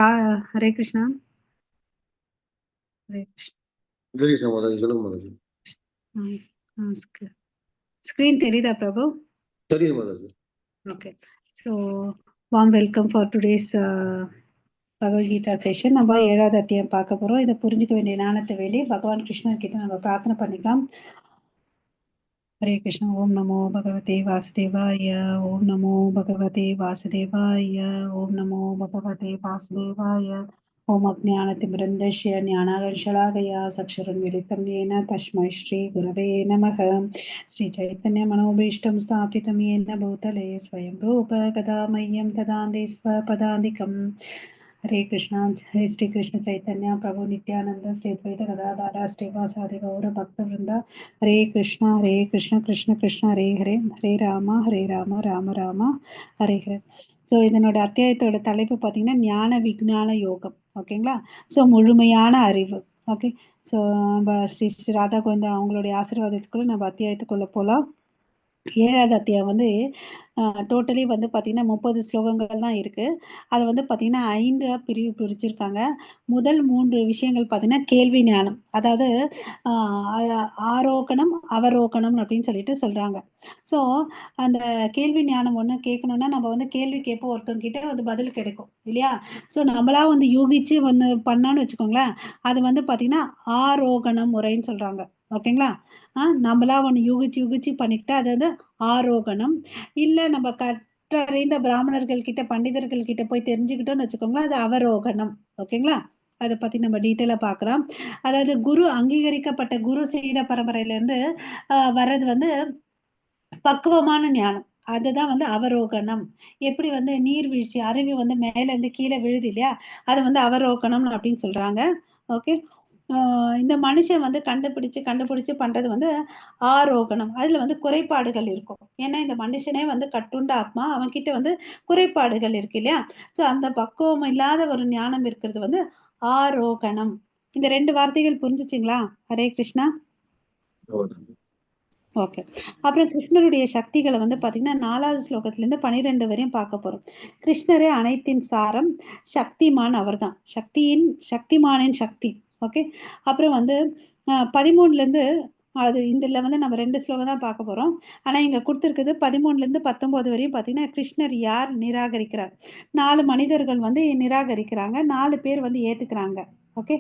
Hare Krishna. Hare Krishna. Screen தெரியுதா பிரபு? தெரியுது Mataji. Okay. So warm welcome for today's Bhagavad Gita session. நம்ம 7வது அத்தியாயம் பார்க்க போறோம். இதை புரிஞ்சுக்க வேண்டிய ஞானத்தை வேண்டி பகவான் கிருஷ்ணர் கிட்ட நம்ம பிரார்த்தனை பண்ணிக்கலாம். ஹரே கிருஷ்ணா. ஓம் நமோ பகவதே வாசுதேவாய. ஓம் நமோ பகவதே வாசுதேவாய. ஓம் நமோ பகவதே வாசுதேவாய. ஓம் அஜ்ஞானதிமிரந்தஸ்ய ஞானாகர்ஷலாகயா சக்ஷுரன்மிலிதம் येन तस्मै श्रीगुरवे नमः. श्रीचैतन्यमनोभीष्टं स्थापितं येन भूतले स्वयं रूप कदा मह्यं ददाति स्वपदान्तिकम्. हरे कृष्णा. हरे श्री कृष्ण चैतन्य प्रभु नित्यानंद श्री द्वैत गदाधर श्रीवासादि गौर भक्त वृंदा. हरे कृष्णा कृष्ण कृष्ण हरे हरे, हरे राम राम राम हरे हरे. ஸோ இதனோட அத்தியாயத்தோட தலைப்பு பார்த்தீங்கன்னா ஞான விஞ்ஞான யோகம். ஓகேங்களா? ஸோ முழுமையான அறிவு. ஓகே. ஸோ நம்ம ஸ்ரீ ராதா கோவிந்தா அவங்களுடைய ஆசீர்வாதத்துக்குள்ள நம்ம அத்தியாயத்துக்குள்ள போகலாம். 7வது அத்தியாயம் வந்து டோட்டலி வந்து பார்த்தீங்கன்னா 30 ஸ்லோகங்கள் தான் இருக்கு. அதை வந்து பார்த்தீங்கன்னா 5 பிரிச்சிருக்காங்க. முதல் 3 விஷயங்கள் பார்த்தீங்கன்னா கேள்வி ஞானம், அதாவது ஆரோகணம் அவரோகணம் அப்படின்னு சொல்லிட்டு சொல்றாங்க. ஸோ அந்த கேள்வி ஞானம் ஒன்று கேட்கணும்னா நம்ம வந்து கேள்வி கேட்போம், ஒருத்தவங்க கிட்ட வந்து பதில் கிடைக்கும் இல்லையா? ஸோ நம்மளா வந்து யூகிச்சு வந்து பண்ணோன்னு வச்சுக்கோங்களேன், அது வந்து பார்த்தீங்கன்னா ஆரோகணம் முறைன்னு சொல்றாங்க. ஓகேங்களா? நம்மளா ஒன்று யூகிச்சு பண்ணிக்கிட்டு அது வந்து ஆரோகணம். இல்லை நம்ம கற்றறிந்த பிராமணர்கள் கிட்ட பண்டிதர்கள் கிட்ட போய் தெரிஞ்சுக்கிட்டோம்னு வச்சுக்கோங்களேன், அது அவரோகணம். ஓகேங்களா? அதை பத்தி நம்ம டீட்டெயிலா பார்க்கலாம். அதாவது குரு அங்கீகரிக்கப்பட்ட குரு சீட பரம்பரையில இருந்து வர்றது வந்து பக்குவமான ஞானம், அதுதான் வந்து அவரோகணம். எப்படி வந்து நீர்வீழ்ச்சி அருவி வந்து மேல இருந்து கீழே விழுது இல்லையா, அது வந்து அவரோகணம் அப்படின்னு சொல்றாங்க. ஓகே. இந்த மனுஷன் வந்து கண்டுபிடிச்சு பண்றது வந்து ஆரோகணம். அதுல வந்து குறைபாடுகள் இருக்கும். ஏன்னா இந்த மனுஷனே வந்து கட்டுண்ட ஆத்மா, அவன் கிட்ட வந்து குறைபாடுகள் இருக்கு இல்லையா? ஸோ அந்த பக்குவம் இல்லாத ஒரு ஞானம் இருக்கிறது வந்து ஆரோகணம். இந்த 2 வார்த்தைகள் புரிஞ்சுச்சுங்களா? ஹரே கிருஷ்ணா. ஓகே. அப்புறம் கிருஷ்ணருடைய சக்திகளை வந்து பாத்தீங்கன்னா 4வது ஸ்லோகத்துல இருந்து 12 வரையும் பார்க்க போறோம். கிருஷ்ணரே அனைத்தின் சாரம், சக்திமான் அவர்தான், சக்திமானின் சக்தி. ஓகே. அப்புறம் வந்து 13ல இருந்து அது இதுல வந்து நம்ம 2 ஸ்லோகம் தான் பார்க்க போறோம். ஆனா இங்க கொடுத்துருக்குது 13ல இருந்து 19 வரையும் பாத்தீங்கன்னா கிருஷ்ணர் யார் நிராகரிக்கிறார். 4 மனிதர்கள் வந்து நிராகரிக்கிறாங்க, 4 பேர் வந்து ஏத்துக்கிறாங்க. ஓகே.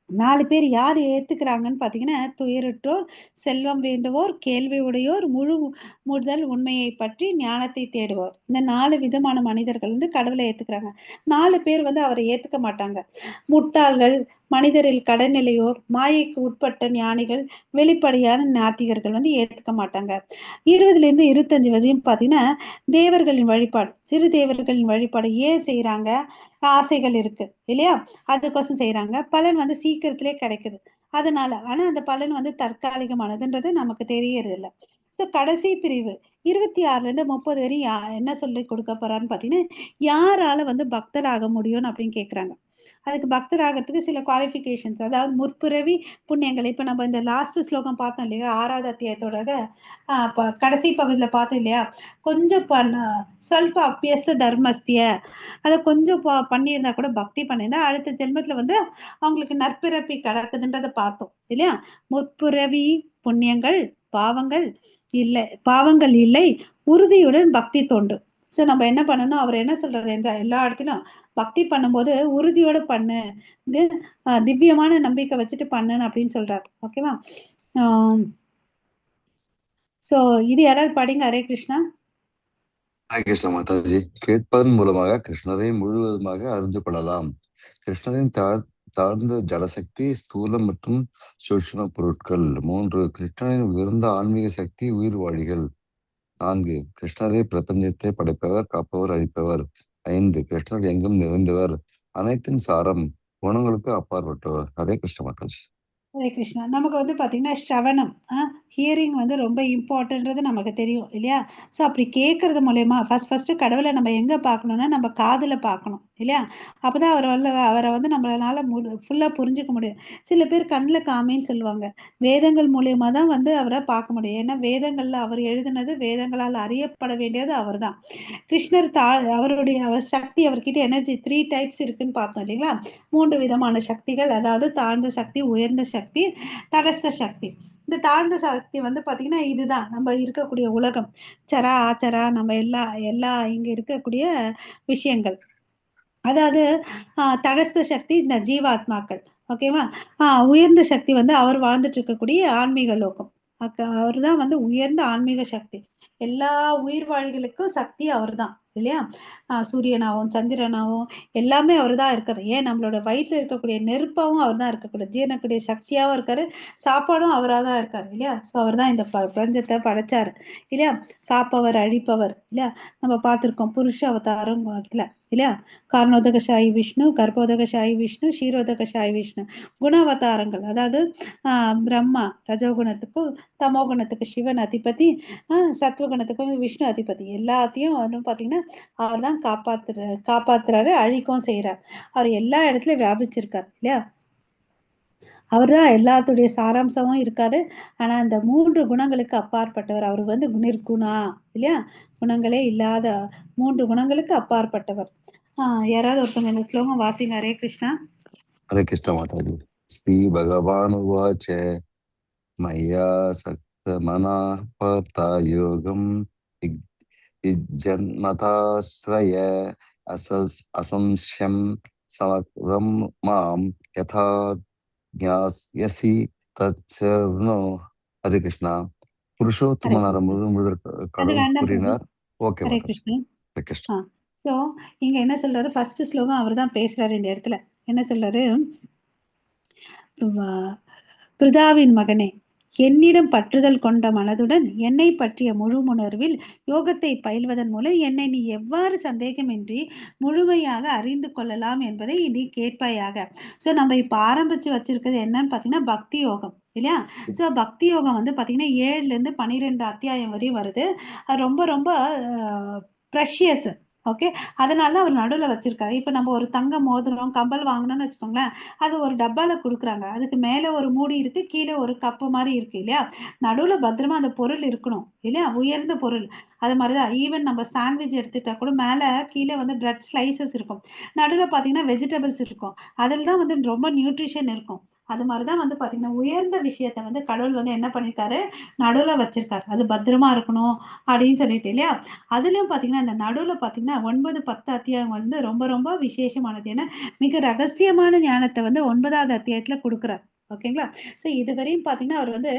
4 பேர் யார் ஏத்துக்கிறாங்கன்னு பார்த்தீங்கன்னா, துயருற்றோர், செல்வம் வேண்டுவோர், கேள்வி உடையோர், முதல் உண்மையை பற்றி ஞானத்தை தேடுவோர். இந்த 4 விதமான மனிதர்கள் வந்து கடவுளை ஏத்துக்கிறாங்க. 4 பேர் வந்து அவரை ஏத்துக்க மாட்டாங்க. முட்டாள்கள், மனிதரில் கடைநிலையோர், மாயைக்கு உட்பட்ட ஞானிகள், வெளிப்படையான நாத்திகர்கள் வந்து ஏத்துக்க மாட்டாங்க. 20ல இருந்து 25 வரையும் பார்த்தீங்கன்னா தேவர்களின் வழிபாடு, சிறு தேவர்களின் வழிபாடு ஏன் செய்யறாங்க? ஆசைகள் இருக்கு இல்லையா, அதுக்கோசம் செய்யறாங்க. பலன் வந்து சீக்கிரத்திலே கிடைக்குது அதனால. ஆனா அந்த பலன் வந்து தற்காலிகமானதுன்றது நமக்கு தெரியறது இல்லை. ஸோ கடைசி பிரிவு 26ல இருந்து 30 வரையும் என்ன சொல்லி கொடுக்க போறாருன்னு பார்த்தீங்கன்னா, யாரால வந்து பக்தர் ஆக முடியும்னு அப்படின்னு கேட்குறாங்க. அதுக்கு பக்தர் ஆகிறதுக்கு சில குவாலிஃபிகேஷன்ஸ், அதாவது முற்புறவி புண்ணியங்கள். இப்போ நம்ம இந்த லாஸ்ட் ஸ்லோகம் பார்த்தோம் இல்லையா, 6வது அத்தியாயத்தோட கடைசி பகுதியில் பார்த்தோம் இல்லையா, கொஞ்சம் சொல்ப அப்பியஸ்த தர்மஸ்திய, அதை கொஞ்சம் பண்ணியிருந்தா கூட பக்தி பண்ணியிருந்தா அடுத்த ஜென்மத்தில் வந்து அவங்களுக்கு நற்பிறப்பி கிடக்குதுன்றதை பார்த்தோம் இல்லையா. முற்புறவி புண்ணியங்கள், பாவங்கள் இல்லை, உறுதியுடன் பக்தி தொண்டு. ஸோ நம்ம என்ன பண்ணணும், அவர் என்ன சொல்றாரு என்றால் எல்லா இடத்துலையும் பக்தி பண்ணும்போது உறுதியோட பண்ணு, திவ்யமான நம்பிக்கை வச்சுட்டு பண்ணுன்னு அப்படின்னு சொல்றாரு. ஓகேவா? ஸோ இது யாராவது படிங்க. ஹரே கிருஷ்ணா. ஹரே கிருஷ்ண மாதாஜி. கேட்பதன் மூலமாக கிருஷ்ணரை முழுவதுமாக அறிந்து கொள்ளலாம். கிருஷ்ணரின் தாழ்ந்த ஜடசக்தி, ஸ்தூலம் மற்றும் சூட்சும பொருட்கள். 3 கிருஷ்ணரின் உயர்ந்த ஆன்மீக சக்தி, உயிர்வாழிகள். 4 கிருஷ்ணரே பிரபஞ்சத்தை படைப்பவர், காப்பவர், அழிப்பவர். 5 கிருஷ்ணர் எங்கும் நிறைந்தவர், அனைத்தின் சாரம், குணங்களுக்கு அப்பாற்பட்டவர். ஹரே கிருஷ்ண மாதாஜி. ஹரே கிருஷ்ணா. நமக்கு வந்து பார்த்தீங்கன்னா ஸ்ரவணம், ஹியரிங் வந்து ரொம்ப இம்பார்ட்டன்றது நமக்கு தெரியும் இல்லையா. ஸோ அப்படி கேட்கறது மூலயமா ஃபர்ஸ்ட் கடவுளை நம்ம எங்கே பார்க்கணும்னா நம்ம காதில் பார்க்கணும் இல்லையா? அப்பதான் அவரை வந்து நம்மளால ஃபுல்லா புரிஞ்சுக்க முடியும். சில பேர் கண்ல காமின்னு சொல்லுவாங்க. வேதங்கள் மூலியமா தான் வந்து அவர பார்க்க முடியும். ஏன்னா வேதங்கள்ல அவர் எழுதினது வேதங்களால் அறியப்பட வேண்டியது அவர்தான். கிருஷ்ணர் அவர் சக்தி அவர்கிட்ட எனர்ஜி 3 டைப்ஸ் இருக்குன்னு பார்த்தோம் இல்லைங்களா? 3 விதமான சக்திகள். அதாவது தாழ்ந்த சக்தி, உயர்ந்த சக்தி, தடஸ்த சக்தி. இந்த தாழ்ந்த சக்தி வந்து பார்த்தீங்கன்னா, இதுதான் நம்ம இருக்கக்கூடிய உலகம். சரா, ஆச்சரா நம்ம எல்லா இங்க இருக்கக்கூடிய விஷயங்கள். அதாவது தடஸ்த சக்தி இந்த ஜீவாத்மாக்கள். ஓகேவா? உயர்ந்த சக்தி வந்து அவர் வாழ்ந்துட்டு இருக்கக்கூடிய ஆன்மீக லோகம். அவர்தான் வந்து உயர்ந்த ஆன்மீக சக்தி. எல்லா உயிர்வாழிகளுக்கும் சக்தி அவர்தான். இல்லையா? சூரியனாவும், சந்திரனாவும் எல்லாமே அவர்தான் இருக்காரு. ஏன் நம்மளோட வயித்துல இருக்கக்கூடிய நெருப்பாவும் அவர்தான் இருக்கக்கூடிய ஜீரணக்கூடிய சக்தியாவும் இருக்காரு. சாப்பாடும் அவரா தான் இருக்காரு. இல்லையா? ஸோ அவர்தான் இந்த பிரபஞ்சத்தை படைச்சாரு. இல்லையா? காப்பவர், அழிப்பவர். இல்லையா? நம்ம பார்த்திருக்கோம் புருஷ அவதாரம் இல்லையா? காரணோதகசாயி விஷ்ணு, கர்ப்போதகசாயி விஷ்ணு, க்ஷீரோதகசாயி விஷ்ணு. குணாவதாரங்கள். அதாவது பிரம்மா ரஜோகுணத்துக்கும், தமோகுணத்துக்கு சிவன் அதிபதி, சத்வகுணத்துக்கும் விஷ்ணு அதிபதி. எல்லாத்தையும் வந்து பார்த்தீங்கன்னா, அவர் தான் காப்பாத்துறாரு, அழிக்கவும் செய்றார். அவர் எல்லா இடத்துலயும் வியாபிச்சிருக்கார் இல்லையா? அவர்தான் எல்லாத்துடைய சாராம்சமும் இருக்காரு. ஆனா அந்த 3 குணங்களுக்கு அப்பாற்பட்டவர். அவர் வந்து நிர்குணா இல்லையா? குணங்களே இல்லாத 3 குணங்களுக்கு அப்பாற்பட்டவர். யாராவது ஒருத்தவங்க இந்த ஸ்லோகம் வாசிங்க. ஹரே கிருஷ்ணா. हरे कृष्ण माता जी। श्री भगवान उवाच मय्या सक्तमनः पार्था योगम् इज्जन्मताश्रय असंशयं समग्रं मां यथा ज्ञास्यसि तच्छृणु। हरे कृष्णा। ஹரே புருஷோத்தமனான கிருஷ்ணா. முதல் முதல் அது கடவுள் வேண்டாம் பிரபு. கூறினார். ஓகே ஹரே மாதாஜி. கிருஷ்ணா. ஹரே கிருஷ்ணா. சோ இங்க என்ன சொல்றாரு? ஃபர்ஸ்ட் ஸ்லோகம் அவர் தான் பேசுறாரு இந்த இடத்துல. என்ன சொல்றாரு? பிருதாவின் மகனே, என்னிடம் பற்றுதல் கொண்ட மனதுடன் என்னை பற்றிய முழு உணர்வில் யோகத்தை பயில்வதன் மூலம் என்னை நீ எவ்வாறு சந்தேகமின்றி முழுமையாக அறிந்து கொள்ளலாம் என்பதை நீ கேட்பாயாக. ஸோ நம்ம இப்ப ஆரம்பிச்சு வச்சிருக்கிறது என்னன்னு பார்த்தீங்கன்னா பக்தி யோகம் இல்லையா? ஸோ பக்தி யோகம் வந்து பார்த்தீங்கன்னா 7ல இருந்து 12 அத்தியாயம் வரையும் வருது. அது ரொம்ப ரொம்ப ப்ரெஷியஸ். ஓகே. அதனால அவர் நடுவுல வச்சிருக்காரு. இப்ப நம்ம ஒரு தங்க மோதிரம், கம்பல் வாங்கணும்னு வச்சுக்கோங்களேன். அது ஒரு டப்பால குடுக்குறாங்க. அதுக்கு மேல ஒரு மூடி இருக்கு. கீழ ஒரு கப்பு மாரி இருக்கு இல்லையா? நடுவுல பத்திரமா அந்த பொருள் இருக்கணும். இல்லையா? உயர்ந்த பொருள். அது மாரி தான் ஈவன் நம்ம சாண்ட்விச் எடுத்துட்டா கூட மேல கீழ வந்து பிரெட் ஸ்லைசஸ் இருக்கும். நடுவுல பார்த்தீங்கன்னா, வெஜிடபிள்ஸ் இருக்கும். அதில தான் வந்து ரொம்ப நியூட்ரிஷன் இருக்கும். அது மாரி தான் வந்து பார்த்தீங்கன்னா, உயர்ந்த விஷயத்த வந்து கடவுள் வந்து என்ன பண்ணியிருக்காரு? நடுவுல வச்சிருக்காரு. அது பத்திரமா இருக்கணும் அப்படின்னு சொல்லிட்டு இல்லையா? அதுலயும் பார்த்தீங்கன்னா, இந்த நடுவுல பார்த்தீங்கன்னா 9, 10 அத்தியாயம் வந்து ரொம்ப ரொம்ப விசேஷமானது. ஏன்னா, மிக ரகசியமான ஞானத்த வந்து 9வது அத்தியாயத்துல குடுக்குறார். ஓகேங்களா? ஸோ இதுவரையும் பார்த்தீங்கன்னா, அவர் வந்து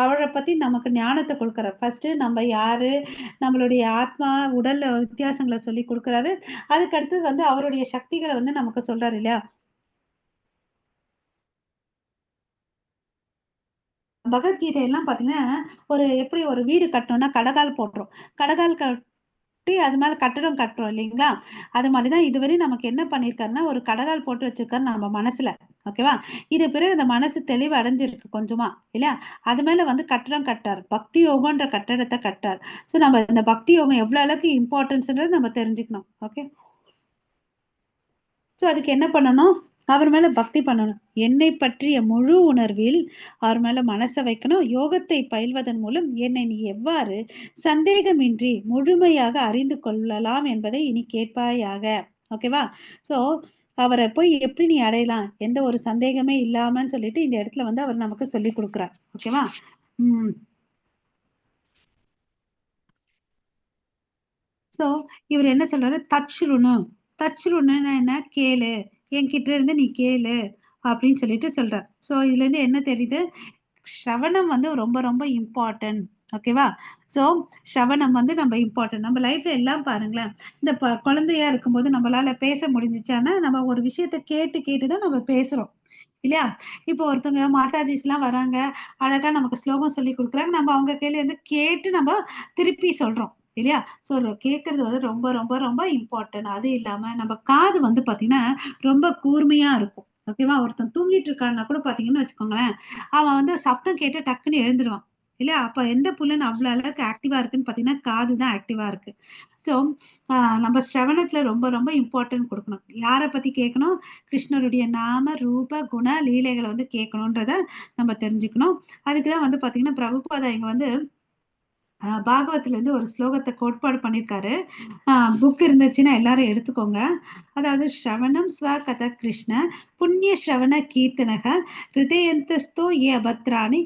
அவர பத்தி நமக்கு ஞானத்த குடுக்குறார். ஃபர்ஸ்ட்டு நம்ம யாரு? நம்மளுடைய ஆத்மா, உடல்ல வித்தியாசங்கள சொல்லிக் குடுக்குறாரு. அதுக்கு அடுத்தது வந்து அவருடைய சக்திகள வந்து நமக்கு சொல்றாரு இல்லையா? பகவத்கீதை எல்லாம் பார்த்தீங்கன்னா, எப்படி ஒரு வீடு கட்டணும்னா கடகால் போடுறோம். கடகால் கட்டி அது மேல கட்டடம் கட்டுறோம் இல்லைங்களா? அது மாரி தான் இதுவரையும் நமக்கு என்ன பண்ணியிருக்காருன்னா, ஒரு கடகால் போட்டு வச்சிருக்காரு நம்ம மனசுல. ஓகேவா? இது பிறகு அந்த மனசு தெளிவு அடைஞ்சிருக்கு கொஞ்சமா, இல்லையா? அது மேல வந்து கட்டடம் கட்டார். பக்தி யோகம்ன்ற கட்டடத்த கட்டார். ஸோ நம்ம இந்த பக்தி யோகம் எவ்வளோ அளவுக்கு இம்பார்ட்டன்ஸ்ன்றது நம்ம தெரிஞ்சுக்கணும். ஓகே. ஸோ அதுக்கு என்ன பண்ணணும்? அவர் மேல பக்தி பண்ணணும். என்னை பற்றிய முழு உணர்வில் அவர் மேல மனச வைக்கணும். யோகத்தை பயில்வதன் மூலம் என்னை நீ எவ்வாறு சந்தேகமின்றி முழுமையாக அறிந்து கொள்ளலாம் என்பதை இனி கேட்பாயாக. ஓகேவா? ஸோ அவர போய் எப்படி நீ அடையலாம்? எந்த ஒரு சந்தேகமே இல்லாமன்னு சொல்லிட்டு இந்த இடத்துல வந்து அவர் நமக்கு சொல்லிக் குடுக்குறார். ஓகேவா? ம். ஸோ, இவரு என்ன சொல்றாரு? தச்ருணு. தச்ருணுன்னா என்ன? கேளு. என்கிட்ட இருந்து நீ கேளு. அப்படின்னு சொல்லிட்டு சொல்றார். ஸோ, இதுலேருந்து என்ன தெரியுது? ஸ்ரவணம் வந்து ரொம்ப ரொம்ப இம்பார்ட்டன்ட். ஓகேவா? ஸோ, ஸ்ரவணம் வந்து நம்ம இம்பார்ட்டன்ட். நம்ம லைஃப்ல எல்லாம் பாருங்களேன், இந்த குழந்தையா இருக்கும்போது நம்மளால பேச முடிஞ்சுச்சான்னா, நம்ம ஒரு விஷயத்த கேட்டு கேட்டு தான் நம்ம பேசுறோம். இல்லையா? இப்போ ஒருத்தவங்க மாதாஜிஸ்லாம் வராங்க. அழகா நமக்கு ஸ்லோகம் சொல்லிக் குடுக்குறாங்க. நம்ம அவங்க கையில இருந்து கேட்டு நம்ம திருப்பி சொல்றோம். இல்லையா? ஸோ கேட்கறது வந்து ரொம்ப ரொம்ப ரொம்ப இம்பார்ட்டன்ட். அது இல்லாம நம்ம காது வந்து பார்த்தீங்கன்னா, ரொம்ப கூர்மையா இருக்கும். ஓகேவா? ஒருத்தன் தூங்கிட்டு இருக்கான்னா கூட பார்த்தீங்கன்னு வச்சுக்கோங்களேன், அவன் வந்து சத்தம் கேட்டு டக்குன்னு எழுந்துருவான். இல்லையா? அப்ப எந்த புலன் அவ்வளோ அளவுக்கு ஆக்டிவா இருக்குன்னு பார்த்தீங்கன்னா, காது தான் ஆக்டிவா இருக்கு. ஸோ நம்ம ஸ்ரவணத்துல ரொம்ப ரொம்ப இம்பார்ட்டன்ட் கொடுக்கணும். யாரை பத்தி கேட்கணும்? கிருஷ்ணருடைய நாம ரூப குண லீலைகளை வந்து கேட்கணுன்றத நம்ம தெரிஞ்சுக்கணும். அதுக்குதான் வந்து பாத்தீங்கன்னா பிரபுபாதா இங்க வந்து பாகவத்துல இருந்து ஒரு ஸ்லோகத்தை கோட்பாடு பண்ணியிருக்காரு. புக் இருந்துச்சுன்னா எல்லாரும் எடுத்துக்கோங்க. அதாவது ஸ்ரவணம் ஸ்வ கத கிருஷ்ண புண்ணிய ஸ்ரவண கீர்த்தனக ஹிருதயந்தஸ்தோ ஏ அபத்ராணி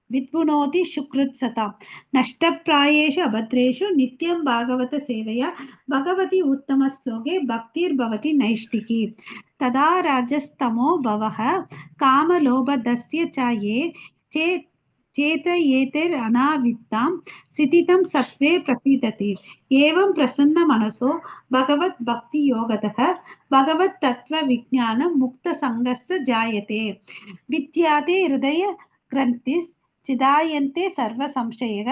வித்புனோதி சுக்ருத் சதாம் நஷ்டப்பிராயேஷு அபத்ரேஷு நித்யம் பாகவத சேவையா பகவதி உத்தம ஸ்லோகே பக்திர் பவதி நைஷ்டிகி ததா ராஜஸ்தமோ பவஹ காமலோபதஸ்ய சாயே சேத் चेत एतेर् अनावित्तां सितितं सत्त्वे प्रसीदति एवं प्रसन्न मनसो भगवत् भक्ति योगतः भगवत् तत्व विज्ञानं मुक्त संगस्य जायते विद्याते हृदय ग्रन्थिस् चिदायन्ते सर्व संशयः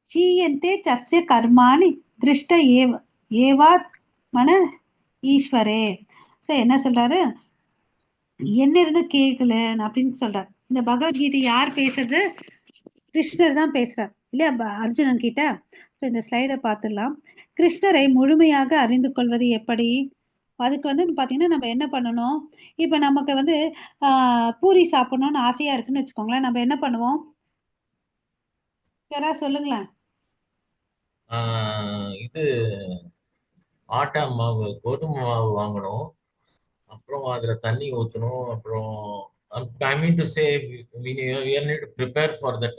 क्षीयन्ते चस्य कर्माणि दृष्ट एवात् मन ஈஸ்வரே. ஸோ என்ன சொல்றாரு? என்ன இருந்து கேட்கல அப்படின்னு சொல்றாரு. இந்த பகவத்கீதை யார் பேசுறது? கிருஷ்ணர் தான் பேசுறார் இல்லையா அர்ஜுனன் கிட்ட. ஸோ இந்த ஸ்லைடை பார்த்துடலாம். கிருஷ்ணரை முழுமையாக அறிந்து கொள்வது எப்படி? அதுக்கு வந்து பாத்தீங்கன்னா நம்ம என்ன பண்ணணும்? இப்ப நமக்கு வந்து பூரி சாப்பிடணும்னு ஆசையா இருக்குன்னு வச்சுக்கோங்களேன். நம்ம என்ன பண்ணுவோம்? யாராவது சொல்லுங்களேன். இது ஆட்டா மாவு, கோதுமை மாவு வாங்கணும். அப்புறம் அதுல தண்ணி ஊற்றணும். அப்புறம் I mean to say we need to prepare for that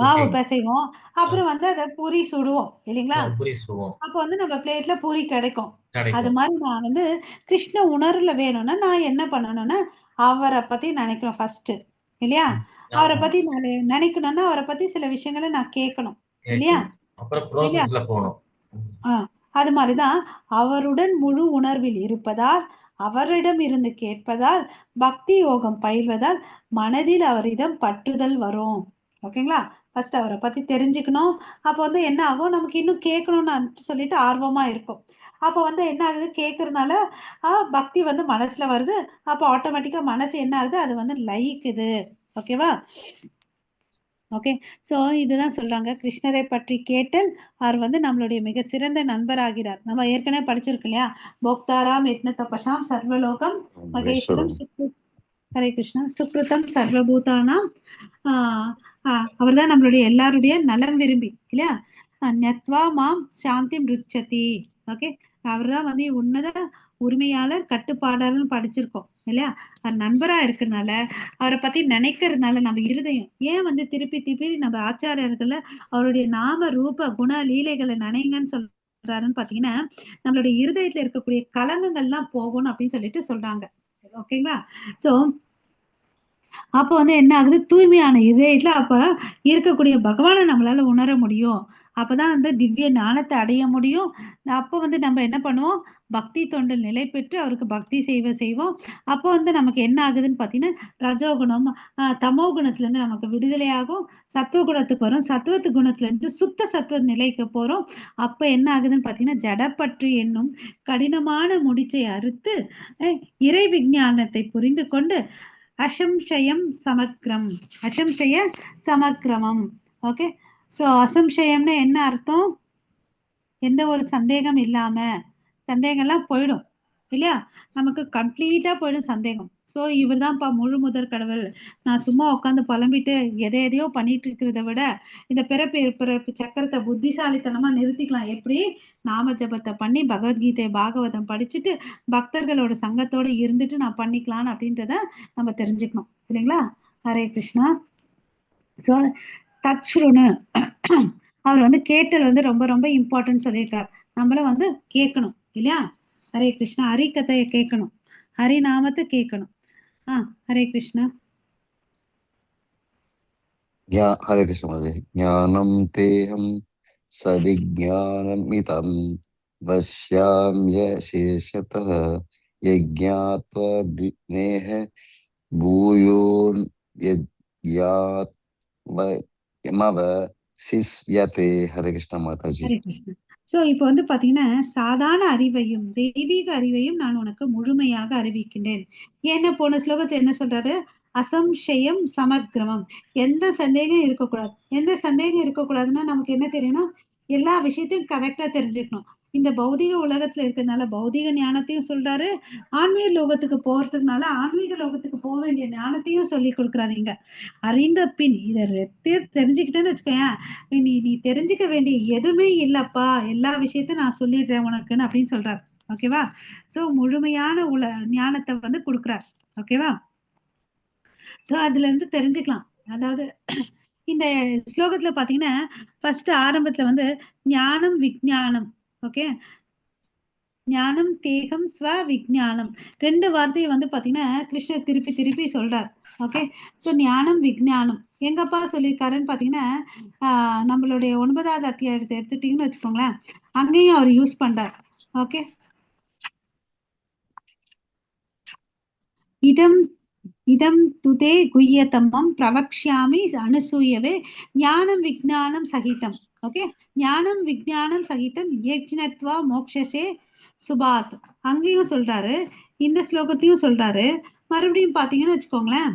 மாவு பிசைவோம். அப்புறம் வந்து அதை பூரி சுடுவோம் இல்லைங்களா? பூரி சுடுவோம். அப்போ வந்து நம்ம பிளேட்ல பூரி கிடைக்கும். அது மாதிரி நான் வந்து கிருஷ்ண உணர்வுல வேணும்னா நான் என்ன பண்ணணும்னா அவரை பத்தி நினைக்கணும் ஃபர்ஸ்ட் இல்லையா? அவரை பத்தி நினைக்கணும்னா அவரை பத்தி சில விஷயங்களை நான் கேட்கணும் இல்லையா? அப்புறம் ப்ராசஸ்ல போகணும். அது மாதிரிதான் அவருடன் முழு உணர்வில் இருப்பதால் அவரிடம் இருந்து கேட்பதால் பக்தி யோகம் பயில்வதால் மனதில் அவரிடம் பற்றுதல் வரும். ஓகேங்களா? ஃபர்ஸ்ட் அவரை பத்தி தெரிஞ்சுக்கணும். அப்போ வந்து என்ன ஆகும்? நமக்கு இன்னும் கேட்கணும்னு சொல்லிட்டு ஆர்வமா இருக்கும். அப்போ வந்து என்ன ஆகுது? கேட்கறதுனால பக்தி வந்து மனசுல வருது. அப்போ ஆட்டோமேட்டிக்கா மனசு என்ன ஆகுது? அது வந்து லயிக்குது. ஓகேவா? ஓகே. ஸோ இதுதான் சொல்றாங்க. கிருஷ்ணரை பற்றி கேட்டல் அவர் வந்து நம்மளுடைய மிக சிறந்த நண்பராகிறார். நம்ம ஏற்கனவே படிச்சிருக்கோம் இல்லையா? போக்தாராம் யக்ன தபசாம் சர்வலோகம் மகேஸ்வரம் ஹரே கிருஷ்ணா சுக்ருதம் சர்வபூதானாம். அவர் தான் நம்மளுடைய எல்லாருடைய நலம் விரும்பி இல்லையா? நத்வா மாம் சாந்தி ருச்சதி. ஓகே. அவர் தான் வந்து உன்னத உரிமையாளர் கட்டுப்பாடாளர்னு படிச்சிருக்கோம் இல்லையா? நண்பரா இருக்கிறதுனால அவரை பத்தி நினைக்கிறதுனால நம்ம இருதயம் ஏன் வந்து திருப்பி திருப்பி நம்ம ஆச்சாரியர்கள அவருடைய நாம ரூப குண லீலைகளை நினைங்கன்னு சொல்றாருன்னு பாத்தீங்கன்னா நம்மளுடைய இருதயத்துல இருக்கக்கூடிய கலங்கங்கள்லாம் போகணும் அப்படின்னு சொல்லிட்டு சொல்றாங்க. ஓகேங்களா? சோ அப்ப வந்து என்ன ஆகுது? தூய்மையான இதயத்துல அப்ப இருக்கக்கூடிய பகவானை நம்மளால உணர முடியும். அப்பதான் வந்து திவ்ய ஞானத்தை அடைய முடியும். அப்ப வந்து நம்ம என்ன பண்ணுவோம்? பக்தி தொண்டில் நிலை பெற்று அவருக்கு பக்தி செய்வோம். அப்போ வந்து நமக்கு என்ன ஆகுதுன்னு பாத்தீங்கன்னா ரஜோகுணம் தமோ குணத்துல இருந்து நமக்கு விடுதலையாகும். சத்துவ குணத்துக்கு வரும். சத்துவத்து குணத்துல இருந்து சுத்த சத்துவ நிலைக்கு போறோம். அப்ப என்ன ஆகுதுன்னு பாத்தீங்கன்னா ஜடப்பற்று என்னும் கடினமான முடிச்சை அறுத்து இறை விஞ்ஞானத்தை புரிந்து கொண்டு அசம்சயம் சமக்ரம் அசம்சய சமக்கிரமம். ஓகே. ஸோ அசம்சயம்னா என்ன அர்த்தம்? எந்த ஒரு சந்தேகம் இல்லாம சந்தேகம்லாம் போயிடும் இல்லையா? நமக்கு கம்ப்ளீட்டா போயிடும் சந்தேகம். ஸோ இவர் தான்ப்பா முழு முதற் கடவுள். நான் சும்மா உட்காந்து புலம்பிட்டு எதையோ பண்ணிட்டு இருக்கிறத விட இந்த பிறப்பு சக்கரத்தை புத்திசாலித்தனமா நிறுத்திக்கலாம். எப்படி? நாம ஜபத்தை பண்ணி பகவத்கீதை பாகவதம் படிச்சுட்டு பக்தர்களோட சங்கத்தோட இருந்துட்டு நான் பண்ணிக்கலாம் அப்படின்றத நம்ம தெரிஞ்சுக்கணும் இல்லைங்களா? ஹரே கிருஷ்ணா. ஸோ தச்சுருணு அவர் வந்து கேட்டல் வந்து ரொம்ப ரொம்ப இம்பார்ட்டன்ட் சொல்லியிருக்கார். நம்மளும் வந்து கேட்கணும் இல்லையா? ஹரே கிருஷ்ணா. ஹரி கதையை கேட்கணும். ஹரி நாமத்தை கேட்கணும். ஹரே கிருஷ்ணா. ஹரே கிருஷ்ண. ஞானம் தேகம் சவிஜானமிதம் வஷ்யாம்ய சேஷதः யஜ்ஞாத்வா நேஹ பூயோ சிஷ்யதே. ஹரே கிருஷ்ண மாதாஜி. ஹரே கிருஷ்ணா. சோ இப்ப வந்து பாத்தீங்கன்னா சாதாரண அறிவையும் தெய்வீக அறிவையும் நான் உனக்கு முழுமையாக அறிவிக்கின்றேன். ஏன்னா போன ஸ்லோகத்துல என்ன சொல்றாரு? அசம்சயம் சமக்கிரமம். எந்த சந்தேகம் இருக்கக்கூடாது. எந்த சந்தேகம் இருக்கக்கூடாதுன்னா நமக்கு என்ன தெரியணும், எல்லா விஷயத்தையும் கரெக்டா தெரிஞ்சுக்கணும். இந்த பௌதிக உலகத்துல இருக்கிறதுனால பௌதிக ஞானத்தையும் சொல்றாரு, ஆன்மீக லோகத்துக்கு போறதுக்குனால ஆன்மீக லோகத்துக்கு போக வேண்டிய ஞானத்தையும் சொல்லி கொடுக்குறாரு. இங்க அறிந்த பின் இதை தெரிஞ்சுக்கிட்டேன்னு வச்சுக்கோயேன், நீ நீ தெரிஞ்சுக்க வேண்டிய எதுவுமே இல்லப்பா, எல்லா விஷயத்தையும் நான் சொல்லிடுறேன் உனக்குன்னு அப்படின்னு சொல்றாரு. ஓகேவா? சோ முழுமையான ஞானத்தை வந்து கொடுக்குறார். ஓகேவா? சோ அதுல இருந்து தெரிஞ்சுக்கலாம். அதாவது இந்த ஸ்லோகத்துல பாத்தீங்கன்னா ஃபர்ஸ்ட் ஆரம்பத்துல வந்து ஞானம் விஞ்ஞானம், ஓகே, ஞானம் தேகம் ஸ்வ விஞ்ஞானம், ரெண்டு வார்த்தையை வந்து பாத்தீங்கன்னா கிருஷ்ணர் திருப்பி திருப்பி சொல்றார். ஓகே, ஸோ ஞானம் விஞ்ஞானம் எங்கப்பா சொல்லியிருக்காருன்னு பாத்தீங்கன்னா நம்மளுடைய 9வது அத்தியாயத்தை எடுத்துட்டீங்கன்னு வச்சுக்கோங்களேன், அங்கேயும் அவர் யூஸ் பண்றார். ஓகே, இதம் இதம் துதே குய்யதமம் பிரவக்ஷ்யாமி அனுசூயவே ஞானம் விஞ்ஞானம் சகிதம். ஓகே, ஞானம் விஞ்ஞானம் சகிதம் யஜ்னத்வா மோக்ஷசே சுபாத். அங்கேயும் சொல்றாரு, இந்த ஸ்லோகத்தையும் சொல்றாரு. மறுபடியும் பாத்தீங்கன்னு வச்சுக்கோங்களேன்,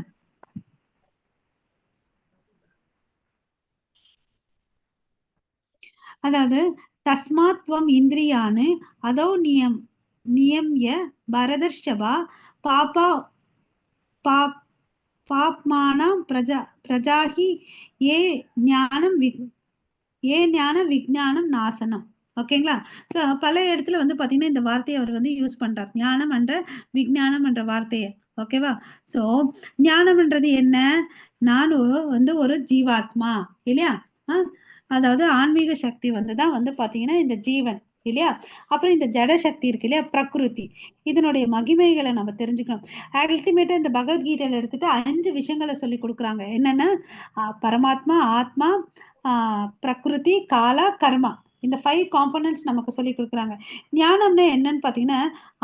அதாவது தஸ்மாத்வம் இந்திரியானு அதோ நியம்ய பரதர்ஷபா பாபா பாப்மானம் பிரஜாஹி ஏ ஞானம் விஞ்ஞானம் நாசனம். ஓகேங்களா? ஸோ பல இடத்துல வந்து பாத்தீங்கன்னா இந்த வார்த்தையை அவர் வந்து யூஸ் பண்றார், ஞானம் என்ற விஞ்ஞானம் என்ற வார்த்தையை. ஓகேவா? ஸோ ஞானம்ன்றது என்ன, நானும் வந்து ஒரு ஜீவாத்மா இல்லையா, அதாவது ஆன்மீக சக்தி வந்துதான் வந்து பாத்தீங்கன்னா இந்த ஜீவன் இல்லையா, அப்புறம் இந்த ஜட சக்தி இருக்கு இல்லையா பிரகிருதி, இதனுடைய மகிமைகளை நம்ம தெரிஞ்சுக்கணும். அல்டிமேட்டா இந்த பகவத்கீதையில எடுத்துட்டு 5 விஷயங்களை சொல்லி கொடுக்குறாங்க. என்னன்னா பரமாத்மா, ஆத்மா, பிரகிருதி, காலா, கர்மா, இந்த 5 காம்பனன்ட்ஸ் நமக்கு சொல்லி கொடுக்குறாங்க. ஞானம்னா என்னன்னு பாத்தீங்கன்னா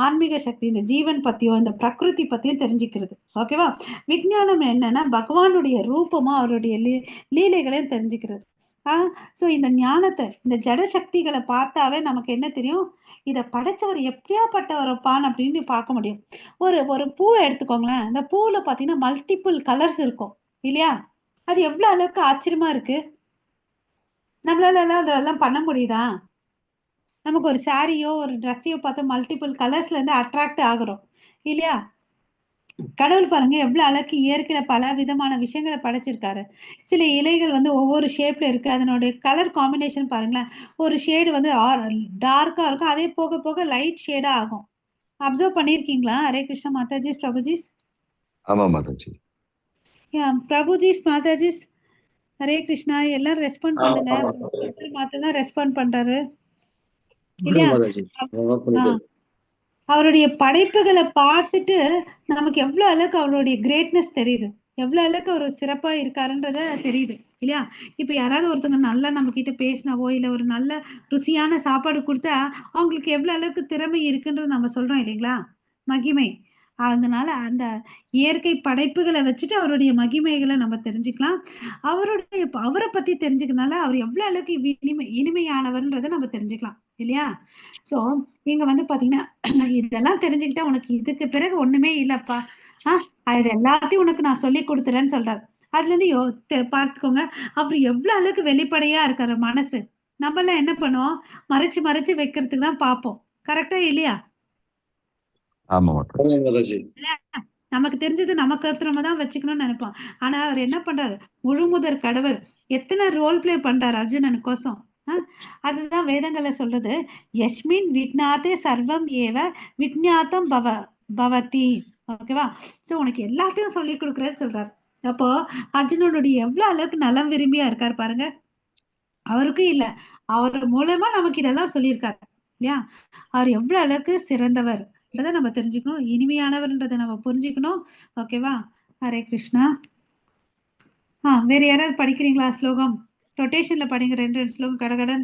ஆன்மீக சக்தி, இந்த ஜீவன் பத்தியோ இந்த பிரகிருதி பத்தியும் தெரிஞ்சுக்கிறது. ஓகேவா? விஞ்ஞானம் என்னன்னா பகவானுடைய ரூபமா அவருடைய லீலைகளையும் தெரிஞ்சுக்கிறது. சோ இந்த ஞானத்தை, இந்த ஜட சக்திகளை பார்த்தாவே நமக்கு என்ன தெரியும், இத படைச்சவர் எப்படியாப்பட்டவரப்பான் அப்படின்னு பார்க்க முடியும். ஒரு பூவை எடுத்துக்கோங்களேன், அந்த பூவுல பாத்தீங்கன்னா மல்டிபிள் கலர்ஸ் இருக்கும் இல்லையா, அது எவ்வளவு அளவுக்கு ஆச்சரியமா இருக்கு. நம்மளால எல்லாம் அதெல்லாம் பண்ண முடியுதா? நமக்கு ஒரு சாரியோ ஒரு ட்ரெஸ்ஸையோ பார்த்து மல்டிபிள் கலர்ஸ்ல இருந்து அட்ராக்ட் ஆகுறோம் இல்லையா. கடவுள் பாருங்க எவ்வளவு அழகு, இயற்கையில பல விதமான விஷயங்களை படைச்சிருக்காரு. சில இலைகள் வந்து ஒவ்வொரு ஷேப்ல இருக்கு, அதனுடைய கலர் காம்பினேஷன் பாருங்களேன். ஒரு ஷேடு வந்து டார்க்கா இருக்கும், அதே போக போக லைட் ஷேடா ஆகும். அப்சர்வ் பண்ணிருக்கீங்களா? ஹரே கிருஷ்ணா மாதாஜிஸ், பிரபுஜிஸ். ஆமா மாதாஜி. பிரபுஜிஸ், மாதாஜிஸ், ஹரே கிருஷ்ணா. எல்லாரும் ரெஸ்பாண்ட் பண்ணுங்க. மாத்தான் ரெஸ்பாண்ட் பண்றாரு இல்லையா. அவருடைய படைப்புகளை பார்த்துட்டு நமக்கு எவ்வளவு அளவுக்கு அவருடைய கிரேட்னஸ் தெரியுது, எவ்வளவு அளவுக்கு அவர் சிறப்பா இருக்காருன்றத தெரியுது இல்லையா. இப்ப யாராவது ஒருத்தவங்க நல்லா நம்ம கிட்ட பேசினாவோ இல்ல ஒரு நல்ல ருசியான சாப்பாடு கொடுத்தா அவங்களுக்கு எவ்வளவு அளவுக்கு திறமை இருக்குன்றது நம்ம சொல்றோம் இல்லைங்களா, மகிமை. அதனால அந்த இயற்கை படைப்புகளை வச்சுட்டு அவருடைய மகிமைகளை நம்ம தெரிஞ்சுக்கலாம். அவரை பத்தி தெரிஞ்சுக்கனால அவர் எவ்வளவு அளவுக்கு இனிமையானவர்ன்றதை நம்ம தெரிஞ்சுக்கலாம் இல்லையா. சோ இங்க வந்து பாத்தீங்கன்னா இதெல்லாம் தெரிஞ்சுக்கிட்டா உனக்கு இதுக்கு பிறகு ஒண்ணுமே இல்லப்பா, அது எல்லாத்தையும் உனக்கு நான் சொல்லி கொடுத்துறேன்னு சொல்றாரு. அதுல இருந்து பார்த்துக்கோங்க அவர் எவ்வளவு அளவுக்கு வெளிப்படையா இருக்காரு மனசு. நம்ம எல்லாம் என்ன பண்ணுவோம், மறைச்சு மறைச்சு வைக்கிறதுக்கு தான் பார்ப்போம். கரெக்டா இல்லையா? நமக்கு தெரிஞ்சது நமக்கு நம்ம தான் வச்சுக்கணும்னு நினைப்போம். ஆனா அவர் என்ன பண்றாரு, முழுமுதற் கடவுள் எத்தனை ரோல் பிளே பண்றாரு அர்ஜுனனுக்கோசம். அதுதான் வேதங்களை சொல்றது, யஸ்மின் விக்னாதே சர்வம் ஏவ விக்ஞாத்தம் பவதி. ஓகேவா? சோ உனக்கு எல்லாத்தையும் சொல்லி கொடுக்குறேன்னு சொல்றாரு. அப்போ அர்ஜுனனுடைய எவ்வளவு அளவுக்கு நலம் விரும்பியா இருக்காரு பாருங்க. அவருக்கும் இல்ல, அவர் மூலமா நமக்கு இதெல்லாம் சொல்லியிருக்காரு இல்லையா. அவர் எவ்வளவு அளவுக்கு சிறந்தவர் நம்ம தெரிஞ்சுக்கணும், இனிமையானவர்ன்றதை நம்ம புரிஞ்சுக்கணும். ஓகேவா? ஹரே கிருஷ்ணா. வேற யாராவது படிக்கிறீங்களா ஸ்லோகம்? ரொட்டேஷன்ல படிங்க, 2 ஸ்லோகம் கடகடன்.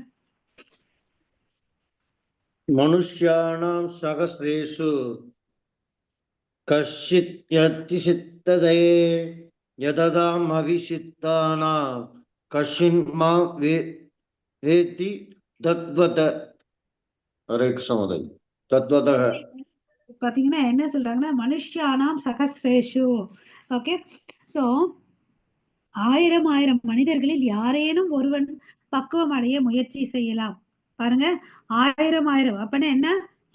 மனுஷ்யாணாம் சகஸ்ரேஷு கஷ்சித் யதிசித்ததே யததாம் அவிசித்தானாம் கஷ்சின் மா வேதி தத்வத. ஹரே கிருஷ்ண. தத்வதः பாத்தீங்கன்னா என்ன சொல்றாங்கன்னா மனுஷ்யானாம் சகஸ்ரேஷு. ஓகே, சோ 1000 மனிதர்களில் யாரேனும் ஒருவன் பக்குவம் அடைய முயற்சி செய்யலாம். பாருங்க, 1000 அப்பனா என்ன,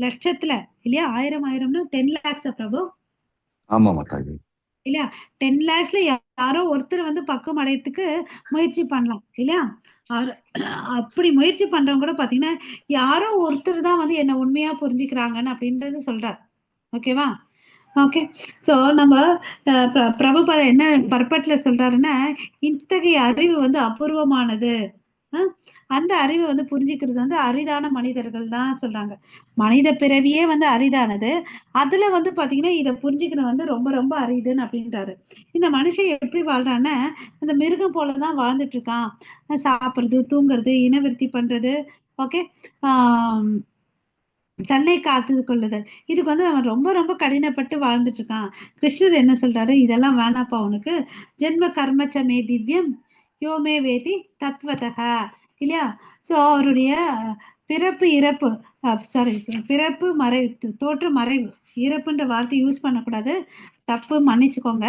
லட்சத்துல இல்லையா? 1000 10 lakhs பிரபு ஆமா மாதாஜி. இல்லையா? 10 lakhsல யாரோ ஒருத்தர் வந்து பக்குவம் அடையறதுக்கு முயற்சி பண்ணலாம் இல்லையா? அப்படி முயற்சி பண்றவங்க கூட பாத்தீங்கன்னா யாரோ ஒருத்தர் தான் வந்து என்ன உண்மையா புரிஞ்சுக்கிறாங்கன்னு அப்படின்றது சொல்றார். ஓகேவா? ஓகே, சோ நம்ம பிரபுபாதா என்ன பர்பட்ல சொல்றாருன்னா, இத்தகைய அறிவு வந்து அபூர்வமானது. அந்த அறிவை வந்து புரிஞ்சுக்கிறது வந்து அரிதான மனிதர்கள் தான் சொல்றாங்க. மனித பிறவியே வந்து அரிதானது, அதுல வந்து பாத்தீங்கன்னா இத புரிஞ்சுக்கிறது வந்து ரொம்ப ரொம்ப அரிதுன்னு அப்படின்றாரு. இந்த மனுஷன் எப்படி வாழ்றான்னா, அந்த மிருகம் போலதான் வாழ்ந்துட்டு இருக்கான். சாப்பிடுறது, தூங்குறது, இனவிருத்தி பண்றது, ஓகே, ஆஹ் தன்னை காத்து கொள்ளுதல், இதுக்கு வந்து அவன் ரொம்ப ரொம்ப கடினப்பட்டு வாழ்ந்துட்டு இருக்கான். கிருஷ்ணர் என்ன சொல்றாரு, இதெல்லாம் வேணாப்பா உனக்கு. ஜென்ம கர்மச்சமே திவ்யம் யோமே வேதி தத்வதக இல்லையா? சோ அவருடைய பிறப்பு இறப்பு, சாரி, பிறப்பு மறைவு, தோற்று மறைவு, இறப்புன்ற வார்த்தை யூஸ் பண்ணக்கூடாது, தப்பு, மன்னிச்சுக்கோங்க.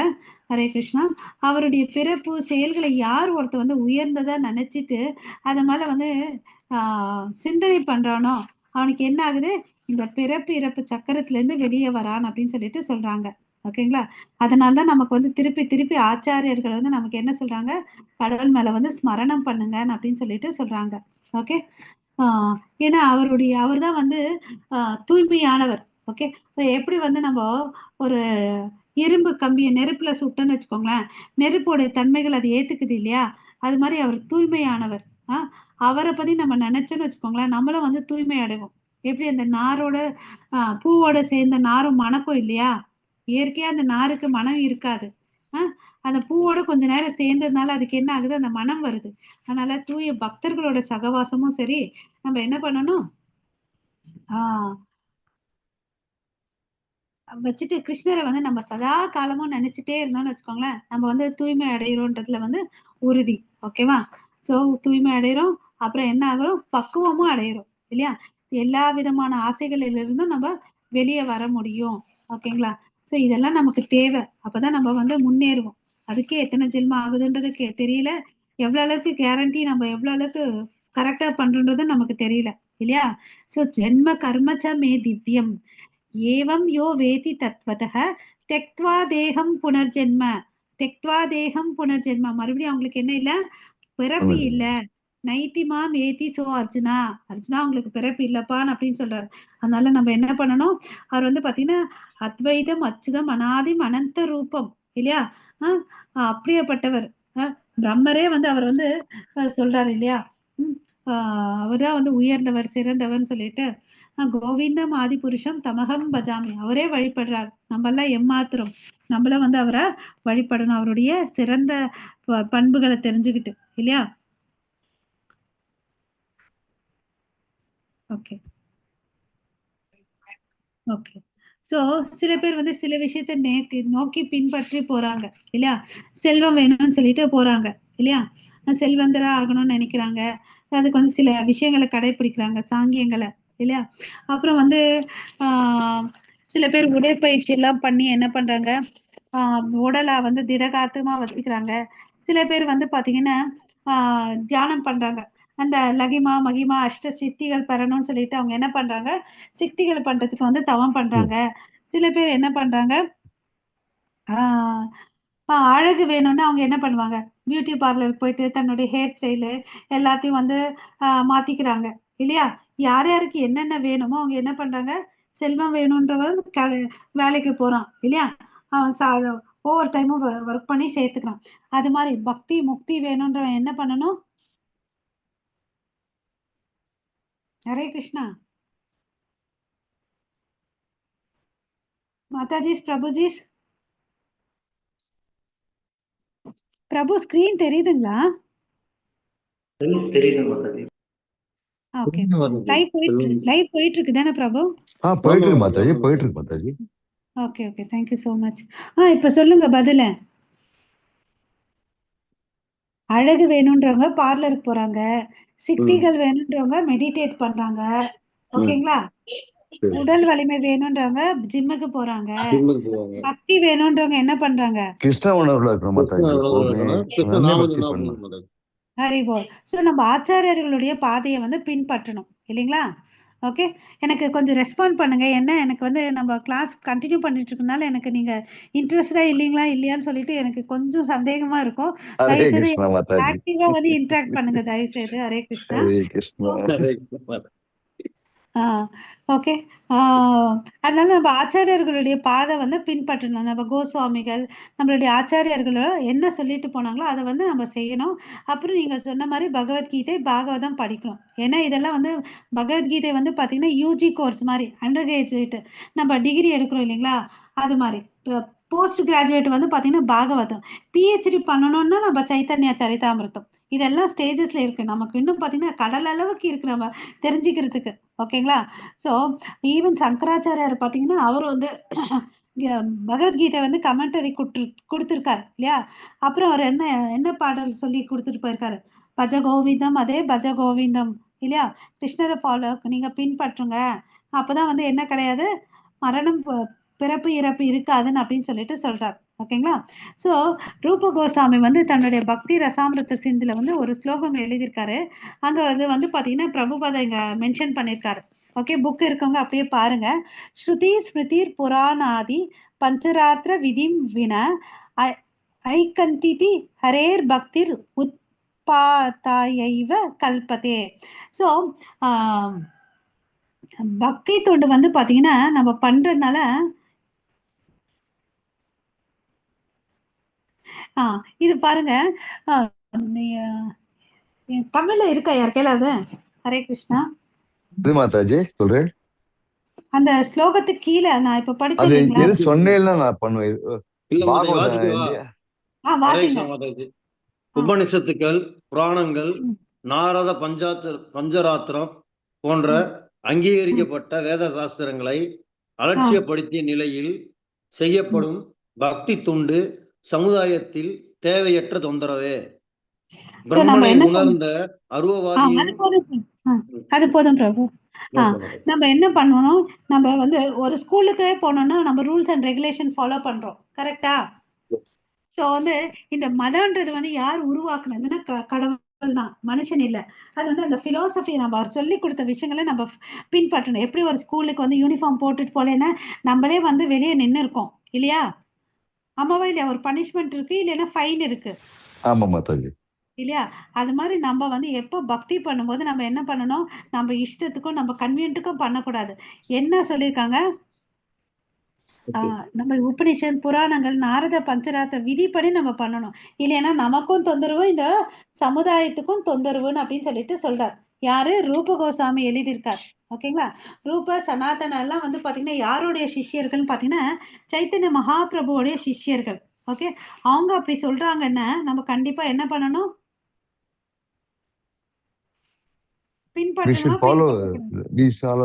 ஹரே கிருஷ்ணா. அவருடைய பிறப்பு செயல்களை யார் ஒருத்தர் வந்து உயர்ந்ததா நினைச்சிட்டு அத மேல வந்து சிந்தனை பண்றானோ அவனுக்கு என்ன ஆகுது, இந்த பிறப்பு இறப்பு சக்கரத்துல இருந்து வெளியே வரான் அப்படின்னு சொல்லிட்டு சொல்றாங்க. ஓகேங்களா? அதனாலதான் நமக்கு வந்து திருப்பி திருப்பி ஆச்சாரியர்கள் வந்து நமக்கு என்ன சொல்றாங்க, கடவுள் மேல வந்து ஸ்மரணம் பண்ணுங்க அப்படின்னு சொல்லிட்டு சொல்றாங்க. ஓகே, ஏன்னா அவர் தான் வந்து தூய்மையானவர். ஓகே, எப்படி வந்து நம்ம ஒரு இரும்பு கம்பியை நெருப்புல சுட்டோன்னு வச்சுக்கோங்களேன், நெருப்போடைய தன்மைகள் அது ஏத்துக்குது இல்லையா? அது மாதிரி அவர் தூய்மையானவர். அவரை பத்தி நம்ம நினைச்சோன்னு வச்சுக்கோங்களேன், நம்மளும் வந்து தூய்மை அடைவோம். எப்படி அந்த நாரோட பூவோட சேர்ந்த நாரும் மணக்கும் இல்லையா? இயற்கையா அந்த நாருக்கு மனம் இருக்காது. அந்த பூவோட கொஞ்ச நேரம் சேர்ந்ததுனால அதுக்கு என்ன ஆகுது, அந்த மனம் வருது. அதனால தூய பக்தர்களோட சகவாசமும் சரி, நம்ம என்ன பண்ணணும், வச்சுட்டு கிருஷ்ணரை வந்து நம்ம சதா காலமும் நினைச்சிட்டே இருந்தோம்னு வச்சுக்கோங்களேன், நம்ம வந்து தூய்மை அடைகிறோன்றதுல வந்து உறுதி. ஓகேவா? சோ தூய்மை அடைகிறோம், அப்புறம் என்ன ஆகிறோம், பக்குவமும் அடைகிறோம் இல்லையா? எல்லா விதமான ஆசைகளிலிருந்தும் நம்ம வெளியே வர முடியும். ஓகேங்களா? சோ இதெல்லாம் நமக்கு தேவை, அப்பதான் நம்ம வந்து முன்னேறுவோம். அதுக்கே எத்தனை ஜென்மம் ஆகுதுன்றது தெரியல, எவ்வளவு அளவுக்கு கேரண்டி நம்ம எவ்வளவு அளவுக்கு கரெக்டா பண்றோன்றது நமக்கு தெரியல இல்லையா? சோ ஜென்ம கர்மச்ச மே திவ்யம் ஏவம் யோ வேதி தத்வதः தெக்த்வா தேகம் புனர்ஜென்ம. தெக்த்வா தேகம் புனர்ஜென்ம, மறுபடியும் அவங்களுக்கு என்ன இல்ல, பிறப்பு இல்ல. நைத்திமாம் ஏதி சோ அர்ஜுனா, அர்ஜுனா உங்களுக்கு பிறப்பு இல்லப்பான்னு அப்படின்னு சொல்றாரு. அதனால நம்ம என்ன பண்ணணும், அவர் வந்து பாத்தீங்கன்னா அத்வைதம் அச்சுதம் அனாதிம் அனந்த ரூபம் இல்லையா? அப்படியேப்பட்டவர். பிரம்மரே வந்து அவர் வந்து சொல்றாரு இல்லையா? அவர்தான் வந்து உயர்ந்தவர், சிறந்தவர்னு சொல்லிட்டு கோவிந்தம் ஆதிபுருஷம் தமகம் பஜாமி, அவரே வழிபடுறார். நம்ம எல்லாம் எம்மாத்திரம், நம்மள வந்து அவரை வழிபடணும், அவருடைய சிறந்த பண்புகளை தெரிஞ்சுக்கிட்டு இல்லையா? ஓகே ஓகே, சோ சில பேர் வந்து சில விஷயத்த நோக்கி பின்பற்றி போறாங்க இல்லையா? செல்வம் வேணும்னு சொல்லிட்டு போறாங்க இல்லையா? செல்வந்தரா ஆகணும்னு நினைக்கிறாங்க, அதுக்கு வந்து சில விஷயங்களை கடைபிடிக்கிறாங்க, சாங்கியங்களை இல்லையா? அப்புறம் வந்து சில பேர் உடற்பயிற்சி எல்லாம் பண்ணி என்ன பண்றாங்க, உடலை வந்து திடகாத்தமா வச்சுக்கிறாங்க. சில பேர் வந்து பாத்தீங்கன்னா தியானம் பண்றாங்க, அந்த லகிமா மகிமா அஷ்ட சித்திகள் பெறணும்னு சொல்லிட்டு அவங்க என்ன பண்றாங்க, சித்திகள் பண்றதுக்கு வந்து தவம் பண்றாங்க. சில பேர் என்ன பண்றாங்க, அழகு வேணும்னா அவங்க என்ன பண்ணுவாங்க, பியூட்டி பார்லருக்கு போயிட்டு தன்னுடைய ஹேர் ஸ்டைலு எல்லாத்தையும் வந்து மாத்திக்கிறாங்க இல்லையா? யார் யாருக்கு என்னென்ன வேணுமோ அவங்க என்ன பண்றாங்க, செல்வம் வேணும்ன்றவன் வேலைக்கு போறான் இல்லையா? அவன் ஓவர் டைமும் ஒர்க் பண்ணி சேர்த்துக்கிறான். அது மாதிரி பக்தி முக்தி வேணும்ன்றவன் என்ன பண்ணணும், ஹரே கிருஷ்ணா. மாதாஜிஸ், பிரபுஜிஸ், பிரபு ஸ்கிரீன் தெரியுதுங்களா? தெரியுது மாதாஜி. ஓகே, லைவ் போயிட்டு இருக்கு தானே பிரபு? போயிட்டு இருக்கு மாதாஜி, போயிட்டு இருக்கு Mataji. Okay okay, thank you so much. இப்ப சொல்லுங்க பதில. அழகு வேணும்ன்றவங்க பார்லருக்கு போறாங்க, சித்திகள் வேணும்ன்றவங்க மெடிடேட் பண்றாங்க. ஓகேங்களா? சரி. உடல் வலிமை வேணும்ன்றவங்க ஜிம்முக்கு போறாங்க. ஜிம்முக்கு போவாங்க. பக்தி வேணும்ன்றவங்க என்ன பண்றாங்க? கிருஷ்ண உணர்வுல இருக்கணும் கிருஷ்ண மாதாஜி. உணர்வுல எப்பவுமே இருக்கணும். கிருஷ்ண நன்னே நாம பக்தி ஜபம் பண்ணணும். பண்ணணும் மாதாஜி. ஹரிபோல். ஸோ நம்ம ஆச்சாரியர்களுடைய பாதையை வந்து பின்பற்றணும் இல்லைங்களா? ஓகே, எனக்கு கொஞ்சம் ரெஸ்பாண்ட் பண்ணுங்க. என்ன எனக்கு வந்து நம்ம கிளாஸ் கண்டினியூ பண்ணிட்டு இருக்கனால எனக்கு நீங்க இன்ட்ரெஸ்டா இல்லைங்களா இல்லையான்னு சொல்லிட்டு எனக்கு கொஞ்சம் சந்தேகமா இருக்கும். ஹரே தயவு செய்து கிருஷ்ணா மாதாஜி. ஆக்டிவா வந்து இன்டராக்ட் பண்ணுங்க தயவு செய்து. ஹரே கிருஷ்ணா. ஹரே கிருஷ்ணா. ஹரே கிருஷ்ண மாதாஜி. ஓகே. அதனால நம்ம ஆச்சாரியர்களுடைய பாதை வந்து பின்பற்றணும். நம்ம கோஸ்வாமிகள் நம்மளுடைய ஆச்சாரியர்கள் என்ன சொல்லிட்டு போனாங்களோ அதை வந்து நம்ம செய்யணும். அப்புறம் நீங்க சொன்ன மாதிரி பகவத்கீதை பாகவதம் படிக்கணும். ஏன்னா இதெல்லாம் வந்து பகவத்கீதை வந்து பார்த்தீங்கன்னா யூஜி கோர்ஸ் மாதிரி அண்டர் கிராஜுவேட் நம்ம டிகிரி எடுக்கிறோம் இல்லைங்களா? அது மாதிரி போஸ்ட் கிராஜுவேட் வந்து பார்த்தீங்கன்னா பாகவதம். பிஹெச்டி பண்ணணும்னா நம்ம சைத்தன்யா சரிதாமிர்தம். இதெல்லாம் ஸ்டேஜஸ்ல இருக்கு. நமக்கு இன்னும் பார்த்தீங்கன்னா கடல் அளவுக்கு இருக்கு நம்ம தெரிஞ்சுக்கிறதுக்கு. ஓகேங்களா? ஸோ ஈவன் சங்கராச்சாரியார் பார்த்தீங்கன்னா அவர் வந்து பகவத்கீதை வந்து கமெண்டரி கொடுத்துருக்காரு இல்லையா? அப்புறம் அவர் என்ன என்ன பாடல் சொல்லி கொடுத்துட்டு போயிருக்காரு? பஜ கோவிந்தம், அதே பஜ கோவிந்தம் இல்லையா? கிருஷ்ணரை ஃபாலோ நீங்க பின்பற்றுங்க. அப்பதான் வந்து என்ன கிடையாது, மரணம் பிறப்பு இறப்பு இருக்காதுன்னு அப்படின்னு சொல்லிட்டு சொல்றாரு. ஓகேங்களா? ஸோ ரூப கோஸ்வாமி வந்து தன்னுடைய பக்தி ரசாமிருத சிந்துல வந்து ஒரு ஸ்லோகம் எழுதியிருக்காரு. அங்க அது வந்து பாத்தீங்கன்னா பிரபுபாதா இங்க மென்ஷன் பண்ணியிருக்காரு. ஓகே, புக் இருக்கவங்க அப்படியே பாருங்க. ஸ்ருதி ஸ்மிருதிர் புராணாதி பஞ்சராத்திர விதிம் வின ஐகந்திதி ஹரேர் பக்திர் உத்பாதாயைவ கல்பதே. ஸோ பக்தி தொண்டு வந்து பாத்தீங்கன்னா நம்ம பண்றதுனால இது பாருங்க, தமிழ்ல இருக்கா யாருக்கையில அது? ஹரே கிருஷ்ணா. இது மாதாஜி சொல்றேன். அந்த ஸ்லோகத்துக்கு கீழே நான் இப்ப படிச்சேன் அது இல்லைங்களா? எது சொன்னேன்னா நான் பண்ணுவேன். இல்ல மாதாஜி, பாகவதம் வாசிக்கவா? இல்லையா? ஹரே வாசிங்க. கிருஷ்ண மாதாஜி. உபனிஷத்துக்கள், புராணங்கள், நாரத பஞ்சராத்திரம் போன்ற அங்கீகரிக்கப்பட்ட வேத சாஸ்திரங்களை அலட்சியப்படுத்திய நிலையில் செய்யப்படும் பக்தி துண்டு சமுதாயத்தில் தேவையற்ற தொந்தரவே. பிரம்மனை உணர்ந்த அருவவாதியின் அது போதும் பிரபு. நம்ம என்ன பண்ணணும், நம்ம வந்து ஒரு ஸ்கூலுக்கே போனோம்னா நம்ம ரூல்ஸ் அண்ட் ரெகுலேஷன் ஃபாலோ பண்றோம், கரெக்டா? சோ வந்து இந்த மதம்ன்றது வந்து யார் உருவாக்குனதுன்னா கடவுள் தான், மனுஷன் இல்ல. அது வந்து அந்த பிலாசபி நம்ம அவர் சொல்லி கொடுத்த விஷயங்களை நம்ம பின்பற்றணும். எப்படி ஒரு ஸ்கூலுக்கு வந்து யூனிஃபார்ம் போட்டுட்டு போலேன்னா நம்மளே வந்து வெளியே நின்று இருக்கோம் இல்லையா? ஆமாவா இல்லையா? ஒரு பனிஷ்மெண்ட் இருக்கு, இல்லைன்னா ஃபைன் இருக்கு. ஆமா மாதாஜி. இல்லையா? அது மாதிரி நம்ம வந்து எப்போ பக்தி பண்ணும்போது நம்ம என்ன பண்ணணும், நம்ம இஷ்டத்துக்கும் நம்ம கன்வீனியன்ட்டுக்கும் பண்ணக்கூடாது. என்ன சொல்லியிருக்காங்க? நம்ம உபனிஷத், புராணங்கள், நாரத பஞ்சராத்திர விதிப்படி நம்ம பண்ணணும். இல்லைன்னா நமக்கும் தொந்தரவு, இந்த சமுதாயத்துக்கும் தொந்தரவுன்னு அப்படின்னு சொல்லிட்டு சொல்றார். யாரு? ரூப கோஸ்வாமி எழுதியிருக்கார். ஓகேங்களா? ரூப சனாதன எல்லாம் வந்து பாத்தீங்கன்னா யாருடைய சிஷ்யர்கள்னு பாத்தீங்கன்னா சைத்தன்ய மகாபிரபுவோடைய சிஷ்யர்கள். ஓகே, அவங்க அப்படி சொல்றாங்கன்னா நம்ம கண்டிப்பா என்ன பண்ணணும்? We should follow these all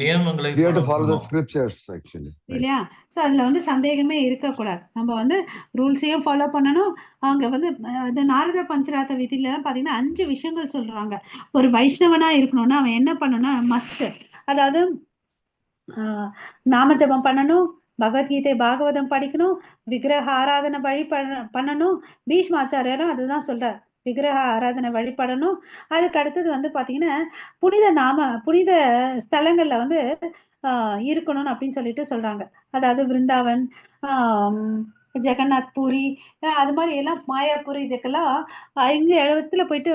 நியமங்களை we have to follow the scriptures actually. இல்லையா? சோ அதுல வந்து சந்தேகமே இருக்கக்கூடாது. நம்ம வந்து ரூல்ஸையும் ஃபாலோ பண்ணணும். அவங்க வந்து இந்த நாரத பஞ்சராத்த விதியில எல்லாம் பாத்தீங்கன்னா 5 விஷயங்கள் சொல்றாங்க. ஒரு வைஷ்ணவனா இருக்கணும்னா அவன் என்ன பண்ணணும்னா மஸ்ட், அதாவது நாம ஜபம் பண்ணணும், பகவத்கீதை பாகவதம் படிக்கணும், விக்கிரக ஆராதனை பண்ணணும். பீஷ்மாச்சாரியரும் அதுதான் சொல்றார், விக்கிரக ஆராதனை வழிபடணும். அதுக்கு அடுத்தது வந்து பாத்தீங்கன்னா புனித ஸ்தலங்கள்ல வந்து இருக்கணும் அப்படின்னு சொல்லிட்டு சொல்றாங்க. அதாவது விருந்தாவன், ஜெகநாத் பூரி, அது மாதிரி எல்லாம் மாயாபுரி, இதுக்கெல்லாம் இங்க இடத்துல போயிட்டு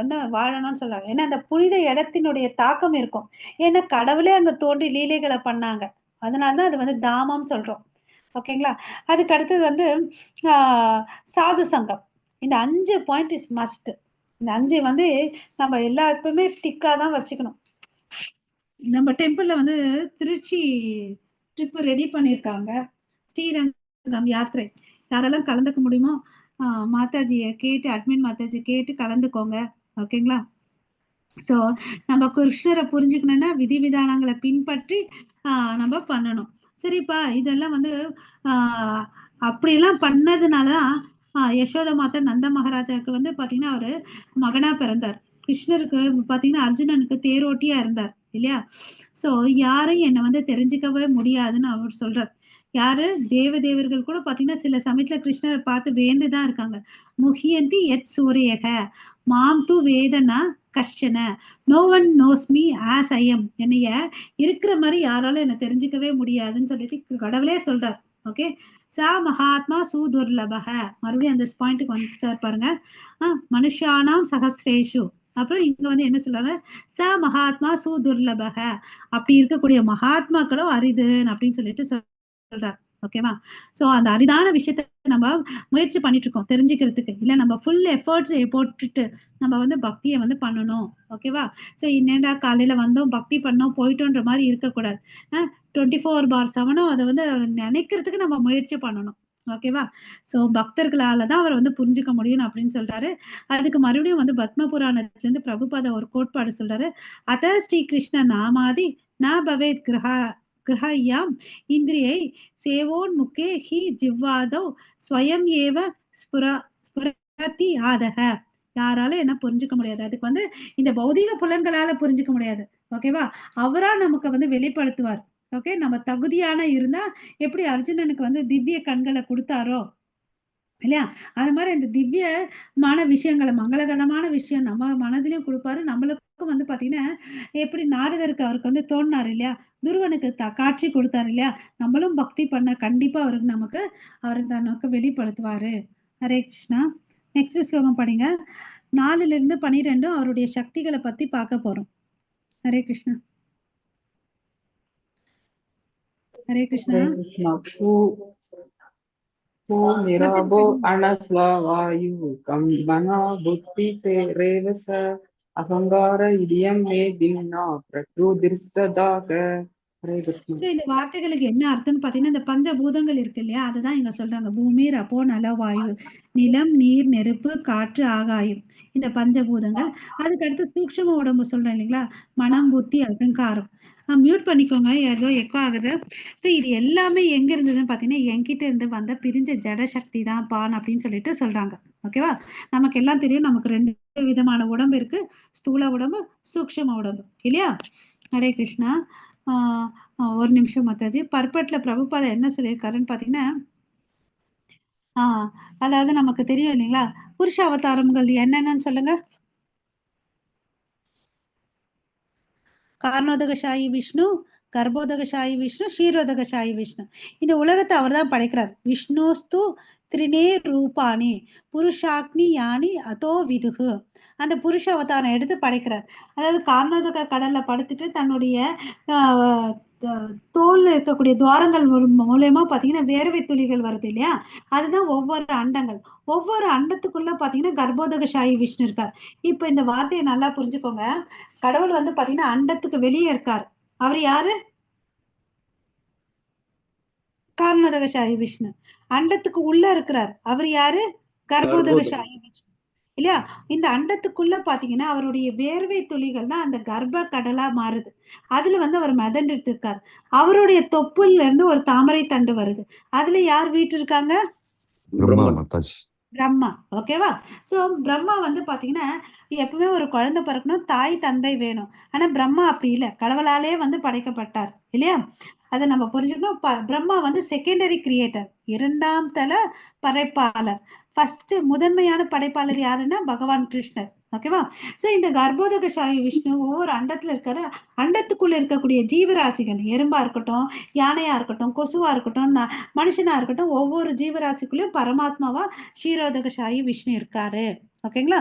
வந்து வாழணும்னு சொல்றாங்க. ஏன்னா அந்த புனித இடத்தினுடைய தாக்கம் இருக்கும். ஏன்னா கடவுளே அங்க தோன்றி லீலைகளை பண்ணாங்க. அதனாலதான் அது வந்து தாமம் சொல்றோம். ஓகேங்களா? அதுக்கு அடுத்தது வந்து சாது சங்கம். இந்த 5 பாயிண்ட் இஸ் மஸ்ட். இந்த 5 வந்து நம்ம எல்லாருக்குமே டிக்கா தான் வச்சுக்கணும். நம்ம டெம்பிள்ல வந்து திருச்சி ட்ரிப் ரெடி பண்ணிருக்காங்க, ஸ்ரீரங்கம் யாத்திரை. யாரெல்லாம் கலந்துக்க முடியுமோ மாதாஜியை கேட்டு, அட்மின் மாதாஜி கேட்டு கலந்துக்கோங்க. ஓகேங்களா? சோ நம்ம கிருஷ்ணரை புரிஞ்சுக்கணும்னா விதிவிதானங்களை பின்பற்றி நம்ம பண்ணணும். சரிப்பா, இதெல்லாம் வந்து அப்படியெல்லாம் பண்ணதுனாலதான் யசோத மாதா நந்த மகாராஜாவுக்கு வந்து பாத்தீங்கன்னா அவரு மகனா பிறந்தார். கிருஷ்ணருக்கு பாத்தீங்கன்னா அர்ஜுனனுக்கு தேரோட்டியா இருந்தார் இல்லையா? சோ யாரும் என்னை வந்து தெரிஞ்சுக்கவே முடியாதுன்னு அவர் சொல்றார். யாரு? தேவர்கள் கூட பாத்தீங்கன்னா சில சமயத்துல கிருஷ்ணரை பார்த்து வேந்துதான் இருக்காங்க. முஹியந்தி யத் சூரியக மாம் து வேதனா கஷ்டன no one knows me as I am. என்னைய இருக்கிற மாதிரி யாராலும் என்ன தெரிஞ்சுக்கவே முடியாதுன்னு சொல்லிட்டு கடவுளே சொல்றார். ஓகே, சா மகாத்மா சுதுர்லபக. மறுபடியும் அந்த பாயிண்ட்டுக்கு வந்துட்டார் பாருங்க. மனுஷானாம் சகஸ்ரேஷு. அப்புறம் இங்க வந்து என்ன சொல்றாரு? ச மகாத்மா சுதுர்லபக. அப்படி இருக்கக்கூடிய மகாத்மாக்களும் அரிதுன்னு அப்படின்னு சொல்லிட்டு சொல்றார். ஓகேவா? சோ அந்த அரிதான விஷயத்த நம்ம முயற்சி பண்ணிட்டு இருக்கோம் தெரிஞ்சுக்கிறதுக்கு. இல்ல நம்ம ஃபுல் எஃபர்ட்ஸ் போட்டுட்டு நம்ம வந்து பக்தியை வந்து பண்ணணும். ஓகேவா? சோ என்னடா காலையில வந்தோம் பக்தி பண்ணோம் போயிட்டோன்ற மாதிரி இருக்கக்கூடாது. 24/7 அதை வந்து நினைக்கிறதுக்கு நம்ம முயற்சி பண்ணணும். ஓகேவா? சோ பக்தர்களாலதான் அவரை வந்து புரிஞ்சுக்க முடியும் அப்படின்னு சொல்றாரு. அதுக்கு மறுபடியும் வந்து பத்ம புராணத்துல இருந்து பிரபுபாத ஒரு கோட்பாடு சொல்றாரு. அத ஸ்ரீ கிருஷ்ண நாமாதி ந பவேத் கிரஹயாம் இந்திரியை சேவோன் முக்கே ஹி ஜிவ்வாதோ ஸ்வயம் ஏவ ஸ்புரதி ஆதக. யாராலும் என்ன புரிஞ்சுக்க முடியாது. அதுக்கு வந்து இந்த பௌதிக புலன்களால புரிஞ்சுக்க முடியாது. ஓகேவா? அவரா நமக்கு வந்து வெளிப்படுத்துவார். ஓகே, நம்ம தகுதியான இருந்தா எப்படி அர்ஜுனனுக்கு வந்து திவ்ய கண்களை கொடுத்தாரோ இல்லையா, அது மாதிரி இந்த திவ்யமான விஷயங்களை மங்களகரமான விஷயம் நம்ம மனதிலையும் கொடுப்பாரு. நம்மளுக்கும் வந்து பாத்தீங்கன்னா எப்படி நாரதருக்கு அவருக்கு வந்து தோணினார் இல்லையா, துருவனுக்கு காட்சி கொடுத்தாரு இல்லையா, நம்மளும் பக்தி பண்ண கண்டிப்பா அவருக்கு நமக்கு அவர் நமக்கு வெளிப்படுத்துவாரு. ஹரே கிருஷ்ணா. நெக்ஸ்ட் ஸ்லோகம் படிங்க. 4-12 அவருடைய சக்திகளை பத்தி பார்க்க போறோம். ஹரே கிருஷ்ணா. ஹரே கிருஷ்ணா. निराभो अणस्वायु कम्बना बुद्धि से रेवस अहंगार इडियम मे दिन्ना प्रकृतिर्सदाक. हरे कृष्ण. இந்த வார்த்தைகளுக்கு என்ன அர்த்தம்னு பாத்தீங்கன்னா, இந்த பஞ்சபூதங்கள் இருக்கு இல்லையா, அதுதான் இங்க சொல்றாங்க. பூமி, ரப்போ, நல, வாயு, நிலம், நீர், நெருப்பு, காற்று, ஆகாயம். இந்த பஞ்சபூதங்கள். அதுக்கு அடுத்து சூக்ஷ்ம உடம்பு சொல்றேன் இல்லைங்களா, மனம், புத்தி, அகங்காரம். மியூட் பண்ணிக்கோங்க, ஏதோ எக்கோ ஆகுது. இது எல்லாமே எங்க இருந்ததுன்னு பாத்தீங்கன்னா என்கிட்ட இருந்து வந்த பிரிஞ்ச ஜட சக்தி தான் பான் அப்படின்னு சொல்லிட்டு சொல்றாங்க. ஓகேவா? நமக்கு எல்லாம் தெரியும், நமக்கு 2 விதமான உடம்பு இருக்கு. ஸ்தூல உடம்பு, சூக்ஷ்ம உடம்பு இல்லையா? ஹரே கிருஷ்ணா. ஒரு நிமிஷம் மாதாஜி. பர்பட்ல பிரபுபாதா என்ன சொல்லியிருக்காருன்னு பாத்தீங்கன்னா, அதாவது நமக்கு தெரியும் இல்லைங்களா, புருஷ அவதாரங்கள் என்னென்னு சொல்லுங்க. காரணோதகசாயி விஷ்ணு, கர்ப்போதகசாயி விஷ்ணு, ஷீரோதகசாயி விஷ்ணு. இந்த உலகத்தை அவர் தான் படைக்கிறார். விஷ்ணுஸ்து திரினே ரூபாணி புருஷாக்னி யானி அதோ விதுகு. அந்த புருஷ அவதாரம் எடுத்து படைக்கிறார். அதாவது கார்நாடக கடல்ல படுத்துட்டு தன்னுடைய தோல்ல இருக்கக்கூடிய துவாரங்கள் மூலயமா பாத்தீங்கன்னா வேர்வை துளிகள் வருது இல்லையா, அதுதான் ஒவ்வொரு அண்டங்கள். ஒவ்வொரு அண்டத்துக்குள்ள பாத்தீங்கன்னா கர்ப்போதகசாயி விஷ்ணு இருக்கார். இப்ப இந்த வார்த்தையை நல்லா புரிஞ்சுக்கோங்க. கடவுள் வந்து பாத்தீங்கன்னா அண்டத்துக்கு வெளியே இருக்கார். அவர் யாரு? காரணோதகசாயி விஷ்ணு. அண்டத்துக்கு உள்ள இருக்கிறார். அவர் யாரு? கர்ப்போதகசாயி விஷ்ணு இல்லையா? இந்த அண்டத்துக்குள்ள பாத்தீங்கன்னா அவருடைய வேர்வை துளிகள் தான் அந்த கர்ப்ப கடலா மாறுது. அதுல வந்து அவர் மிதந்துட்டு இருக்கார். அவருடைய தொப்புல இருந்து ஒரு தாமரை தண்டு வருது. அதுல யார் வீட்டு இருக்காங்க? பிரம்மா. ஓகேவா? சோ பிரம்மா வந்து பாத்தீங்கன்னா எப்பவுமே ஒரு குழந்தை பிறக்கணும், தாய் தந்தை வேணும். ஆனா பிரம்மா அப்படி இல்லை, கடவுளாலே வந்து படைக்கப்பட்டார் இல்லையா? அதை நம்ம புரிஞ்சுக்கணும். பிரம்மா வந்து செகண்டரி கிரியேட்டர், 2ஆம் தல படைப்பாளர். ஃபர்ஸ்ட் முதன்மையான படைப்பாளர் யாருன்னா பகவான் கிருஷ்ணர். ஓகேவா? சோ இந்த கர்ப்போதகசாயி விஷ்ணு ஒவ்வொரு அண்டத்துல இருக்கிற அண்டத்துக்குள்ள இருக்கக்கூடிய ஜீவராசிகள், எறும்பா இருக்கட்டும், யானையா இருக்கட்டும், கொசுவா இருக்கட்டும், மனுஷனா இருக்கட்டும், ஒவ்வொரு ஜீவராசிக்குள்ளயும் பரமாத்மாவா ஷீரோதகசாயி விஷ்ணு இருக்காரு. ஓகேங்களா?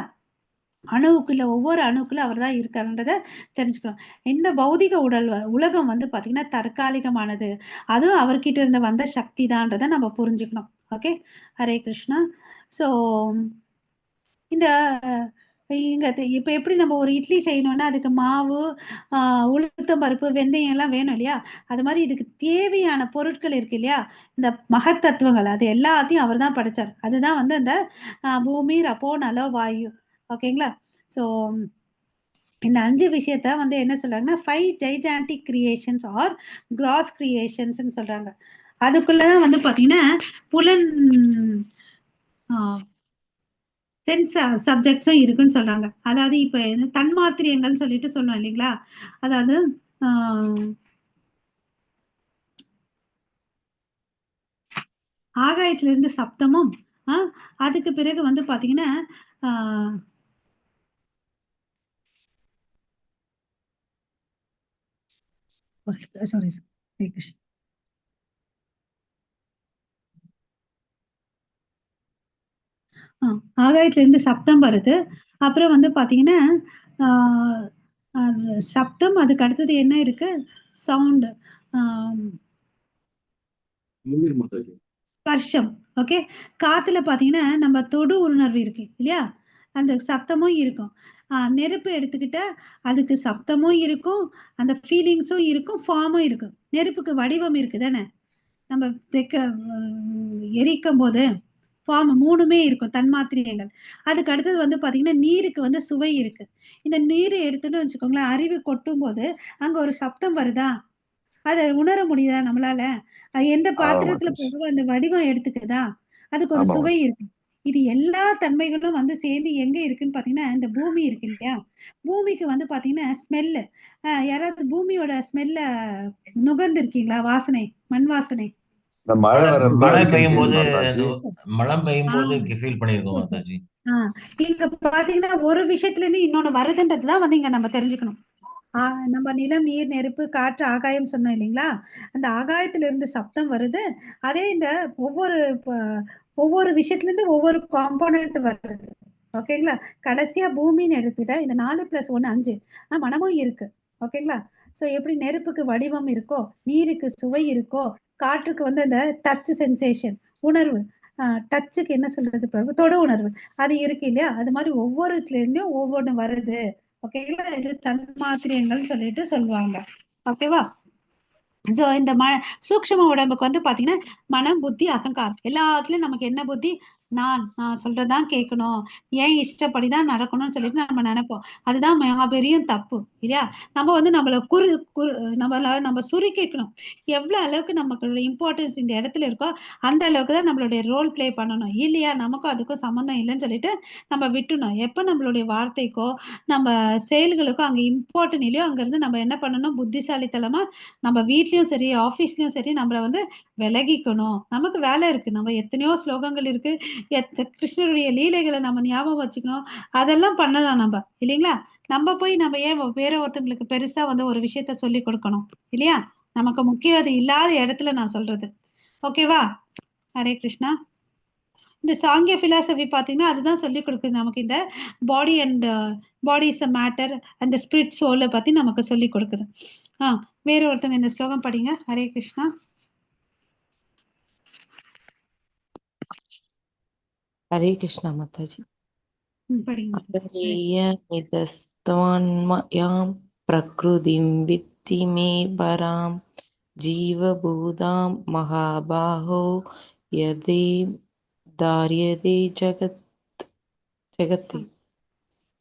அணுவுக்குள்ள ஒவ்வொரு அணுக்குள்ள அவர் தான் இருக்காருன்றத தெரிஞ்சுக்கணும். இந்த பௌதிக உலகம் வந்து பாத்தீங்கன்னா தற்காலிகமானது. அதுவும் அவர்கிட்ட இருந்து வந்த சக்தி தான்றதை நம்ம புரிஞ்சுக்கணும். ஓகே, ஹரே கிருஷ்ணா. சோ இந்த இங்க இப்ப எப்படி நம்ம ஒரு இட்லி செய்யணும்னா அதுக்கு மாவு, உளுத்தம் பருப்பு, வெந்தயம் எல்லாம் வேணும் இல்லையா, அது மாதிரி இதுக்கு தேவையான பொருட்கள் இருக்கு இல்லையா, இந்த மகத்தத்துவங்கள் அது எல்லாத்தையும் அவர் தான் படைச்சார். அதுதான் வந்து அந்த பூமி, ரப்போ, நல, வாயு. ஓகேங்களா? சோ இந்த 5 விஷயத்த வந்து என்ன சொல்றாங்கன்னா 5 gigantic creations or grass creations சொல்றாங்க. அதுக்குள்ளதான் வந்து பாத்தீங்கன்னா புலன் சென்ஸ் சப்ஜெக்ட்ஸும் இருக்குன்னு சொல்றாங்க. அதாவது இப்ப தன்மாத்திரியங்கள் சொல்லிட்டு சொல்லுவோம் இல்லைங்களா, அதாவது ஆகாயத்துல இருந்து சப்தமும் அதுக்கு பிறகு வந்து பாத்தீங்கன்னா சாரி ஆகாயத்துல இருந்து சப்தம் வருது. அப்புறம் வந்து பாத்தீங்கன்னா சப்தம், அதுக்கு அடுத்தது என்ன இருக்கு, சவுண்ட், ஸ்பர்ஷம். ஓகே, காத்துல பாத்தீங்கன்னா நம்ம தொடு உணர்வு இருக்கு இல்லையா, அந்த சத்தமும் இருக்கும். நெருப்பு எடுத்துக்கிட்டா அதுக்கு சப்தமும் இருக்கும், அந்த ஃபீலிங்ஸும் இருக்கும், ஃபார்மும் இருக்கும். நெருப்புக்கு வடிவம் இருக்கு தானே, நம்ம எரிக்கும் போது ஃபார்ம் 3மே இருக்கும், தன்மாத்திரைகள். அதுக்கு அடுத்தது வந்து பாத்தீங்கன்னா நீருக்கு வந்து சுவை இருக்கு. இந்த நீரை எடுத்துன்னு வச்சுக்கோங்களேன், அருவி கொட்டும் போது அங்க ஒரு சப்தம் வருதா, அதை உணர முடியுதா நம்மளால? அது எந்த பாத்திரத்துல போடுறோம் அந்த வடிவம் எடுத்துக்குதா, அதுக்கு ஒரு சுவை இருக்கு. இது எல்லா தன்மைகளும் வந்து சேர்ந்து எங்க இருக்குன்னு பாத்தீங்கன்னா இந்த பூமி இருக்கு இல்லையா, பூமிக்கு வந்து பாத்தீங்கன்னா ஸ்மெல்லு. யாராவது பூமியோட ஸ்மெல்ல நுகர்ந்து இருக்கீங்களா? வாசனை, மண் வாசனை. மழை பெய்யும் போது ஃபீல் பண்ணிருக்கோம் மாதாஜி. இங்க பாத்தீங்கன்னா ஒரு விஷயத்துல இருந்து இன்னொன்னு வருதுன்றதுதான் வந்து இங்க நம்ம தெரிஞ்சுக்கணும். நம்ம நிலம், நீர், நெருப்பு, காற்று, ஆகாயம் சொன்னோம் இல்லைங்களா, அந்த ஆகாயத்துல இருந்து சப்தம் வருது. அதே இந்த ஒவ்வொரு விஷயத்துல இருந்து ஒவ்வொரு காம்போனன்ட் வருது. ஓகேங்களா, கடைசியா பூமின்னு எடுத்துட்டா இந்த 4+1 5 மனமும் இருக்கு. ஓகேங்களா, சோ எப்படி நெருப்புக்கு வடிவம் இருக்கோ, நீருக்கு சுவை இருக்கோ, காற்றுக்கு வந்து அந்த டச் சென்சேஷன் உணர்வு, டச்சுக்கு என்ன சொல்றது, தொடு உணர்வு அது இருக்கு இல்லையா, அது மாதிரி ஒவ்வொருத்துல இருந்தும் ஒவ்வொன்னு வருது. ஓகேங்களா, இது தன்மாத்திரைகள் சொல்லிட்டு சொல்லுவாங்க. ஓகேவா, சோ இந்த சூக்ஷ்ம உடம்புக்கு வந்து பாத்தீங்கன்னா மனம், புத்தி, அகங்காரம், எல்லாத்துலயும் நமக்கு என்ன புத்தி, நான் சொல்றதான் கேட்கணும், ஏன் இஷ்டப்படிதான் நடக்கணும்னு சொல்லிட்டு நம்ம நினைப்போம். அதுதான் பெரிய தப்பு இல்லையா. நம்ம வந்து நம்மள நம்ம சுருக்கிக்கணும். எவ்வளவு அளவுக்கு நமக்கு இம்பார்ட்டன்ஸ் இந்த இடத்துல இருக்கோ அந்த அளவுக்கு தான் நம்மளுடைய ரோல் பிளே பண்ணணும். இல்லையா நமக்கும் அதுக்கும் சம்மந்தம் இல்லைன்னு சொல்லிட்டு நம்ம விட்டுணும். எப்ப நம்மளுடைய வார்த்தைக்கோ நம்ம செயல்களுக்கோ அங்க இம்பார்ட்டன்ட் இல்லையோ அங்க இருந்து நம்ம என்ன பண்ணணும், புத்திசாலித்தனமா நம்ம வீட்லயும் சரி ஆபீஸ்லயும் சரி நம்மள வந்து விலகிக்கணும். நமக்கு வேலை இருக்கு, நம்ம எத்தனையோ ஸ்லோகங்கள் இருக்கு, கிருஷ்ணருடைய லீலைகளை நம்ம ஞாபகம் வச்சுக்கணும், அதெல்லாம் பண்ணலாம் நம்ம இல்லைங்களா. நம்ம போய் நம்ம ஏன் வேற ஒருத்தவங்களுக்கு பெருசா வந்து ஒரு விஷயத்த சொல்லி கொடுக்கணும் இல்லையா, நமக்கு முக்கியம் அது இல்லாத இடத்துல நான் சொல்றது. ஓகேவா, ஹரே கிருஷ்ணா. இந்த சாங்கிய பிலாசபி பாத்தீங்கன்னா அதுதான் சொல்லி கொடுக்குது நமக்கு, இந்த body and body is a matter, அந்த ஸ்பிரிட் சோலை பத்தி நமக்கு சொல்லி கொடுக்குது. வேற ஒருத்தங்க இந்த ஸ்லோகம் படிங்க. ஹரே கிருஷ்ணா. ஹரே கிருஷ்ணா மாதாஜி. படிங்க. பிரகிருதிம் வித்தி மே பராம் ஜீவபூதாம் மகாபாஹோ யதே தாரியதே ஜெகத்தே.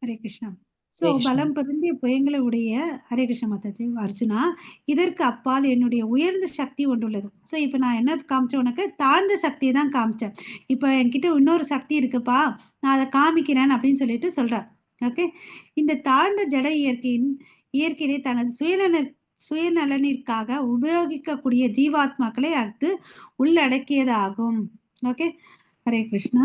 ஹரே கிருஷ்ணா. சோ பலம் பொருந்திய புயங்களுடைய ஹரே கிருஷ்ண மாதாஜி. அர்ஜுனா, இதற்கு அப்பால் என்னுடைய உயர்ந்த சக்தி ஒன்றுள்ளது. சோ இப்ப நான் என்ன காமிச்சேன், உனக்கு தாழ்ந்த சக்தியை தான் காமிச்சேன். இப்ப என்கிட்ட இன்னொரு சக்தி இருக்குப்பா, நான் அதை காமிக்கிறேன் அப்படின்னு சொல்லிட்டு சொல்றேன். ஓகே, இந்த தாழ்ந்த ஜட இயற்கையை தனது சுயநலனிற்காக உபயோகிக்கக்கூடிய ஜீவாத்மாக்களை அது உள்ளடக்கியதாகும். ஓகே, ஹரே கிருஷ்ணா.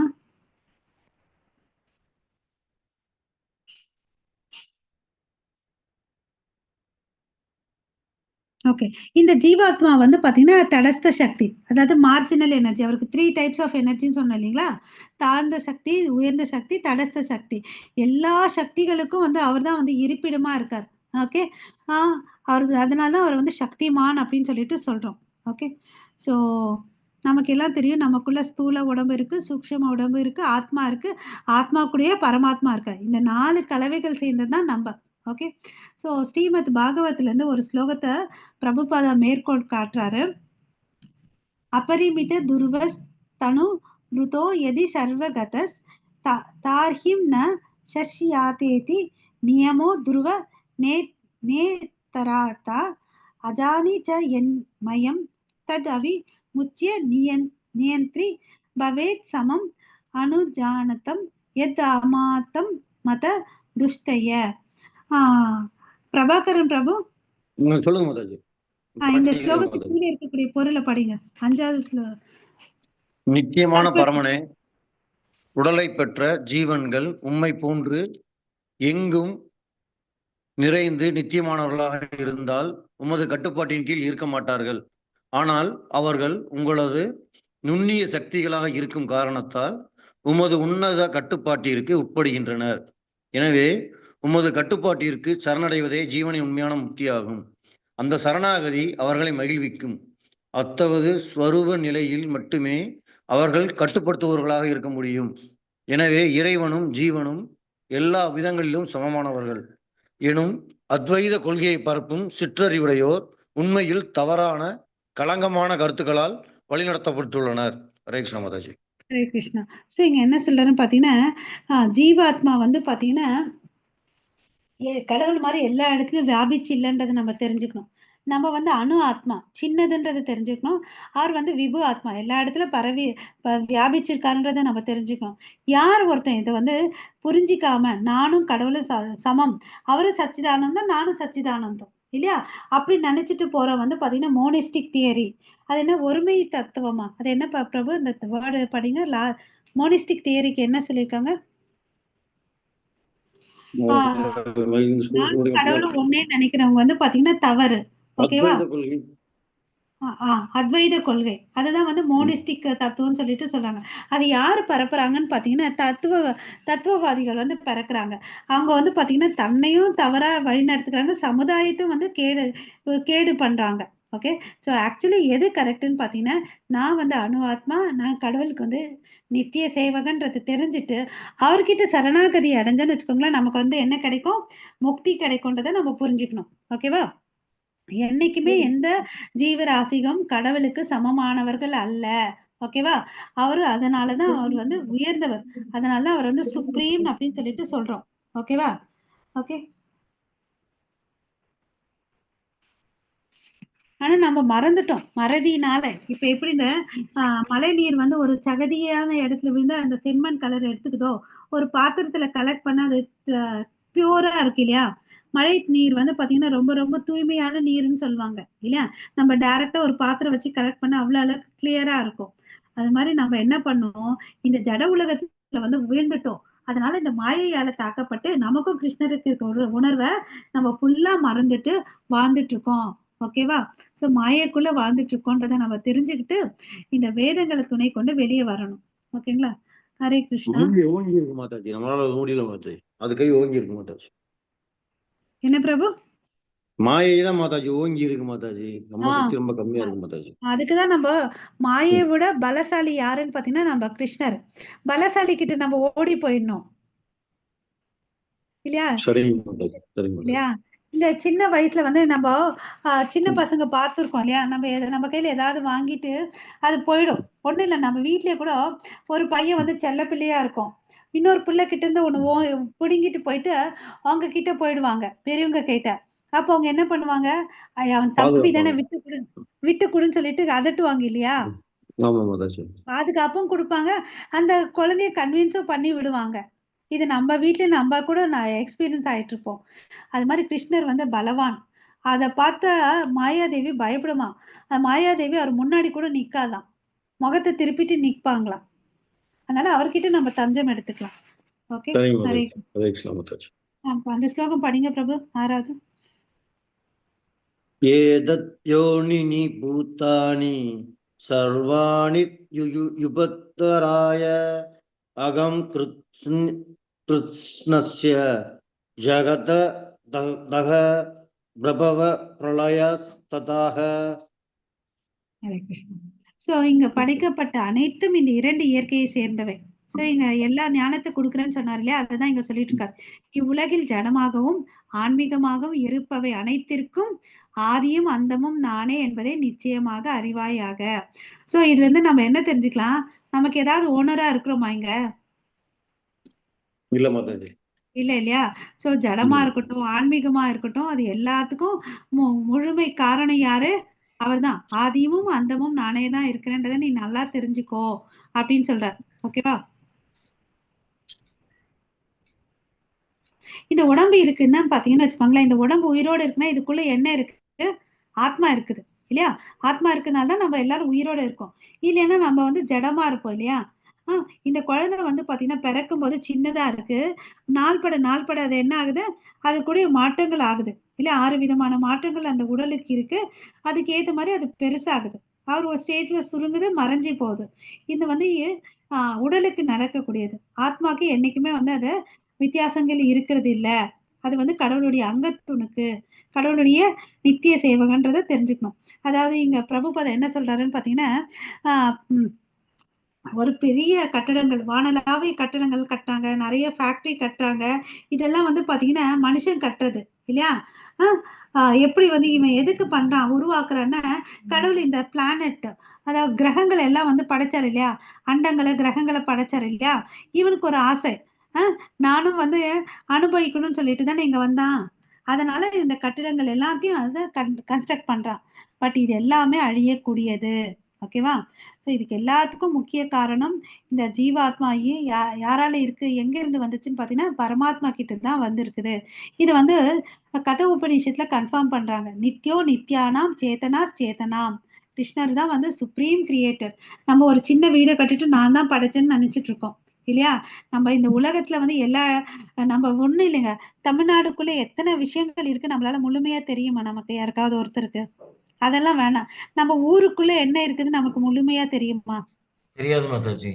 ஓகே, இந்த ஜீவாத்மா வந்து பாத்தீங்கன்னா தடஸ்த சக்தி, அதாவது மார்ஜினல் எனர்ஜி. அவருக்கு 3 டைப்ஸ் ஆஃப் எனர்ஜின்னு சொன்னோம் இல்லைங்களா, தாழ்ந்த சக்தி, உயர்ந்த சக்தி, தடஸ்த சக்தி. எல்லா சக்திகளுக்கும் வந்து அவர் தான் வந்து இருப்பிடமா இருக்கார். ஓகே, அதனாலதான் அவர் வந்து சக்திமான் அப்படின்னு சொல்லிட்டு சொல்றோம். ஓகே, ஸோ நமக்கு எல்லாம் தெரியும், நமக்குள்ள ஸ்தூல உடம்பு இருக்கு, சூக்ஷ்ம உடம்பு இருக்கு, ஆத்மா இருக்கு, ஆத்மா கூடயே பரமாத்மா இருக்கு. இந்த 4 கலவைகள் சேர்ந்ததுதான் நம்ம. ஓகே, சோ ஸ்ரீமத் பாகவத்ல இருந்து ஒரு ஸ்லோகத்தை பிரபுபாதா மேற்கோள் காட்டுறாரு. அபரிமித துர்வஸ் தனு ருதோ யதி சர்வகதஸ் தார்ஹிம் ந சஷ்யாதேதி நியமோ துருவ நேதராதா அஜானி ச என்மயம் தத் அவி முச்சிய நியந்திரி பவேத் சமம் அனுஜானதம் எத் அமாத்தம் மத துஷ்டய. பிரபாகரன் பிரபு, சொல்லுங்க மாதாஜி. இந்த ஸ்லோகத்துக்கு கீழே இருக்கக்கூடிய பொருளை படிங்க. 5வது ஸ்லோகம். நித்தியமான பரமனே, உடலை பெற்ற ஜீவன்கள் உம்மை போன்று எங்கும் நிறைந்து நித்தியமானவர்களாக இருந்தால் உமது கட்டுப்பாட்டின் கீழ் இருக்க மாட்டார்கள். ஆனால் அவர்கள் உங்களது நுண்ணிய சக்திகளாக இருக்கும் காரணத்தால் உமது உன்னத கட்டுப்பாட்டிற்கு உட்படுகின்றனர். எனவே உமது கட்டுப்பாட்டிற்கு சரணடைவதே ஜீவனின் உண்மையான முக்தியாகும். அந்த சரணாகதி அவர்களை மகிழ்விக்கும். அத்தவது ஸ்வரூப நிலையில் மட்டுமே அவர்கள் கட்டுப்படுத்துபவர்களாக இருக்க முடியும். எனவே இறைவனும் ஜீவனும் எல்லா விதங்களிலும் சமமானவர்கள் எனும் அத்வைத கொள்கையை பரப்பும் சிற்றறிவுடையோர் உண்மையில் தவறான களங்கமான கருத்துக்களால் வழிநடத்தப்பட்டுள்ளனர். ஹரே கிருஷ்ண மாதாஜி. ஹரே கிருஷ்ணா. ஸோ இங்க என்ன சொல்றாருன்னு பாத்தீங்கன்னா, ஜீவாத்மா வந்து பாத்தீங்கன்னா கடவுள் மாதிரி எல்லா இடத்துலயும் வியாபிச்சு இல்லைன்றதை நம்ம தெரிஞ்சுக்கணும். நம்ம வந்து அணு ஆத்மா சின்னதுன்றதை தெரிஞ்சுக்கணும். அவர் வந்து விபு ஆத்மா எல்லா இடத்துல வியாபிச்சிருக்காருன்றதை நம்ம தெரிஞ்சுக்கணும். யார் ஒருத்தன் இதை வந்து புரிஞ்சிக்காம நானும் கடவுளும் சமம், அவரும் சச்சிதானந்தம் நானும் சச்சிதானந்தம் இல்லையா அப்படி நினைச்சிட்டு போற வந்து பாத்தீங்கன்னா மோனிஸ்டிக் தியரி. அது என்ன ஒருமை தத்துவமா? அது என்ன பிரபு இந்த வேர்டு படிங்க. மோனிஸ்டிக் தியரிக்கு என்ன சொல்லியிருக்காங்க? கடவுளும் ஒன்னே நினைக்கிறவங்க வந்து பாத்தீங்கன்னா தவறு. ஓகேவா? அத்வைத கொள்கை அதுதான் வந்து மோனிஸ்டிக் தத்துவம்னு சொல்லிட்டு சொல்றாங்க. அது யாரு பரப்புறாங்கன்னு பாத்தீங்கன்னா தத்துவவாதிகள் வந்து பறக்குறாங்க. அவங்க வந்து பாத்தீங்கன்னா தன்னையும் தவறா வழி நடத்துக்கிறாங்க, சமுதாயத்தையும் வந்து கேடு பண்றாங்க. ஓகே, ஸோ ஆக்சுவலி எது கரெக்டுன்னு பாத்தீங்கன்னா, நான் வந்து அணு ஆத்மா, நான் கடவுளுக்கு வந்து நித்திய சேவகன்றது தெரிஞ்சுட்டு அவர்கிட்ட சரணாகதி அடைஞ்சோன்னு வச்சுக்கோங்களேன், நமக்கு வந்து என்ன கிடைக்கும்? முக்தி கிடைக்கும்ன்றதை நம்ம புரிஞ்சுக்கணும். ஓகேவா? என்னைக்குமே எந்த ஜீவராசிகம் கடவுளுக்கு சமமானவர்கள் அல்ல. ஓகேவா? அவரு அதனாலதான் அவர் வந்து உயர்ந்தவர். அதனாலதான் அவர் வந்து சுப்ரீம் அப்படின்னு சொல்லிட்டு சொல்றோம். ஓகேவா? ஓகே. ஆனா நம்ம மறந்துட்டோம் மறதினால. இப்ப எப்படி இந்த மழை நீர் வந்து ஒரு சகதியான இடத்துல விழுந்து அந்த செம்மண் கலர் எடுத்துக்குதோ, ஒரு பாத்திரத்துல கலெக்ட் பண்ண அது பியூரா இருக்கு இல்லையா? மழை நீர் வந்து பாத்தீங்கன்னா ரொம்ப ரொம்ப தூய்மையான நீர்ன்னு சொல்லுவாங்க இல்லையா? நம்ம டைரக்டா ஒரு பாத்திரம் வச்சு கலெக்ட் பண்ண அவ்வளவு அளவுக்கு கிளியரா இருக்கும். அது மாதிரி நம்ம என்ன பண்ணுவோம், இந்த ஜட உலகத்துல வந்து விழுந்துட்டோம். அதனால இந்த மாயையால தாக்கப்பட்டு நமக்கும் கிருஷ்ணருக்கு இருக்க ஒரு உணர்வை நம்ம ஃபுல்லா மறந்துட்டு வாழ்ந்துட்டு இருக்கோம். ஓகேவா? சோ மாயைக்குள்ள வாழ்ந்துட்டு இருக்கோன்றதை நம்ம தெரிஞ்சுக்கிட்டு இந்த வேதங்களை துணை கொண்டு வெளியே வரணும். ஓகேங்களா? ஹரே கிருஷ்ணா. ஓங்கி இருக்கு மாதாஜி, நம்மளால முடியல மாதாஜி, அது கை ஓங்கி இருக்கு மாதாஜி. என்ன பிரபு? மாயை தான் மாதாஜி ஓங்கி இருக்கு மாதாஜி, நம்ம சக்தி ரொம்ப கம்மியா இருக்கு மாதாஜி. அதுக்குதான் நம்ம மாயை விட பலசாலி யாருன்னு பாத்தீங்கன்னா நம்ம கிருஷ்ணர். பலசாலி கிட்ட நம்ம ஓடி போயிடணும் இல்லையா? சரிங்க மாதாஜி, சரிங்க இல்லையா? இந்த சின்ன வயசுல வந்து நம்ம சின்ன பசங்க பார்த்துருக்கோம் இல்லையா? நம்ம கையில ஏதாவது வாங்கிட்டு அது போயிடும். ஒண்ணும் இல்லை, நம்ம வீட்லயே கூட ஒரு பையன் வந்து செல்ல பிள்ளையா இருக்கும், இன்னொரு பிள்ளை கிட்ட இருந்து ஒண்ணு பிடுங்கிட்டு போயிட்டு அவங்க கிட்ட போயிடுவாங்க பெரியவங்க கிட்ட. அப்ப அவங்க என்ன பண்ணுவாங்க, அவன் தம்பி தானே விட்டு கொடுன்னு சொல்லிட்டு அதட்டுவாங்க இல்லையா? பாதுகாப்பும் கொடுப்பாங்க, அந்த குழந்தைய கன்வின்ஸும் பண்ணி விடுவாங்க. இது நம்ம வீட்டுல நம்ம கூட எக்ஸ்பீரியன்ஸ் ஆயிட்டு இருப்போம். அது மாதிரி கிருஷ்ணர் வந்து பலவான். அதை பார்த்த மாயாதேவி பயப்படுமா. மாயாதேவி அவர் முன்னாடி கூட நிக்காதான், முகத்தை திருப்பிட்டு நிற்பாங்களாம். அதனால அவர்கிட்ட நம்ம தஞ்சம் எடுத்துக்கலாம். ஓகே, அந்த ஸ்லோகம் படிங்க பிரபு. யாராவது? ஏதத் யோனினி பூதானி சர்வாணி யுபத்தராய அகம் கிருஷ்ணஸ்ய ஜகத தக பிரபவ பிரளய ததாக. சோ இங்க படைக்கப்பட்ட அனைத்தும் இந்த 2 இயற்கையை சேர்ந்தவை. சோ இங்க எல்லா ஞானத்தை கொடுக்குறேன்னு சொன்னார் இல்லையா? அதுதான் இங்க சொல்லிட்டு இருக்காரு. இவ்வுலகில் ஜடமாகவும் ஆன்மீகமாகவும் இருப்பவை அனைத்திற்கும் ஆதியும் அந்தமும் நானே என்பதை நிச்சயமாக அறிவாயாக. சோ இதுல இருந்து நம்ம என்ன தெரிஞ்சுக்கலாம்? நமக்கு ஏதாவது ஓனரா இருக்கிறோமா இங்க? இல்ல மாதாஜி, இல்ல இல்லையா? சோ ஜடமா இருக்கட்டும் ஆன்மீகமா இருக்கட்டும், அது எல்லாத்துக்கும் முழுமை காரணம் யாரு? அவர்தான். ஆதியும் அந்தமும் நானே தான் இருக்கிறேன்றதை நீ நல்லா தெரிஞ்சுக்கோ அப்படின்னு சொல்றார். ஓகேவா? இந்த உடம்பு இருக்குன்னா பாத்தீங்கன்னு வச்சுக்கோங்களேன், இந்த உடம்பு உயிரோடு இருக்குன்னா இதுக்குள்ள என்ன இருக்கு? ஆத்மா இருக்குது இல்லையா? ஆத்மா இருக்கனால தான் நம்ம எல்லாரும் உயிரோட இருக்கோம். இல்லைன்னா நம்ம வந்து ஜடமா இருப்போம் இல்லையா? இந்த குழந்தை வந்து பாத்தீங்கன்னா பிறக்கும்போது சின்னதா இருக்கு. நாள்பட அது என்ன ஆகுது? அது கூட மாற்றங்கள் ஆகுது இல்ல? 6 விதமான மாற்றங்கள் அந்த உடலுக்கு இருக்கு. அதுக்கு ஏத்த மாதிரி அது பெருசாகுது. ஒரு ஸ்டேஜ்ல சுருங்குது, மறைஞ்சு போகுது. இது வந்து உடலுக்கு நடக்கக்கூடியது. ஆத்மாக்கு என்னைக்குமே வந்து அது வித்தியாசங்கள் இருக்கிறது இல்ல. அது வந்து கடவுளுடைய அங்கத்துணுக்கு, கடவுளுடைய நித்திய சேவகன்றத தெரிஞ்சுக்கணும். அதாவது இங்க பிரபுபாதர் என்ன சொல்றாருன்னு பாத்தீங்கன்னா, ஒரு பெரிய கட்டடங்கள், வானளாவிய கட்டடங்கள் கட்டுறாங்க, நிறைய ஃபேக்டரி கட்டுறாங்க. இதெல்லாம் வந்து பாத்தீங்கன்னா மனுஷன் கட்டுறது இல்லையா? எப்படி வந்து இவன் எதுக்கு பண்றான், உருவாக்குறான்னா, கடவுள் இந்த பிளானட், அதாவது கிரகங்கள் எல்லாம் வந்து படைச்சாரு இல்லையா? அண்டங்களை கிரகங்களை படைச்சாரு இல்லையா? இவனுக்கு ஒரு ஆசை, நானும் வந்து அனுபவிக்கணும்னு சொல்லிட்டு தானே இங்க வந்தான். அதனால இந்த கட்டிடங்கள் எல்லாத்தையும் அதை கன்ஸ்ட்ரக்ட் பண்றான். பட் இது எல்லாமே அழியக்கூடியது. ஓகேவா? ஸோ இதுக்கு எல்லாத்துக்கும் முக்கிய காரணம் இந்த ஜீவாத்மாயி யாரால இருக்கு, எங்க இருந்து வந்துச்சுன்னு பாத்தீங்கன்னா பரமாத்மா கிட்ட தான் வந்திருக்குது. இது வந்து கத உபநிஷத்துல கன்ஃபார்ம் பண்றாங்க. நித்யோ நித்யானாம் சேதனா சேதனாம். கிருஷ்ணர் தான் வந்து சுப்ரீம் கிரியேட்டர். நம்ம ஒரு சின்ன வீடை கட்டிட்டு நான் தான் படைச்சேன்னு நினைச்சிட்டு இருக்கோம் இல்லையா? நம்ம இந்த உலகத்துல வந்து நம்ம ஒண்ணு இல்லைங்க. தமிழ்நாடுக்குள்ள எத்தனை விஷயங்கள் இருக்கு நம்மளால முழுமையா தெரியுமா நமக்கு யாருக்காவது ஒருத்தருக்கு? அதெல்லாம் வேணாம். நம்ம ஊருக்குள்ள என்ன இருக்குதுன்னு நமக்கு முழுமையா தெரியுமா? தெரியாது மாதாஜி.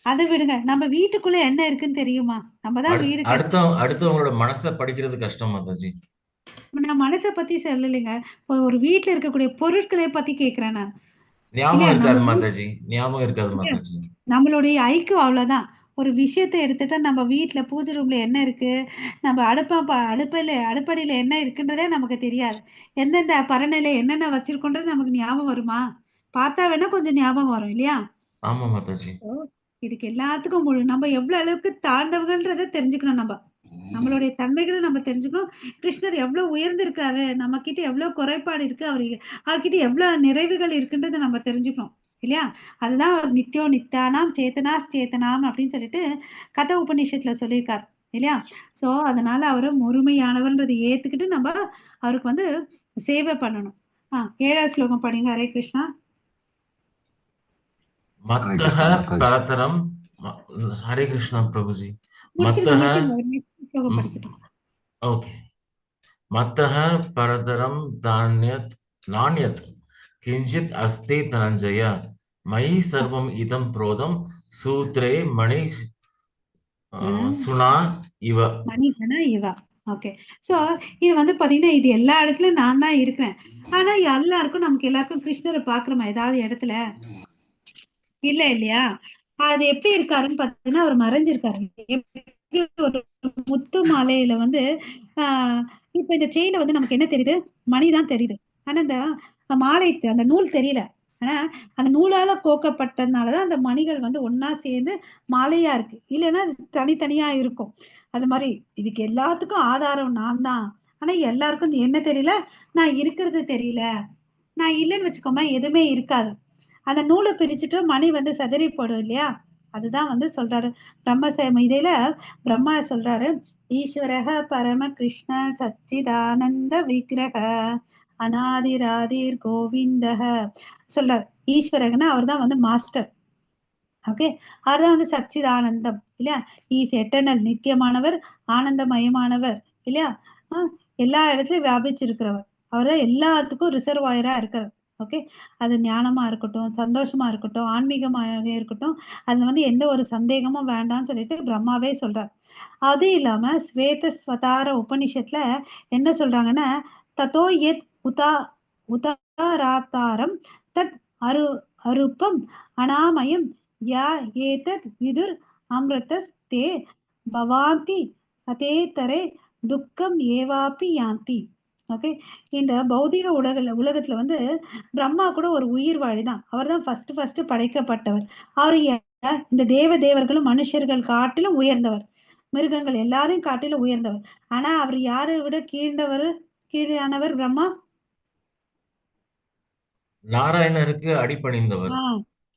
அதை விடுங்க, நம்ம வீட்டுக்குள்ள என்ன இருக்குன்னு தெரியுமா? நம்ம தான் வீடு அடுத்தவங்களோட மனசை படிக்கிறது கஷ்டம் மாதாஜி. நான் மனசை பத்தி சொல்லலைங்க. ஒரு வீட்டுல இருக்கக்கூடிய பொருட்களை பத்தி கேக்குறேன் நான். ஞாபகம் இருக்காது மாதாஜி, ஞாபகம் இருக்காது மாதாஜி. நம்மளுடைய ஐக்கியம் அவ்வளவுதான். ஒரு விஷயத்தை எடுத்துட்டா நம்ம வீட்டுல பூஜை ரூம்ல என்ன இருக்கு, நம்ம அடுப்படியில என்ன இருக்குன்றதே நமக்கு தெரியாது. எந்தெந்த பரநிலை என்னென்ன வச்சிருக்கோன்றது நமக்கு ஞாபகம் வருமா? பார்த்தா வேணா கொஞ்சம் ஞாபகம் வரும் இல்லையா? ஆமா மாதாஜி. இதுக்கு எல்லாத்துக்கும் நம்ம எவ்வளவு அளவுக்கு தாழ்ந்தவங்கன்றத தெரிஞ்சுக்கணும். நம்மளுடைய தன்மைகளை நம்ம தெரிஞ்சுக்கணும். கிருஷ்ணர் எவ்வளவு உயர்ந்திருக்காரு, நம்ம கிட்ட எவ்வளவு குறைபாடு இருக்கு, அவர்கிட்ட எவ்வளவு நிறைவுகள் இருக்குன்றத நம்ம தெரிஞ்சுக்கணும் இல்லையா? அதுதான் ஒரு நித்யோ நித்யானாம் சேத்தனாஸ் சேத்தனாம் அப்படின்னு சொல்லிட்டு கத உபநிஷத்துல சொல்லியிருக்காரு இல்லையா? சோ அதனால அவரு முழுமையானவர்ன்றதை ஏத்துக்கிட்டு நம்ம அவருக்கு வந்து சேவை பண்ணணும். 7வது ஸ்லோகம் படிங்க. ஹரே கிருஷ்ணா. மத்தஹ பரதரம். ஹரே கிருஷ்ணா பிரபுஜி. ஓகே. மத்தஹ பரதரம் நாண்யத் கிஞ்சித் அஸ்தி தனஞ்சய மயி சர்வம் இதம் புரோதம் சூத்ரே மணி சுனா இவ. மணிகணா இவ. ஓகே. சோ இது வந்து பாத்தீங்கன்னா இது எல்லா இடத்துலயும் நான் தான் இருக்கிறேன். ஆனா நமக்கு எல்லாருக்கும் கிருஷ்ணரை பாக்குறோமா ஏதாவது இடத்துல? இல்ல இல்லையா? அது எப்படி இருக்காருன்னு பாத்தீங்கன்னா அவர் மறைஞ்சிருக்காரு. ஒரு முத்து மாலையில வந்து இப்ப இந்த செயின்ல வந்து நமக்கு என்ன தெரியுது? மணிதான் தெரியுது. ஆனா இந்த மாலை அந்த நூல் தெரியல. ஆனா அந்த நூலால கோக்கப்பட்டதுனாலதான் அந்த மணிகள் வந்து ஒன்னா சேர்ந்து மாலையா இருக்கு. இல்லைன்னா தனித்தனியா இருக்கும். அது மாதிரி இதுக்கு எல்லாத்துக்கும் ஆதாரம் நான் தான். ஆனா எல்லாருக்கும் என்ன தெரியல, நான் இருக்கிறது தெரியல. நான் இல்லைன்னு வச்சுக்கோமா எதுவுமே இருக்காது. அந்த நூலை பிரிச்சுட்டு மணி வந்து சிதறி போடும் இல்லையா? அதுதான் வந்து சொல்றாரு இதேல பிரம்மா சொல்றாரு, ஈஸ்வரக பரம கிருஷ்ண சச்சிதானந்த விக்கிரக அநாதிராதிர் கோவிந்தக சொல்றாரு. ஈஸ்வரகன்னா அவர் தான் வந்து மாஸ்டர். ஓகே, அவர்தான் வந்து சச்சிதானந்தம் இல்லையா? ஈஸ் எட்டர்னல், நித்தியமானவர், ஆனந்தமயமானவர் இல்லையா? எல்லா இடத்துலயும் வியாபிச்சிருக்கிறவர். அவர் தான் எல்லாத்துக்கும் ரிசர்வாயரா இருக்கிறார். ஓகே, அது ஞானமா இருக்கட்டும், சந்தோஷமா இருக்கட்டும், ஆன்மீகமாக இருக்கட்டும், அதுல வந்து எந்த ஒரு சந்தேகமும் வேண்டாம்னு சொல்லிட்டு பிரம்மாவே சொல்றார். அது இல்லாம ஸ்வேதஸ்வதார உபனிஷத்துல என்ன சொல்றாங்கன்னா, தத்தோ எத் உதாராத்தாரம் தத் அரூபம் அனாமயம் யா ஏதத் விதுர் அம்ருதஸ் தே பவாந்தி அதேதரே துக்கம் ஏவாப்பி யாந்தி. ஓகே, இந்த பௌதிக உலகத்துல வந்து பிரம்மா கூட ஒரு உயிர் வாழிதான். அவர் தான் ஃபர்ஸ்ட் படைக்கப்பட்டவர். அவர் இந்த தேவர்களும் மனுஷர்கள் காட்டிலும் உயர்ந்தவர், மிருகங்கள் எல்லாரையும் காட்டிலும் உயர்ந்தவர். ஆனா அவர் யாரை விட கீழானவர் பிரம்மா? நாராயணருக்கு அடிபணிந்தவர்.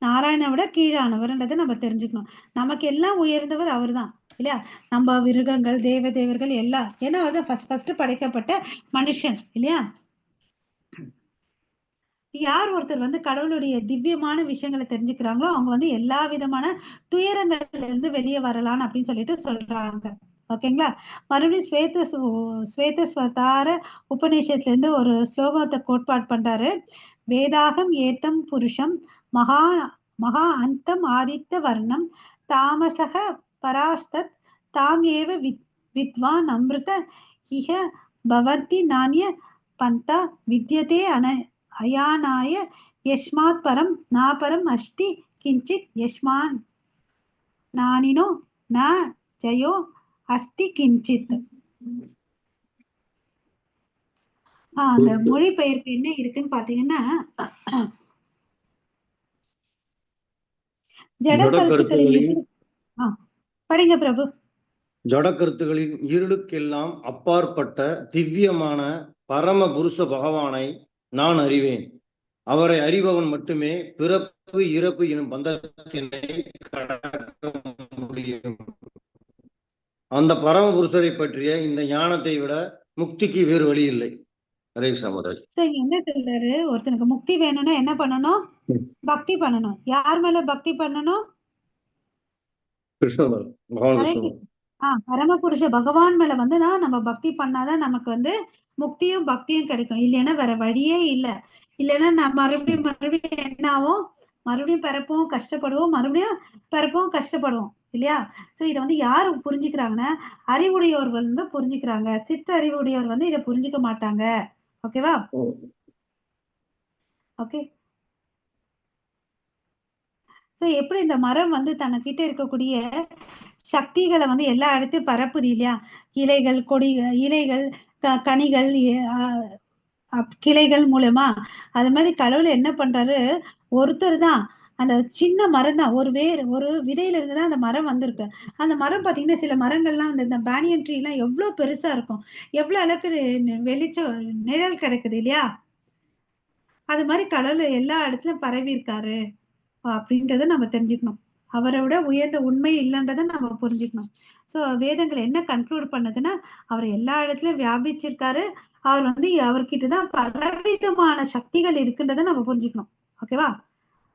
நாராயண விட கீழானவர்ன்றதை நம்ம தெரிஞ்சுக்கணும். நமக்கு எல்லாம் உயர்ந்தவர் அவர் தான் இல்லையா? நம்ம மிருகங்கள் தேவர்கள் எல்லாம், ஏன்னா அவர் ஃபர்ஸ்ட் படைக்கப்பட்ட மனுஷன் இல்லையா? யார் ஒருத்தர் வந்து கடவுளுடைய திவ்யமான விஷயங்களை தெரிஞ்சுக்கிறாங்களோ அவங்க வந்து எல்லா விதமான துயரங்கள்ல இருந்து வெளியே வரலாம் அப்படின்னு சொல்லிட்டு சொல்றாங்க. ஓகேங்களா? மறுபடியும் ஸ்வேதஸ்வதார உபநிஷத்துல இருந்து ஒரு ஸ்லோகத்தை கோட்பாடு பண்றாரு. வேதாகம் ஏத்தம் புருஷம் மகா மகா அந்தம் ஆதித்த வர்ணம் தாமசக பராஸ்தத் தாம் ஏவ வித்வான் அமிர்த இஹ பவந்தி நானிய பந்தா வித்யதே அயானாய யஸ்மாத் பரம் நாபரம் அஸ்தி கிஞ்சித் யஸ்மான் நானினோ ந ஜயோ அஸ்தி கிஞ்சித். அந்த மொழிபெயர்ப்பு என்ன இருக்குன்னு பாத்தீங்கன்னா, ஜட கருத்துக்களின் படிங்க பிரபு. ஜட கருத்துகளின் இருளுக்கெல்லாம் அப்பாற்பட்ட திவ்யமான பரம புருஷ பகவானை நான் அறிவேன். அவரை அறிபவன் மட்டுமே பிறப்பு இறப்பு எனும் பந்தத்தினை கடக்க முடியும். அந்த பரம புருஷரை பற்றிய இந்த ஞானத்தை விட முக்திக்கு வேறு வழி இல்லை. ஹரே கிருஷ்ணா மாதாஜி. என்ன சொல்றாரு, ஒருத்தனுக்கு முக்தி வேணும்னா என்ன பண்ணணும்? பக்தி பண்ணணும். யார் மேல பக்தி பண்ணணும்? கிருஷ்ணன் பகவான் கிருஷ்ணன். பரமபுருஷ பகவான் மேல வந்து நம்ம பக்தி பண்ணாதான் நமக்கு வந்து முக்தியும் பக்தியும் கிடைக்கும். இல்லைன்னா வேற வழியே இல்லை. இல்லைன்னா நான் மறுபடியும் என்ன ஆகும்? மறுபடியும் பிறப்போம், கஷ்டப்படுவோம், மறுபடியும் பிறப்போம், கஷ்டப்படுவோம் இல்லையா? சோ இதை வந்து யாரு புரிஞ்சுக்கிறாங்கன்னா, அறிவுடையவர்கள் வந்து புரிஞ்சுக்கிறாங்க. சித்த அறிவுடையவர் வந்து இதை புரிஞ்சுக்க மாட்டாங்க. ஓகேவா? ஓகே. சோ எப்படி இந்த மரம் வந்து தனக்கிட்ட இருக்கக்கூடிய சக்திகளை வந்து எல்லா இடத்தையும் பரப்புது இல்லையா? இலைகள், இலைகள், கனிகள், கிளைகள் மூலமா. அது மாதிரி கடவுள் என்ன பண்றாரு, ஒருத்தர் தான். அந்த சின்ன மரம் தான், ஒரு விதையில இருந்துதான் அந்த மரம் வந்திருக்கு. அந்த மரம் பாத்தீங்கன்னா சில மரங்கள்லாம் இந்த பேனியன் ட்ரீ எல்லாம் எவ்வளவு பெருசா இருக்கும், எவ்வளவு அளவுக்கு வெளிச்சம் நிழல் கிடைக்குது இல்லையா? அது மாதிரி கடவுள் எல்லா இடத்துலயும் பரவி இருக்காரு அப்படின்றத நம்ம தெரிஞ்சுக்கணும். அவரை விட உயர்ந்த உண்மை இல்லைன்றதை நம்ம புரிஞ்சுக்கணும். சோ வேதங்கள் என்ன கன்க்ளூட் பண்ணதுன்னா, அவர் எல்லா இடத்துலயும் வியாபிச்சிருக்காரு. அவர் வந்து அவர்கிட்டதான் பலவிதமான சக்திகள் இருக்குன்றதை நம்ம புரிஞ்சுக்கணும். ஓகேவா?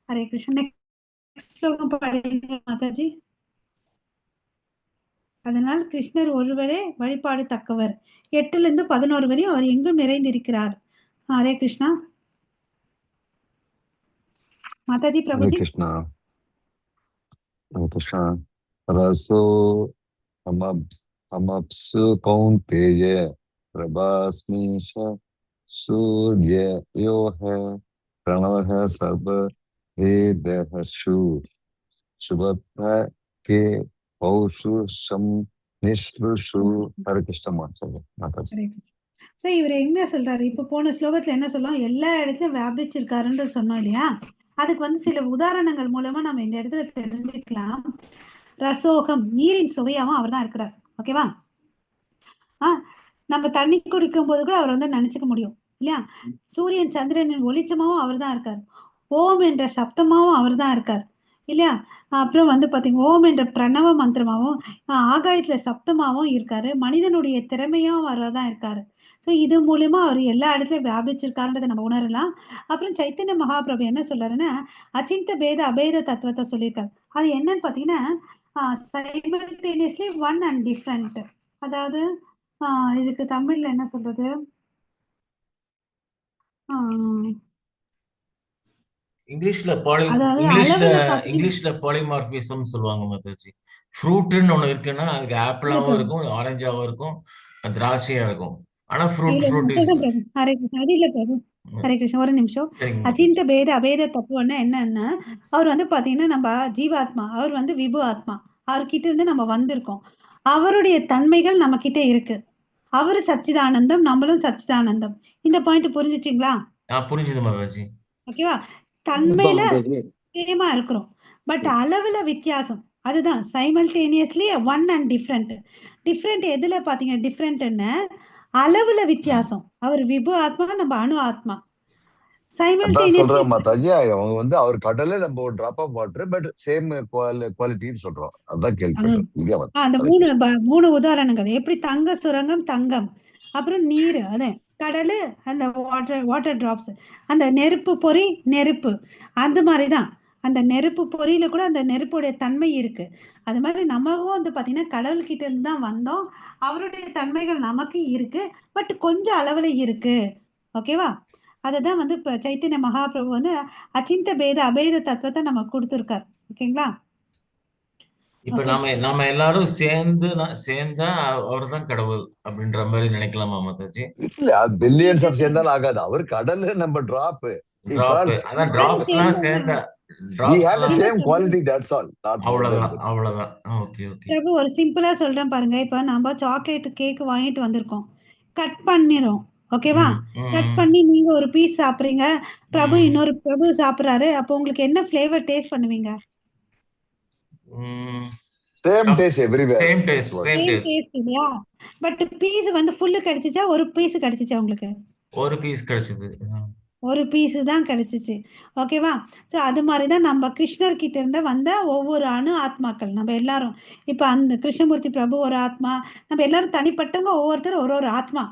ஹரே கிருஷ்ணன். நெக்ஸ்ட் ஸ்லோகம் படிங்க மாதாஜி. அதனால் கிருஷ்ணர் ஒருவரே வழிபாடு தக்கவர். 8ல இருந்து 11 வரையும் அவர் எங்கும் நிறைந்திருக்கிறார். ஹரே கிருஷ்ணா. மாதாஜி பிரபுஜி. கிருஷ்ணா கிருஷ்ணா. ரசோ அமப்சு கௌந்தேய பிரபாஸ்மிஷ சூர்யயோஹ பிரணவஹ சர்வ வேதஹ சுபத்ர கே பௌஷுஷம் நிஸ்ருஷு. ஹரே கிருஷ்ணா மாதாஜி. சோ இவர் என்ன சொல்றாரு, இப்ப போன ஸ்லோகத்துல என்ன சொல்லும், எல்லா இடத்துலயும் வியாபிச்சிருக்காருன்னு சொன்னோம் இல்லையா? அதுக்கு வந்து சில உதாரணங்கள் மூலமா நம்ம இந்த இடத்துல தெரிஞ்சுக்கலாம். ரசோகம், நீரின் சுவையாவும் அவர் தான் இருக்கிறார். ஓகேவா? நம்ம தண்ணி குடிக்கும் போது கூட அவர் வந்து நினைச்சுக்க முடியும் இல்லையா? சூரியன் சந்திரனின் ஒளிச்சமாவும் அவர் தான் இருக்கார். ஓம் என்ற சப்தமாவும் அவர் தான் இருக்கார் இல்லையா? அப்புறம் வந்து பாத்தீங்க, ஓம் என்ற பிரணவ மந்திரமாவும் ஆகாயத்துல சப்தமாவும் இருக்காரு. மனிதனுடைய திறமையாவும் அவர் தான் இருக்காரு. ஸோ இது மூலியமா அவர் எல்லா இடத்துலயும் வியாபிச்சிருக்காருன்றதை நம்ம உணரலாம். அப்புறம் சைத்தன்ய மகாபிரபு என்ன சொல்றாருன்னா, அச்சிந்த பேத அபேத தத்துவத்தை சொல்லியிருக்காரு. அது என்னன்னு பாத்தீங்கன்னா, சைமல்டேனியஸ்லி ஒன் அண்ட் டிஃப்ரெண்ட். அதாவது இதுக்கு தமிழ்ல என்ன சொல்றது, இங்கிலீஷ்ல பாலிமார்பிசம் சொல்லுவாங்க மாதாஜி. ஃப்ரூட்னு ஒண்ணு இருக்குன்னா அதுக்கு ஆப்பிளாவும் இருக்கும், ஆரஞ்சாவும் இருக்கும், திராட்சையா இருக்கும். ஆனா ஃப்ரூட் ஹரே கிருஷ்ணா. ஒரு நிமிஷம். அச்சிந்த பேத அபேத தத்துவம்னா என்னன்னா, அவர் வந்து பாத்தீங்கன்னா நம்ம ஜீவாத்மா, அவர் வந்து விபு ஆத்மா. அவர்கிட்ட இருந்து நம்ம வந்திருக்கோம். அவருடைய தன்மைகள் நம்ம கிட்ட இருக்கு. அவரு சச்சிதானந்தம், நம்மளும் சச்சிதானந்தம். இந்த பாயிண்ட் புரிஞ்சுட்டீங்களா? புரிஞ்சுது மாதாஜி. ஓகேவா? தன்மையில சேமா இருக்கிறோம், பட் அளவுல வித்தியாசம். அதுதான் simultaneously one and different. Different எதுல பாத்தீங்க? டிஃப்ரெண்ட்னு அளவுல வித்தியாசம். அவர் விபு ஆத்மா, நம்ம அணு ஆத்மா. சொல்றேன் மாதாஜி, அவங்க வந்து அவர் கடல்ல நம்ம ஒரு drop of water, but same குவாலிட்டின்னு சொல்றோம். அதான் கேள்விப்பட்டேன். அந்த மூணு உதாரணங்கள் எப்படி? தங்க சுரங்கம் தங்கம், அப்புறம் நீர், அதே கடல், அந்த வாட்டர் டிராப்ஸ், அந்த நெருப்பு பொறி, நெருப்பு, அந்த மாதிரி தான். அந்த நெருப்பு பொறியில கூட அந்த நெருப்புடைய தன்மை இருக்கு. அது மாதிரி நமக்கும் வந்து பார்த்தீங்கன்னா கடவுள்கிட்ட இருந்து தான் வந்தோம். அவருடைய தன்மைகள் நமக்கு இருக்கு, பட் கொஞ்சம் அளவில் இருக்கு. ஓகேவா? அதை தான் வந்து இப்போ சைத்தன்ய மகாபிரபு வந்து அச்சிந்த பேத அபேத தத்துவத்தை நம்ம கொடுத்துருக்கார். ஓகேங்களா? இப்ப ஓகே. நாம எல்லாரும் சேர்ந்தா அவர்தான் கடவுள் அப்படின்ற மாதிரி நினைக்கலாமா மாதாஜி? இல்ல பில்லியன்ஸ் ஆஃப் சேர்ந்தாலும் ஆகாது. அவர் கடல், நம்ம டிராப். டிராப், அதான் டிராப்ஸ்லாம் சேர்ந்தா We have the same quality, that's all. அவ்வளவுதான். ஓகே. பிரபு ஒரு சிம்பிளா சொல்றேன் பாருங்க. இப்ப நம்ம சாக்லேட் கேக் வாங்கிட்டு வந்திருக்கோம், கட் பண்ணிரும். ஓகேவா? கட் பண்ணி நீங்க ஒரு பீஸ் சாப்பிடுறீங்க, பிரபு இன்னொரு பிரபு சாப்பிடுறாரு. அப்போ உங்களுக்கு என்ன ஃபிளேவர் டேஸ்ட் பண்ணுவீங்க? Same taste everywhere. Same taste இல்லையா? பட் பீஸ் வந்து ஃபுல்லு கிடைச்சிச்சா, ஒரு பீஸ் கிடைச்சிச்சா உங்களுக்கு? ஒரு பீஸ் கிடைச்சது. ஒரு பீஸு தான் கிடைச்சிச்சு. ஓகேவா? ஸோ அது மாதிரி தான் நம்ம கிருஷ்ணர் கிட்ட இருந்து வந்த ஒவ்வொரு ஆத்மாக்கள் நம்ம எல்லாரும். இப்போ அந்த கிருஷ்ணமூர்த்தி பிரபு ஒரு ஆத்மா, நம்ம எல்லாரும் தனிப்பட்டவங்க, ஒவ்வொருத்தரும் ஒரு ஆத்மா.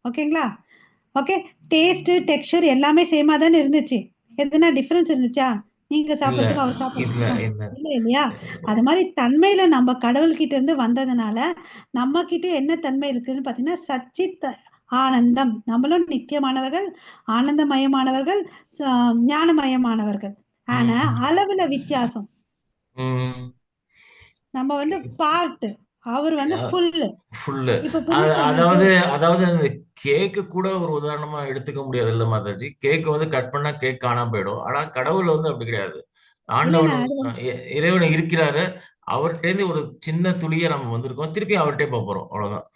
ஓகேங்களா? ஓகே. டேஸ்ட், டெக்ஸ்சர் எல்லாமே சேமா தானே இருந்துச்சு. எதுனா டிஃபரன்ஸ் இருந்துச்சா? நீங்க சாப்பிட்றதுக்கும் அவர் சாப்பிட்றதுக்கும் இல்லை இல்லையா? அது மாதிரி தன்மையில நம்ம கடவுள்கிட்ட இருந்து வந்ததுனால நம்ம கிட்ட என்ன தன்மை இருக்குன்னு பார்த்தீங்கன்னா சச்சித் ஆனந்தம். நம்மளும் நித்தியமானவர்கள், ஆனந்தமயமானவர்கள், ஞானமயமானவர்கள். ஆனா அளவுல வித்தியாசம். நம்ம வந்து பார்ட், அவர் வந்து ஃபுல்லு. அதாவது அந்த கேக்கு கூட ஒரு உதாரணமா எடுத்துக்க முடியாது இல்ல மாதாஜி? கேக் வந்து கட் பண்ணா கேக் காணாம போயிடும். ஆனா கடவுள் வந்து அப்படி கிடையாது. ஆண்டவன் இறைவன் இருக்கிறாரு, அவர்கிட்ட இருந்து ஒரு சின்ன துளியை நம்ம வந்திருக்கோம், திருப்பி அவர்கிட்டே போறோம், அவ்வளவுதான்.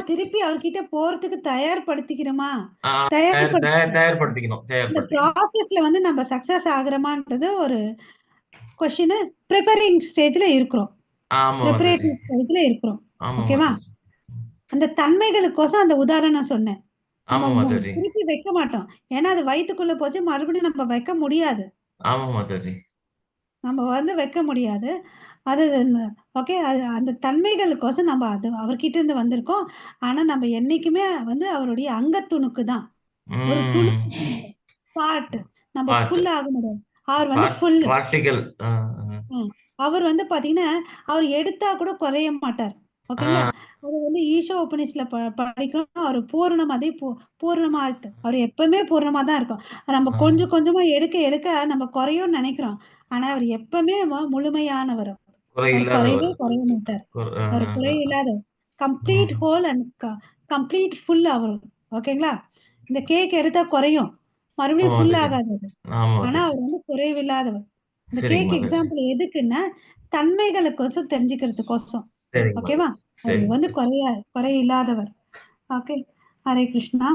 திருப்பி அவர்கிட்ட போறதுக்கு தயார்படுத்திக்கிறோமா? தயார்படுத்திக்கணும். இந்த ப்ராசஸ்ல வந்து நம்ம சக்சஸ் ஆகுறோமான்றது ஒரு क्वेश्चन. ப்ரிப்பேரிங் ஸ்டேஜ்ல இருக்கிறோம், ப்ரிப்பரேட்டரி ஸ்டேஜ்ல இருக்கிறோம். ஓகேவா? அந்த தன்மைகளுக்கோசம் அந்த உதாரணம் சொன்னேன். நம்ம திருப்பி வைக்க மாட்டோம், ஏன்னா அது வயிற்றுக்குள்ள போச்சு, மறுபடியும் நம்ம வைக்க முடியாது. நம்ம வந்து வைக்க முடியாது. அது ஓகே. அது அந்த தன்மைகளுக்கோசம் நம்ம அது அவர்கிட்ட இருந்து வந்திருக்கோம். ஆனா நம்ம என்னைக்குமே வந்து அவருடைய அங்கத்துணுக்கு தான், ஒரு துணுக்கு பார்ட். நம்ம ஃபுல் ஆக முடியாது. அவர் வந்து ஃபுல். அவர் வந்து பாத்தீங்கன்னா அவர் எடுத்தா கூட குறைய மாட்டார். ஓகேங்களா? அவர் வந்து ஈஷா உபநிஷத்துல படிக்கணும். அவர் பூரணமாதே பூர்ணமா, அவர் எப்பவுமே பூர்ணமா தான் இருக்கும். நம்ம கொஞ்சம் கொஞ்சமா எடுக்க எடுக்க நம்ம குறையும் நினைக்கிறோம். ஆனா அவர் எப்பவுமே முழுமையானவர். குறையவே குறைய மாட்டார். அவர் குறை இல்லாத complete whole and complete full அவர். ஓகேங்களா? இந்த கேக் எடுத்தா குறையும், மறுபடியும் ஃபுல் ஆகாது. ஆனா அவர் வந்து குறைவில்லாதவர். இந்த கேக் எக்ஸாம்பிள் எதுக்குன்னா தன்மைகளுக்கோசம் தெரிஞ்சுக்கிறதுக்கோசம். ஓகேவா? அது வந்து குறை இல்லாதவர். ஓகே. ஹரே கிருஷ்ணா.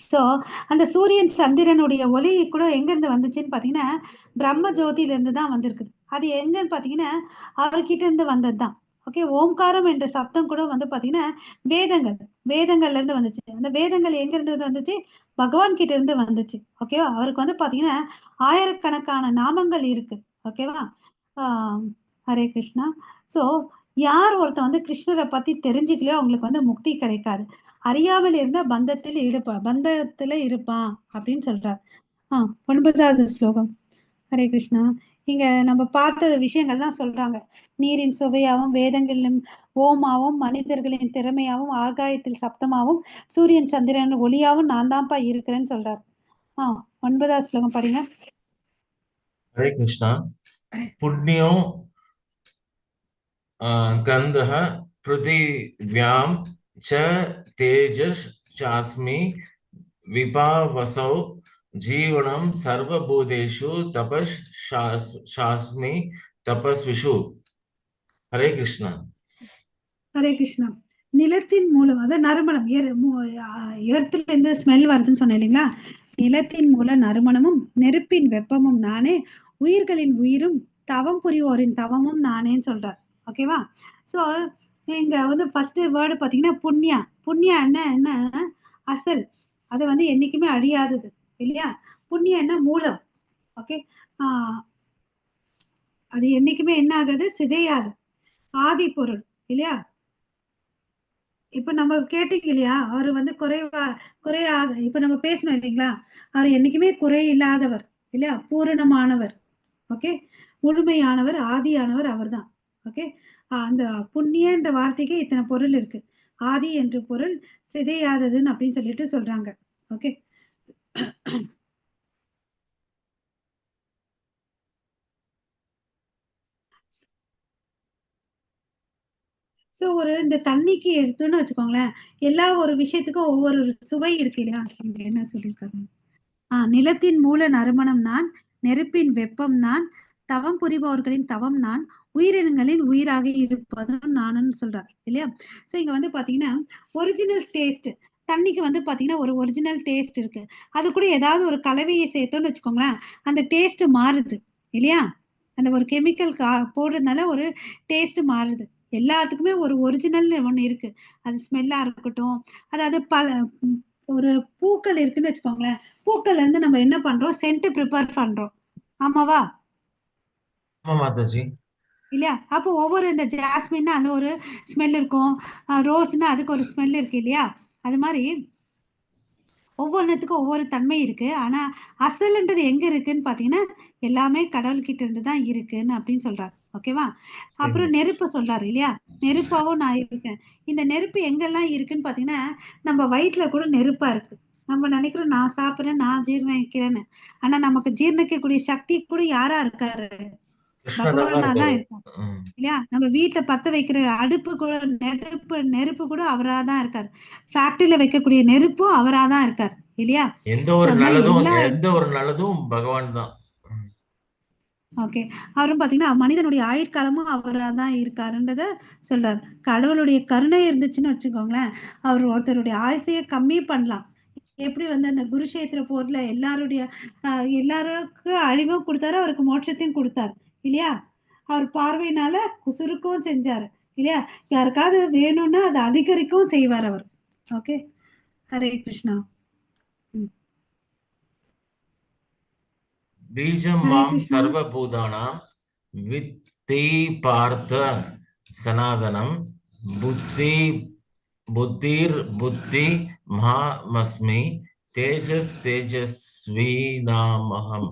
ஸோ அந்த சூரியன் சந்திரனுடைய ஒளி கூட எங்கேருந்து வந்துச்சுன்னு பார்த்தீங்கன்னா பிரம்ம ஜோதியில இருந்து தான் வந்திருக்குது. அது எங்கன்னு பார்த்தீங்கன்னா அவர்கிட்ட இருந்து வந்தது தான். ஓகே. ஓம்காரம் என்ற சப்தம் கூட வந்து பார்த்தீங்கன்னா வேதங்கள்ல இருந்து வந்துச்சு. அந்த வேதங்கள் எங்க இருந்து வந்துச்சு? பகவான் கிட்ட இருந்து வந்துச்சு. ஓகேவா? அவருக்கு வந்து பார்த்தீங்கன்னா ஆயிரக்கணக்கான நாமங்கள் இருக்கு. ஓகேவா? ஹரே கிருஷ்ணா. ஸோ யார் ஒருத்தன் வந்து கிருஷ்ணரை பத்தி தெரிஞ்சுக்கலையோ அவங்களுக்கு வந்து முக்தி கிடைக்காது. அறியாமல் இருந்தா பந்தத்துல இருப்பான் அப்படின்னு சொல்றார். 9வது ஸ்லோகம். ஹரே கிருஷ்ணா. இங்க நம்ம பார்த்த விஷயங்கள் தான் சொல்றாங்க. நீரின் சுவையாவும், வேதங்களிலும் ஓமாவும், மனிதர்களின் திறமையாவும், ஆகாயத்தில் சப்தமாவும், சூரியன் சந்திரன் ஒளியாவும் நான் தான்ப்பா இருக்கிறேன்னு சொல்றாரு. 9வது ஸ்லோகம் படிங்க. ஹரே கிருஷ்ணா. புண்ணியம் गंधः पृथिव्यां च तेजस् चास्मि विभावसौ जीवनं सर्वभूतेषु तपस्शास्मि तपस्विषु. ஹரே கிருஷ்ணா. ஹரே கிருஷ்ணா. நிலத்தின் மூலம், அதாவது நறுமணம், எர்த்துல இருந்து ஸ்மெல் வருதுன்னு சொன்னேன் இல்லைங்களா? நிலத்தின் மூல நறுமணமும், நெருப்பின் வெப்பமும் நானே, உயிர்களின் உயிரும், தவம் புரிவோரின் தவமும் நானேன்னு சொல்றார். ஓகேவா? ஸோ இங்க வந்து ஃபர்ஸ்ட் வேர்டு பார்த்தீங்கன்னா புண்ணியா. புண்ணியா என்ன அசல், அது வந்து என்னைக்குமே அழியாதது இல்லையா? புண்ணியா என்ன மூலம். ஓகே. அது என்னைக்குமே என்ன ஆகுது? சிதையாது, ஆதி பொருள் இல்லையா? இப்ப நம்ம கேட்டீங்க இல்லையா, அவரு வந்து குறையாக இப்ப நம்ம பேசணும் இல்லைங்களா, அவர் என்னைக்குமே குறை இல்லாதவர் இல்லையா, பூரணமானவர். ஓகே, முழுமையானவர், ஆதியானவர் அவர்தான். ஓகே, அந்த புண்ணியன்ற வார்த்தைக்கு இத்தனை பொருள் இருக்கு. ஆதி என்று பொருள், சிதையாததுன்னு அப்படின்னு சொல்லிட்டு சொல்றாங்க. ஓகே, சோ ஒரு இந்த தண்ணிக்கு எடுத்தோம்னு வச்சுக்கோங்களேன், எல்லா ஒரு விஷயத்துக்கும் ஒவ்வொரு சுவை இருக்கு இல்லையா. இங்க என்ன சொல்லியிருக்காங்க, நிலத்தின் மூல நறுமணம் நான், நெருப்பின் வெப்பம் நான், தவம் புரிபவர்களின் தவம் நான், உயிரினங்களின் உயிராக இருப்பதும் நானுன்னு சொல்றார் இல்லையா. சோ இங்க வந்து பாத்தீங்கன்னா ஒரிஜினல் டேஸ்ட், தண்ணிக்கு வந்து பாத்தீங்கன்னா ஒரு ஒரிஜினல் டேஸ்ட் இருக்கு. அது கூட ஏதாவது ஒரு கலவையை சேர்த்தோம்னு வச்சுக்கோங்களேன், அந்த டேஸ்ட் மாறுது இல்லையா. அந்த ஒரு கெமிக்கல் போடுறதுனால ஒரு டேஸ்ட் மாறுது. எல்லாத்துக்குமே ஒரு ஒரிஜினல் ஒண்ணு இருக்கு. அது ஸ்மெல்லா இருக்கட்டும், அதாவது ஒரு பூக்கள் இருக்குன்னு வச்சுக்கோங்களேன், பூக்கள்ல இருந்து நம்ம என்ன பண்றோம், சென்ட் ப்ரிப்பேர் பண்றோம். ஆமாவா ஆமா மாதாஜி. இல்லையா. அப்போ ஒவ்வொரு இந்த ஜாஸ்மின்னா அந்த ஒரு ஸ்மெல் இருக்கும், ரோஸ்னா அதுக்கு ஒரு ஸ்மெல் இருக்கு இல்லையா. அது மாதிரி ஒவ்வொன்றுத்துக்கும் ஒவ்வொரு தன்மை இருக்கு. ஆனா அசல்ன்றது எங்க இருக்குன்னு பாத்தீங்கன்னா எல்லாமே கடவுள்கிட்ட இருந்து தான் இருக்குன்னு அப்படின்னு சொல்றாரு. ஓகேவா. அப்புறம் நெருப்பு சொல்றாரு இல்லையா, நெருப்பாவும் நான் இருக்கேன். இந்த நெருப்பு எங்கெல்லாம் இருக்குன்னு பாத்தீங்கன்னா நம்ம வயிற்றுல கூட நெருப்பா இருக்கு. நம்ம நினைக்கிறோம் நான் சாப்பிடுறேன், நான் ஜீரணிக்கிறேன்னு. ஆனா நமக்கு ஜீரணிக்கக்கூடிய சக்தி கூட யாரா இருக்காரு, கிருஷ்ணர் தான் பகவானா தான் இருக்காரு. இருக்காரு இல்லையா. நம்ம வீட்டுல பத்த வைக்கிற அடுப்பு கூட நெருப்பு கூட அவரா தான் இருக்காரு. ஃபேக்டரியில வைக்கக்கூடிய நெருப்பும் அவரா தான் இருக்காரு இல்லையா. எந்த சோ ஒரு அது மாதிரி நல்லதும் எல்லா எந்த ஒரு நல்லதும் பகவான் தான். ஓகே, அவரும் பாத்தீங்கன்னா மனிதனுடைய ஆயுட்காலமும் அவரா தான் இருக்காருன்றத சொல்றாரு. கடவுளுடைய கருணை இருந்துச்சுன்னு வச்சுக்கோங்களேன், அவர் ஒருத்தருடைய ஆயுசையே கம்மி பண்ணலாம். எப்படி வந்து அந்த குருஷேத்திர போர்ல எல்லாருக்கும் அழிவும் கொடுத்தாரு, அவருக்கு மோட்சத்தையும் கொடுத்தாரு இல்லையா. அவர் பார்வையினால சுருக்கவும் செஞ்சாரு இல்லையா. யாருக்காவது வேணும்னா அதை அதிகரிக்கவும் செய்வார் அவர். ஓகே, ஹரே கிருஷ்ணா. பீஜம் ஹரே மாம் கிருஷ்ணா. சர்வபூதானாம் வித்தி பார்த்த சனாதனம் புத்தி புத்திர் புத்தி மகாமஸ்மி தேஜஸ் தேஜஸ்வீனாமகம்.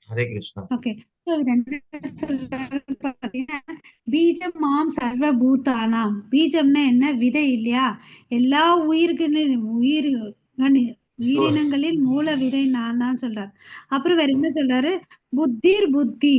ஹரே கிருஷ்ணா. ஓகே, பாத்தீங்கன்னா பீஜம் மாம் சர்வ பூத்தானாம். பீஜம்னா என்ன, விதை இல்லையா. எல்லா சோர்ஸ். உயிரினங்களின் மூல விதை நான் தான் சொல்றாரு. அப்புறம் வேற என்ன சொல்றாரு, புத்திர் புத்தி,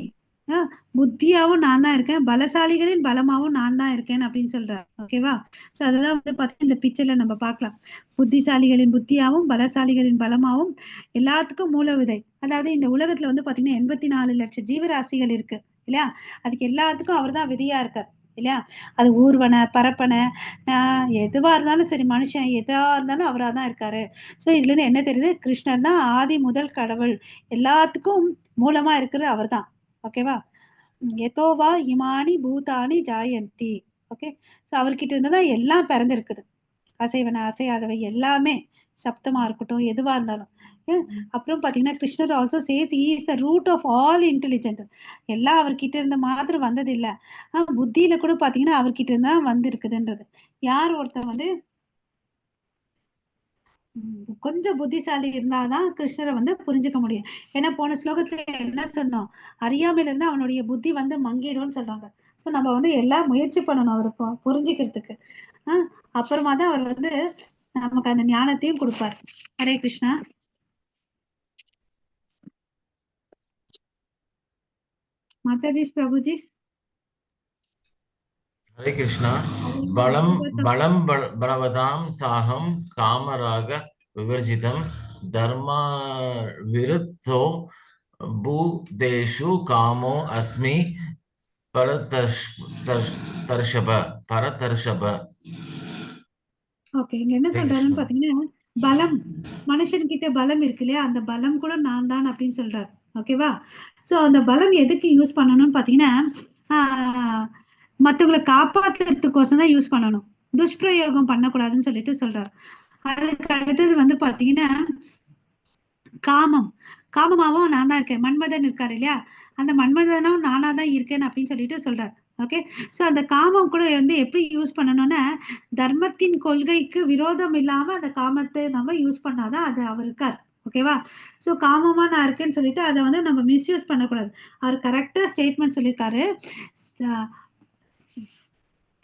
புத்தியாவும் நான் தான் இருக்கேன், பலசாலிகளின் பலமாவும் நான் தான் இருக்கேன் அப்படின்னு சொல்றாரு. ஓகேவா. சோ அதெல்லாம் வந்து பாத்தீங்கன்னா இந்த பிக்சர்ல நம்ம பார்க்கலாம். புத்திசாலிகளின் புத்தியாவும் பலசாலிகளின் பலமாவும் எல்லாத்துக்கும் மூல விதை. அதாவது இந்த உலகத்துல வந்து பாத்தீங்கன்னா 84 லட்சம் ஜீவராசிகள் இருக்கு இல்லையா. அதுக்கு எல்லாத்துக்கும் அவர் தான் விதியா இருக்கார் இல்லையா. அது ஊர்வன பரப்பன எதுவா இருந்தாலும் சரி, மனுஷன் எதா இருந்தாலும் அவரா தான் இருக்காரு. சோ இதுல இருந்து என்ன தெரியுது, கிருஷ்ணர் தான் ஆதி முதல் கடவுள், எல்லாத்துக்கும் மூலமா இருக்கிறது அவர் தான். ஓகேவா. எதோவா இமானி பூதானி ஜாயந்தி. ஓகே, சோ அவர்கிட்ட இருந்துதான் எல்லாம் பிறந்திருக்குது. அசைவன அசையாதவை எல்லாமே, சப்தமா இருக்கட்டும் எதுவா இருந்தாலும். அப்புறம் பாத்தீங்கன்னா கிருஷ்ணர் also says he is the root of all intelligent. எல்லாம் அவர்கிட்ட இருந்த மாதிரி வந்தது இல்ல. புத்தியில கூட பாத்தீங்கன்னா அவர்கிட்ட இருந்தா வந்து இருக்குதுன்றது. யார் ஒருத்தர் வந்து கொஞ்சம் புத்திசாலி இருந்தாதான் கிருஷ்ணரை வந்து புரிஞ்சுக்க முடியும். ஏன்னா போன ஸ்லோகத்துல என்ன சொன்னோம், அறியாமையில இருந்து அவனுடைய புத்தி வந்து மங்கிடும்னு சொல்றாங்க. சோ நம்ம வந்து எல்லாம் முயற்சி பண்ணணும் அவரு புரிஞ்சுக்கிறதுக்கு. அப்புறமா தான் அவர் வந்து நமக்கு அந்த ஞானத்தையும் கொடுப்பார். ஹரே கிருஷ்ணா. மாதாஜி பிரபுஜி. ஹரே கிருஷ்ணா. பலம் பலம் பலவதாம் சாகம் காமராக விவர்ஜிதம் தர்மா விருத்தோ பூதேஷு காமோ அஸ்மி பரதர்ஷப. ஓகே, இங்க என்ன சொல்றாருன்னு பாத்தீங்கன்னா பலம், மனுஷன்கிட்ட பலம் இருக்கு இல்லையா, அந்த பலம் கூட நான் தான் அப்படின்னு சொல்றாரு. ஓகேவா. சோ அந்த பலம் எதுக்கு யூஸ் பண்ணணும்னு பாத்தீங்கன்னா மத்தவங்களை காப்பாத்துறதுக்கோசம் தான் யூஸ் பண்ணணும், துஷ்பிரயோகம் பண்ணக்கூடாதுன்னு சொல்லிட்டு சொல்றாரு. அதுக்கு அடுத்தது வந்து பாத்தீங்கன்னா காமமாவும் நான் தான் இருக்கேன். மன்மதன் இருக்காரு இல்லையா, அந்த மன்மதனும் நானா தான் இருக்கேன் அப்படின்னு சொல்லிட்டு சொல்றாரு. ஓகே. ஸோ அந்த காமம் கூட வந்து எப்படி யூஸ் பண்ணணும்னா, தர்மத்தின் கொள்கைக்கு விரோதம் இல்லாம அந்த காமத்தை நம்ம யூஸ் பண்ணாதான் அது அவர் இருக்கார். ஓகேவா? ஸோ காமமா நான் இருக்கேன்னு சொல்லிட்டு அதை வந்து நம்ம மிஸ்யூஸ் பண்ணக்கூடாது. அவர் கரெக்டா ஸ்டேட்மெண்ட் சொல்லியிருக்காரு.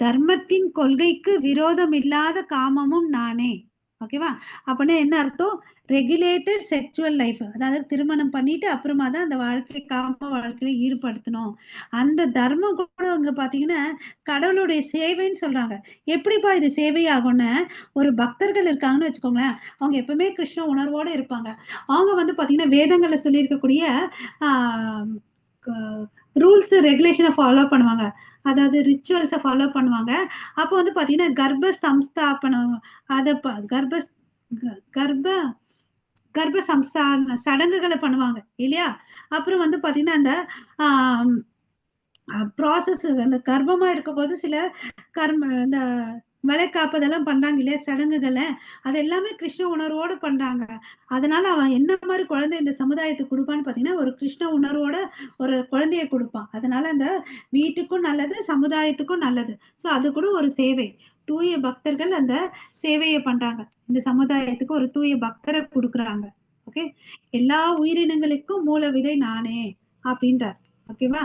தர்மத்தின் கொள்கைக்கு விரோதம் இல்லாத காமமும் நானே. ஓகேவா? அப்படின்னா என்ன அர்த்தம்? ரெகுலேட்டட் செக்சுவல் லைஃப், அதாவது திருமணம் பண்ணிட்டு அப்புறமா தான் அந்த வாழ்க்கை காம வாழ்க்கையில ஈடுபடுத்தணும். அந்த தர்மம் கூட அங்க பாத்தீங்கன்னா கடவுளுடைய சேவைன்னு சொல்றாங்க. எப்படிப்பா இது சேவை ஆகும்னு, ஒரு பக்தர்கள் இருக்காங்கன்னு வச்சுக்கோங்களேன், அவங்க எப்பவுமே கிருஷ்ண உணர்வோட இருப்பாங்க. அவங்க வந்து பாத்தீங்கன்னா வேதங்கள்ல சொல்லியிருக்கக்கூடிய ரூல்ஸ் ரெகுலேஷனை ஃபாலோ பண்ணுவாங்க, அதாவது ரிச்சுவல்ஸை ஃபாலோ பண்ணுவாங்க. அப்போ வந்து பாத்தீங்கன்னா கர்ப்ப சம்ஸ்தாபனம், அதை கர்ப்ப கர்ப்ப சம்ஸ்தான சடங்குகளை பண்ணுவாங்க இல்லையா? அப்புறம் வந்து பாத்தீங்கன்னா அந்த ப்ராசஸ், அந்த கர்ப்பமா இருக்கும் போது சில இந்த மலை காப்பதெல்லாம் பண்றாங்க இல்லையா, சடங்குகளை, அது எல்லாமே கிருஷ்ண உணர்வோடு பண்றாங்க. அதனால அவன் என்ன மாதிரி குழந்தை இந்த சமுதாயத்துக்கு கொடுப்பான்னு பாத்தீங்கன்னா ஒரு கிருஷ்ண உணர்வோட ஒரு குழந்தைய கொடுப்பான். அதனால அந்த வீட்டுக்கும் நல்லது, சமுதாயத்துக்கும் நல்லது. ஸோ அது கூட ஒரு சேவை. தூய பக்தர்கள் அந்த சேவையை பண்றாங்க, இந்த சமுதாயத்துக்கு ஒரு தூய பக்தரை கொடுக்குறாங்க. ஓகே. எல்லா உயிரினங்களுக்கும் மூல விதை நானே அப்படின்றார். ஓகேவா?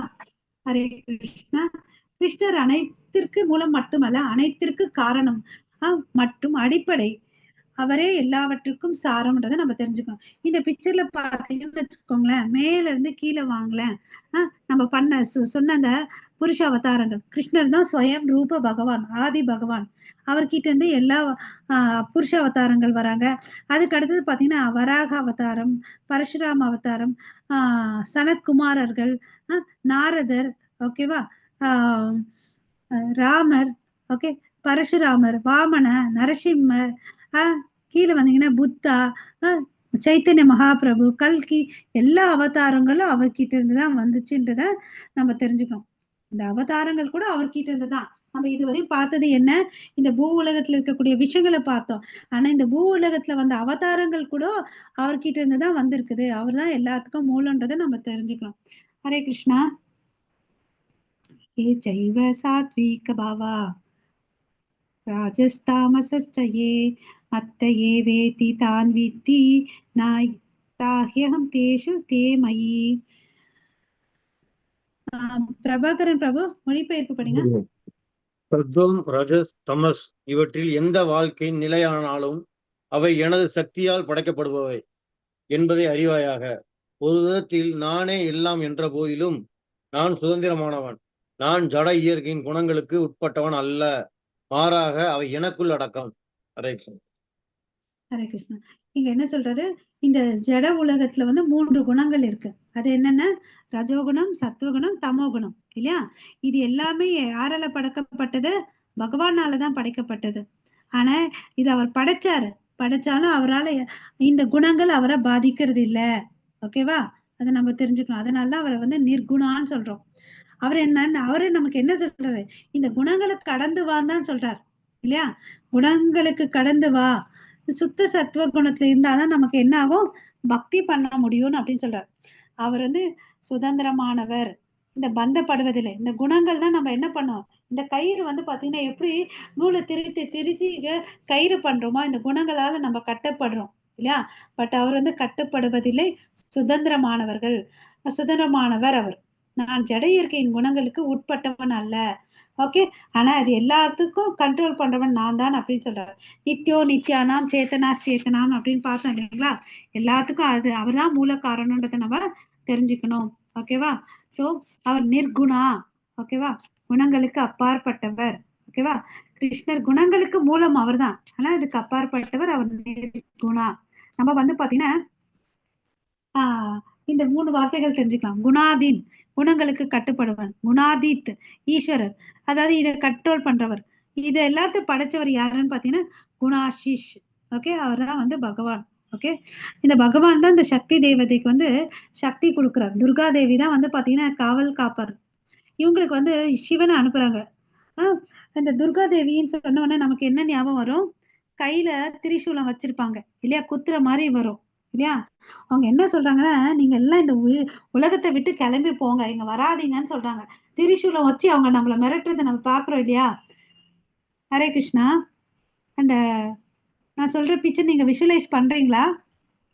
ஹரே கிருஷ்ணா. கிருஷ்ணர் அனைத்திற்கு மூலம் மட்டுமல்ல, அனைத்திற்கு காரணம் மற்றும் அடிப்படை. அவரே எல்லாவற்றுக்கும் சாரம்ன்றதை நம்ம தெரிஞ்சுக்கணும். இந்த பிக்சர்ல பாத்தீங்கன்னு வச்சுக்கோங்களேன், மேல இருந்து கீழே வாங்கலேன், நம்ம பண்ண சொன்ன அந்த புருஷ அவதாரங்கள், கிருஷ்ணர் தான் ஸ்வயம் ரூப பகவான், ஆதி பகவான். அவர்கிட்ட இருந்து எல்லா புருஷ அவதாரங்கள் வராங்க. அதுக்கு அடுத்தது பாத்தீங்கன்னா வராக அவதாரம், பரசுராம அவதாரம், சனத்குமாரர்கள், நாரதர், ஓகேவா, ராமர், ஓகே, பரசுராமர், வாமன, நரசிம்மர், கீழே வந்தீங்கன்னா புத்தா, சைத்தன்ய மகாபிரபு, கல்கி, எல்லா அவதாரங்களும் அவர்கிட்ட இருந்துதான் வந்துச்சுன்றத நம்ம தெரிஞ்சுக்கணும். இந்த அவதாரங்கள் கூட அவர்கிட்ட இருந்துதான். நம்ம இதுவரையும் பார்த்தது என்ன, இந்த பூ உலகத்துல இருக்கக்கூடிய விஷயங்களை பார்த்தோம். ஆனா இந்த பூ உலகத்துல வந்த அவதாரங்கள் கூட அவர்கிட்ட இருந்துதான் வந்திருக்குது. அவர் தான் எல்லாத்துக்கும் மூலன்றதை நம்ம தெரிஞ்சுக்கணும். ஹரே கிருஷ்ணா. ये चैव सात्विक भावा राजस्तामसश्च ये मत्त एवेति तान् विद्धि नाह्यहं तेषु ते मयि. பிரபாகரன் பிரபு, மொழிபெயர்ப்பு படிங்க. சத்வம், ரஜஸ், தமஸ் இவற்றில் எந்த வாழ்க்கை நிலையானாலும் அவை எனது சக்தியால் படைக்கப்படுபவை என்பதை அறிவாயாக. ஒரு விதத்தில் நானே எல்லாம் என்ற போதிலும் நான் சுதந்திரமானவன். நான் ஜட இயற்கையின் குணங்களுக்கு உட்பட்டவன் அல்ல, மாறாக அவை எனக்குள் அடக்கம். ஹரே கிருஷ்ணா. ஹரே கிருஷ்ணா. இங்க என்ன சொல்றாரு, இந்த ஜட உலகத்துல வந்து 3 குணங்கள் இருக்கு. அது என்னன்னா ரஜோகுணம், சத்துவகுணம், தமோகுணம் இல்லையா? இது எல்லாமே யாரால படைக்கப்பட்டது? பகவானாலதான் படைக்கப்பட்டது. ஆனா இது அவர் படைச்சாலும் அவரால் இந்த குணங்கள் அவரை பாதிக்கிறது இல்ல. ஓகேவா? அதை நம்ம தெரிஞ்சுக்கணும். அதனாலதான் அவரை வந்து நிர்குணான்னு சொல்றோம். அவர் என்னன்னு அவரு நமக்கு என்ன சொல்றாரு, இந்த குணங்களை கடந்து வான்னு சொல்றாரு இல்லையா? குணங்களுக்கு கடந்து வா, சுத்த சத்துவ குணத்துல இருந்தாதான் நமக்கு என்ன ஆகும், பக்தி பண்ண முடியும்னு அப்படின்னு சொல்றாரு. அவர் வந்து சுதந்திரமானவர், இந்த பந்தப்படுவதில்லை. இந்த குணங்கள் தான் நம்ம என்ன பண்ணோம், இந்த கயிறு வந்து பாத்தீங்கன்னா எப்படி நூலை திருத்தி கயிறு பண்றோமோ, இந்த குணங்களால நம்ம கட்டப்படுறோம் இல்லையா? பட் அவர் வந்து கட்டுப்படுவதில்லை, சுதந்திரமானவர் அவர். நான் ஜட இயற்கையின் குணங்களுக்கு உட்பட்டவன் அல்ல. ஓகே. ஆனா அது எல்லாத்துக்கும் கண்ட்ரோல் பண்றவன் நான் தான் அப்படின்னு சொல்றாரு. நித்யோ நித்யானாம் சேத்தனா சேத்தனாம் அப்படின்னு பார்த்தோம் இல்லைங்களா? எல்லாத்துக்கும் அது அவர் தான் மூல காரணம்ன்றதை நம்ம தெரிஞ்சுக்கணும். ஓகேவா? சோ அவர் நிர்குணா. ஓகேவா? குணங்களுக்கு அப்பாற்பட்டவர். ஓகேவா? கிருஷ்ணர் குணங்களுக்கு மூலம் அவர் தான், ஆனா இதுக்கு அப்பாற்பட்டவர், அவர் நிர்குணா. நம்ம வந்து பாத்தீங்கன்னா இந்த 3 வார்த்தைகள் தெரிஞ்சுக்கலாம். குணாதீன், குணங்களுக்கு கட்டுப்படுவன். குணாதீத், ஈஸ்வரர், அதாவது இதை கண்ட்ரோல் பண்றவர். இதை எல்லாத்தையும் படைச்சவர் யாருன்னு பாத்தீங்கன்னா குணாஷிஷ். ஓகே. அவர் தான் வந்து பகவான். ஓகே. இந்த பகவான் தான் இந்த சக்தி தேவதைக்கு வந்து சக்தி கொடுக்குறார். துர்கா தேவி தான் வந்து பாத்தீங்கன்னா காவல் காப்பார். இவங்களுக்கு வந்து சிவனை அனுப்புறாங்க. இந்த துர்கா தேவின்னு சொன்ன உடனே நமக்கு என்ன ஞாபகம் வரும், கையில திரிசூலம் வச்சிருப்பாங்க இல்லையா, குத்துற மாதிரி வரும் இல்லையா? அவங்க என்ன சொல்றாங்கன்னா, நீங்க எல்லாம் இந்த உலகத்தை விட்டு கிளம்பி போங்க, இங்க வராதீங்கன்னு சொல்றாங்க. திரிசூலம் வச்சு அவங்க நம்மள மிரட்டுறதை நம்ம பாக்குறோம் இல்லையா? ஹரே கிருஷ்ணா. அந்த நான் சொல்ற பிக்சர் நீங்க விஷுவலைஸ் பண்றீங்களா?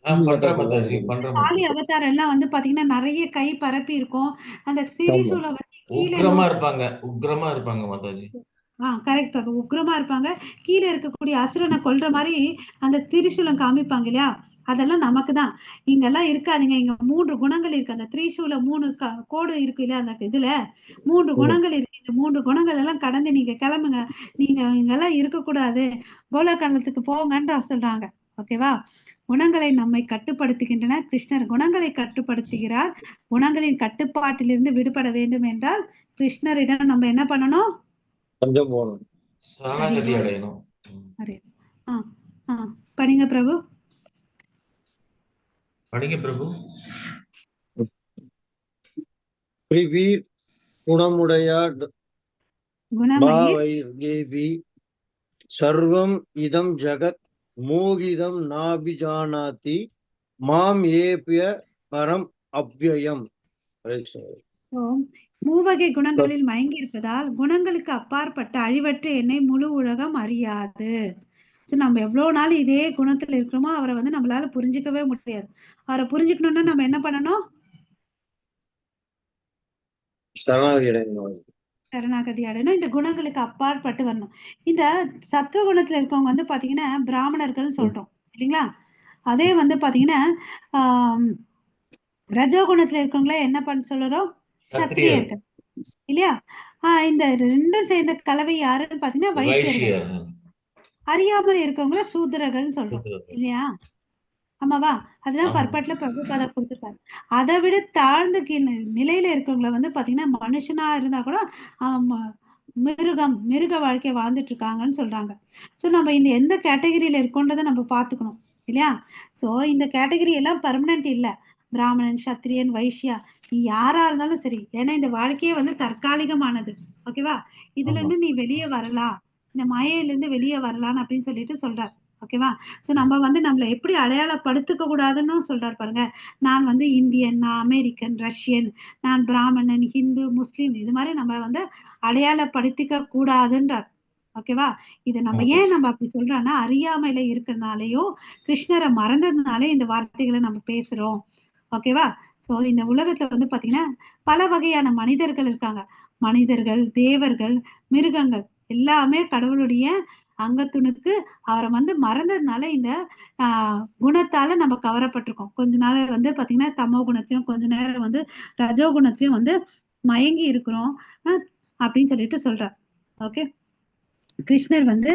பண்றேன் மாதாஜி, பண்றேன் காளி மாதாஜி. அவதாரம் எல்லாம் வந்து பாத்தீங்கன்னா நிறைய கை பரப்பி இருக்கும். அந்த திரிசூலம் வச்சு கீழே உக்ரமா இருப்பாங்க, உக்ரமா இருப்பாங்க மாதாஜி. கரெக்ட் பாப்பா, உக்ரமா இருப்பாங்க. கீழே இருக்கக்கூடிய அசுரனை கொல்ற மாதிரி அந்த திரிசூலம் காமிப்பாங்க இல்லையா? அதெல்லாம் நமக்கு தான். இங்கெல்லாம் இருக்காதுங்க. இங்க 3 குணங்கள் இருக்கு. அந்த திரிசூல 3 கோடு இருக்கு இல்லையா? அந்த இதுல 3 குணங்கள் இருக்கு. இந்த 3 குணங்கள் எல்லாம் கடந்து நீங்க கிளம்புங்க, நீங்க இங்கெல்லாம் இருக்கக்கூடாது, கோலோகலத்துக்கு போங்கன்ற சொல்றாங்க. ஓகேவா? குணங்களை நம்மை கட்டுப்படுத்துகின்றன. கிருஷ்ணர் குணங்களை கட்டுப்படுத்துகிறார். குணங்களின் கட்டுப்பாட்டிலிருந்து விடுபட வேண்டும் என்றால் கிருஷ்ணரிடம் நம்ம என்ன பண்ணணும்? கொஞ்சம் போகணும். சரணாகதி அடையணும். அரே படிங்க பிரபு. படிங்க பிரபு. பிரிவீர் குணமுடையார் குணமயி பாவைர்கேவி சர்வம் இதம் ஜகத் மோகிதம் நாபிஜானாதி மாம் ஏபிய பரம் அவ்யயம். மூவகை குணங்களில் மயங்கி இருப்பதால் குணங்களுக்கு அப்பாற்பட்ட அழிவற்ற என்னை முழு உலகம் அறியாது. நம்ம எவ்வளவு நாள் இதே குணத்துல இருக்கிறோமோ அவரை வந்து நம்மளால புரிஞ்சுக்கவே முடியாது. அவரை புரிஞ்சுக்கணும்னா நம்ம என்ன பண்ணணும்? சரணாகதி அடையணும். இந்த குணங்களுக்கு அப்பாற்பட்டு வரணும். இந்த சத்துவ குணத்துல இருக்கவங்க வந்து பாத்தீங்கன்னா பிராமணர்கள் சொல்றோம் இல்லைங்களா? அதே வந்து பாத்தீங்கன்னா ரஜோகுணத்துல இருக்கவங்கள என்ன பண்ண சொல்றோம்? சத்திரியர்கள் இல்லையா? இந்த ரெண்டும் சேர்ந்த கலவை யாருன்னு பாத்தீங்கன்னா வைஷ்யர்கள். அறியாமல் இருக்கவங்கள சூத்திரர்கள்னு சொல்றோம் இல்லையா? ஆமாவா? அதுதான் பர்பட்ல பிரபுபாதா கொடுத்திருக்காரு. அதை விட தாழ்ந்த நிலையில இருக்கவங்கள வந்து பாத்தீங்கன்னா மனுஷனா இருந்தா கூட மிருக வாழ்க்கை வாழ்ந்துட்டு இருக்காங்கன்னு சொல்றாங்க. சோ நம்ம இந்த எந்த கேட்டகரியில இருக்கோன்றதை நம்ம பாத்துக்கணும் இல்லையா? சோ இந்த கேட்டகரி எல்லாம் பர்மனன்ட் இல்ல. பிராமணன், சத்திரியன், வைஷ்யா, நீ யாரா இருந்தாலும் சரி. ஏன்னா இந்த வாழ்க்கையே வந்து தற்காலிகமானது. ஓகேவா? இதுல இருந்து நீ வெளியே வரலாம், இந்த மாயையில இருந்து வெளியே வரலாம் அப்படின்னு சொல்லிட்டு சொல்றார். ஓகேவா? சோ நம்ம வந்து நம்மளை எப்படி அடையாளப்படுத்திக்க கூடாதுன்னு சொல்றாரு பாருங்க. நான் வந்து இந்தியன், நான் அமெரிக்கன், ரஷ்யன், நான் பிராமணன், ஹிந்து, முஸ்லீம், இது மாதிரி நம்ம வந்து அடையாளப்படுத்திக்க கூடாதுன்றார். ஓகேவா? இதை நம்ம ஏன் நம்ம அப்படி சொல்றோம்னா அறியாமையில இருக்கிறதுனாலயும் கிருஷ்ணரை மறந்ததுனாலே இந்த வார்த்தைகளை நம்ம பேசுறோம். ஓகேவா? சோ இந்த உலகத்துல வந்து பாத்தீங்கன்னா பல வகையான மனிதர்கள் இருக்காங்க. மனிதர்கள், தேவர்கள், மிருகங்கள் எல்லாமே கடவுளுடைய அங்கத்துணுக்கு. அவரை வந்து மறந்ததுனால இந்த குணத்தால நம்ம கவரப்பட்டிருக்கோம். கொஞ்ச நாள் வந்து பாத்தீங்கன்னா தமோ குணத்தையும், கொஞ்ச நேரம் வந்து ரஜோ குணத்தையும் வந்து மயங்கி இருக்கிறோம் அப்படின்னு சொல்லிட்டு சொல்றார். ஓகே, கிருஷ்ணர் வந்து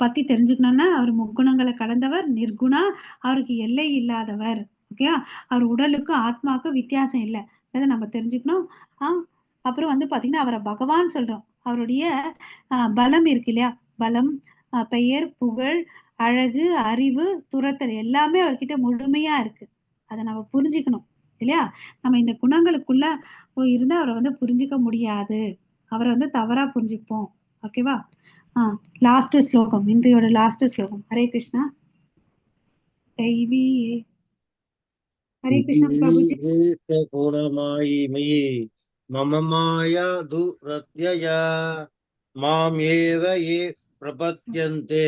பத்தி தெரிஞ்சுக்கணும்னா அவர் முக்குணங்களை கடந்தவர், நிர்குணா, அவருக்கு எல்லை இல்லாதவர். ஓகே, அவர் உடலுக்கும் ஆத்மாவுக்கும் வித்தியாசம் இல்லை, அதை நம்ம தெரிஞ்சுக்கணும். அப்புறம் வந்து பாத்தீங்கன்னா அவரை பகவான் சொல்றோம். அவருடைய பலம் இருக்கு இல்லையா? பலம், பெயர், புகழ், அழகு, அறிவு, துரத்தல் எல்லாமே அவர்கிட்ட முழுமையா இருக்கு. அதை நம்ம புரிஞ்சுக்கணும் இல்லையா? நம்ம இந்த குணங்களுக்குள்ள இருந்தா அவரை வந்து புரிஞ்சுக்க முடியாது. அவரை வந்து தவறா புரிஞ்சுப்போம். ஓகேவா? லாஸ்ட் ஸ்லோகம், இன்றையோட லாஸ்ட் ஸ்லோகம். ஹரே கிருஷ்ணா. ஹரே கிருஷ்ணா பிரபுஜி. மம மாயா துரத்யயா மாம் ஏவ ஏ பிரபத்யந்தே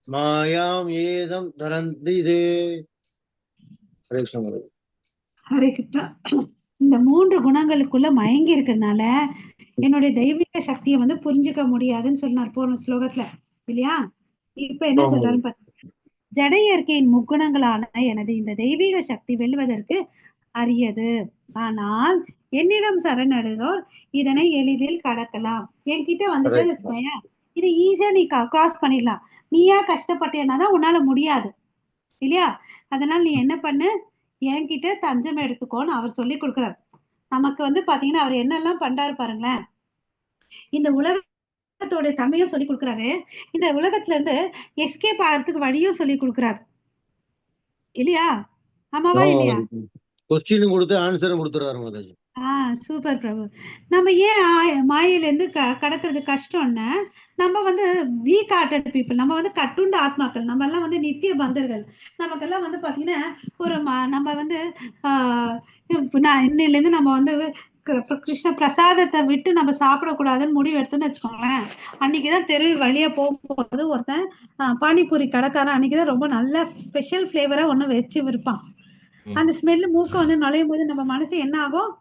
மாயாம் ஏதம் தரந்திதே. ஹரே கிருஷ்ணா. இந்த 3 குணங்களுக்குள்ள மயங்கி இருக்கிறதுனால என்னுடைய தெய்வீக சக்தியை வந்து புரிஞ்சுக்க முடியாதுன்னு சொன்னார் போன ஸ்லோகத்துல இல்லையா? இப்ப என்ன சொல்றாருன்னு பாத்தீங்கன்னா, ஜட இயற்கையின் முக்குணங்களான எனது இந்த தெய்வீக சக்தி வெல்வதற்கு அரியது. ஆனால் என்னிடம் சரணடைந்தோர் இதனை எளிதில் கடக்கலாம். என்கிட்ட வந்துட்டு வச்சுக்கோயேன், இது ஈஸியா நீ கிராஸ் பண்ணிடலாம். நீயா கஷ்டப்பட்டேன்னா தான் உன்னால முடியாது இல்லையா? அதனால நீ என்ன பண்ணு, என்கிட்ட தஞ்சம் எடுத்துக்கோன்னு அவர் சொல்லி கொடுக்குறாரு. நமக்கு வந்து பாத்தீங்கன்னா அவர் என்னெல்லாம் பண்றாரு பாருங்களேன். இந்த உலகத்தோட தன்மையும் சொல்லி கொடுக்குறாரு, இந்த உலகத்துல இருந்து எஸ்கேப் ஆகிறதுக்கு வழியும் சொல்லி கொடுக்குறாரு இல்லையா? ஆமாவா இல்லையா? கொஸ்டின் கொடுத்து ஆன்சரும் கொடுத்துறாரு மாதாஜி. சூப்பர் பிரபு. நம்ம ஏன் மாயிலேருந்து கடக்கிறது கஷ்டம்னா, நம்ம வந்து வீக் ஹார்ட்டட் பீப்புள். நம்ம வந்து கட்டுண்ட ஆத்மாக்கள். நம்ம எல்லாம் வந்து நித்திய பந்தர்கள். நமக்கெல்லாம் வந்து பாத்தீங்கன்னா ஒரு நம்ம வந்து இன்னிலேருந்து நம்ம வந்து கிருஷ்ண பிரசாதத்தை விட்டு நம்ம சாப்பிடக்கூடாதுன்னு முடிவு எடுத்துன்னு வச்சுக்கோங்களேன். அன்னைக்குதான் தெரு வழியா போகும்போது ஒருத்தன் பானிபூரி கடைக்காரன் அன்னைக்குதான் ரொம்ப நல்ல ஸ்பெஷல் ஃபிளேவரா ஒண்ணு வச்சு விற்பான். அந்த ஸ்மெல் மூக்க வந்து நுழையும் போது நம்ம மனசு என்ன ஆகும்?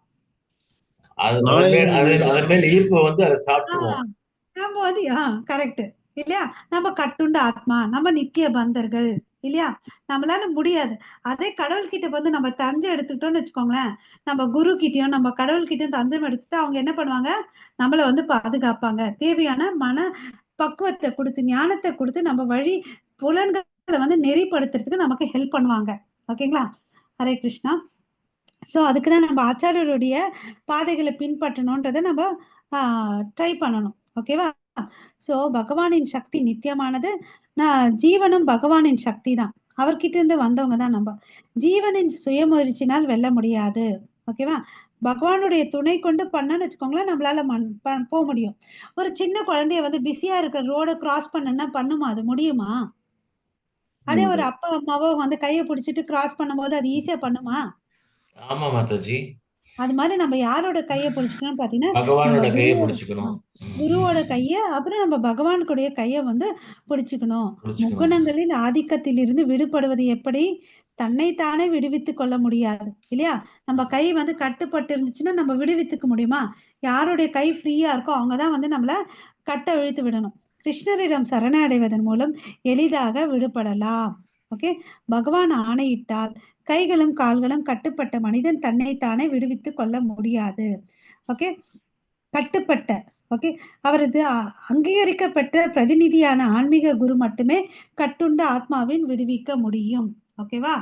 அதன் மேல் ஈர்ப்பு வந்து அதை சாப்பிட்டுருவோம். நம்ம வந்து கரெக்ட் இல்லையா? நம்ம கட்டுண்ட ஆத்மா, நம்ம நித்திய பந்தர்கள் இல்லையா? நம்மளால முடியாது. அதே கடவுள் கிட்ட வந்து நம்ம தஞ்சம் எடுத்துக்கிட்டோம்னு வச்சுக்கோங்களேன், நம்ம குரு கிட்டயும் நம்ம கடவுள் கிட்டயும் தஞ்சம் எடுத்துட்டு அவங்க என்ன பண்ணுவாங்க, நம்மள வந்து பாதுகாப்பாங்க. தேவையான மன பக்குவத்தை கொடுத்து ஞானத்தை கொடுத்து நம்ம வழி புலன்களை வந்து நெறிப்படுத்துறதுக்கு நமக்கு ஹெல்ப் பண்ணுவாங்க. ஓகேங்களா? ஹரே கிருஷ்ணா. சோ அதுக்குதான் நம்ம ஆச்சாரியருடைய பாதைகளை பின்பற்றணும்ன்றதை நம்ம ட்ரை பண்ணணும். ஓகேவா? சோ பகவானின் சக்தி நித்தியமானது. ஜீவனும் பகவானின் சக்தி தான். அவர்கிட்ட இருந்து வந்தவங்க தான் நம்ம. ஜீவனின் சுயமுயற்சினால் வெல்ல முடியாது. ஓகேவா? பகவானுடைய துணை கொண்டு பண்ணன்னு வச்சுக்கோங்களேன், நம்மளால போக முடியும். ஒரு சின்ன குழந்தைய வந்து பிஸியா இருக்க ரோட கிராஸ் பண்ணனா பண்ணுமா? அது முடியுமா? அதே ஒரு அப்பா அம்மாவோ வந்து கையை பிடிச்சிட்டு கிராஸ் பண்ணும்போது அது ஈஸியா பண்ணுமா? ஆமா மாதாஜி. அது மாதிரி நம்ம யாரோட கையை பிடிச்சிக்கணும் பாத்தீங்கன்னா, பகவானோட கையை பிடிச்சுக்கணும். குருவோட கைய, அப்புறம் நம்ம பகவானுடைய கைய வந்து பிடிச்சுக்கணும். முக்குணங்களின் ஆதிக்கத்தில் இருந்து விடுபடுவது எப்படி? தன்னைத்தானே விடுவித்துக் கொள்ள முடியாது இல்லையா? நம்ம கை வந்து கட்டுப்பட்டு இருந்துச்சுன்னா நம்ம விடுவித்துக்க முடியுமா? யாருடைய கை ஃப்ரீயா இருக்கோ அவங்கதான் வந்து நம்மள கட்ட இழுத்து விடணும். கிருஷ்ணரிடம் சரணடைவதன் மூலம் எளிதாக விடுபடலாம். ஓகே, பகவான் ஆணையிட்டால் கைகளும் கால்களும் கட்டுப்பட்ட மனிதன் தன்னைத்தானே விடுவித்துக் கொள்ள முடியாது. ஓகே, கட்டுப்பட்ட ஓகே, அவரது அங்கீகரிக்கப்பட்ட பிரதிநிதியான ஆன்மீக குரு மட்டுமே கட்டுண்ட ஆத்மாவின் விடுவிக்க முடியும். ஓகேவா?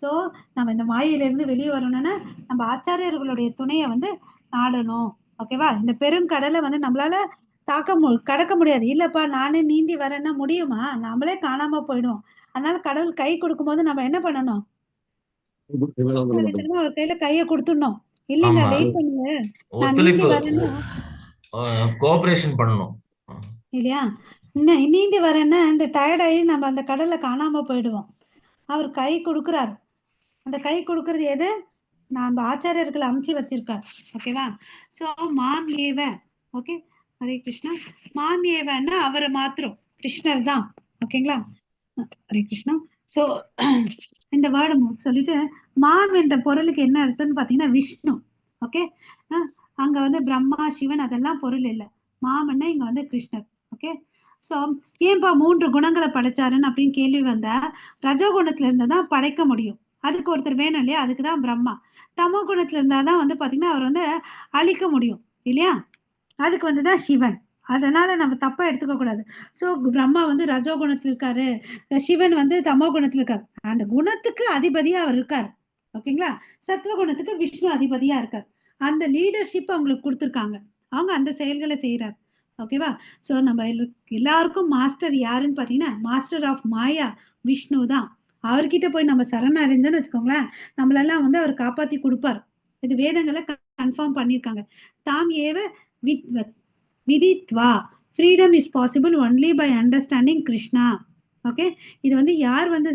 சோ நம்ம இந்த மாயிலிருந்து வெளியே வரணும்னா நம்ம ஆச்சாரியர்களுடைய துணையை வந்து நாடணும். ஓகேவா? இந்த பெருங்கடலை வந்து நம்மளால கடக்க முடியாது. இல்லப்பா நானே நீந்தி வரேன்னா முடியுமா? நம்மளே காணாம போயிடுவோம். அதனால கடவுள் கை கொடுக்கும் போது நம்ம என்ன பண்ணணும்? அவர் கையில கைய கொடுத்துடணும். இல்லைங்க, வெயிட் பண்ணுங்க, நான் நீந்தி வரேன்னா கோஆபரேஷன் பண்ணணும் இல்லையா? நீந்தி வரேன்னா இந்த டயர்டாயி நம்ம அந்த கடல்ல காணாம போயிடுவோம். அவர் கை கொடுக்குறாரு. அந்த கை கொடுக்கறது எது? நம்ம ஆச்சாரியர்களை அமைச்சு வச்சிருக்காரு. ஓகேவா? சோ மாம் ஏவ. ஓகே, ஹரே கிருஷ்ணா. மாம் ஏவன்னா அவரை மாத்திரம் கிருஷ்ணர் தான். ஓகேங்களா? ஹரே கிருஷ்ணா. சோ இந்த வேர்டு சொல்லிட்டு மாம் என்ற பொருளுக்கு என்ன அர்த்தம்னு பாத்தீங்கன்னா விஷ்ணு. ஓகே, அங்க வந்து பிரம்மா சிவன் அதெல்லாம் பொருள் இல்லை. மாமன்னா இங்க வந்து கிருஷ்ணர். ஓகே, சோ ஏன்பா 3 குணங்களை படைச்சாருன்னு அப்படின்னு கேள்வி வந்தா, ரஜோகுணத்துல இருந்துதான் படைக்க முடியும். அதுக்கு ஒருத்தர் வேணும் இல்லையா? அதுக்குதான் பிரம்மா. தமோ குணத்துல இருந்தாதான் வந்து பாத்தீங்கன்னா அவர் வந்து அழிக்க முடியும் இல்லையா? அதுக்கு வந்துதான் சிவன். அதனால நம்ம தப்பா எடுத்துக்க கூடாது. சோ பிரம்மா வந்து ரஜோ குணத்துல இருக்காரு, சிவன் வந்து தமோ குணத்துல இருக்காரு. அந்த குணத்துக்கு அதிபதியா அவர் இருக்காரு. ஓகேங்களா? சத்துவ குணத்துக்கு விஷ்ணு அதிபதியா இருக்காரு. அந்த லீடர்ஷிப் அவங்களுக்கு கொடுத்துருக்காங்க. அவங்க அந்த செயல்களை செய்யறாரு. ஓகேவா? சோ நம்ம எல்லாருக்கும் மாஸ்டர் யாருன்னு பாத்தீங்கன்னா, மாஸ்டர் ஆஃப் மாயா விஷ்ணு தான். அவர்கிட்ட போய் நம்ம சரணடைந்தோன்னு வச்சுக்கோங்களேன், நம்மளெல்லாம் வந்து அவர் காப்பாத்தி கொடுப்பார். இது வேதங்களை கன்ஃபார்ம் பண்ணிருக்காங்க. தாம் ஏவ விதித்வா freedom is possible only by understanding Krishna. Okay, இது வந்து யார் வந்து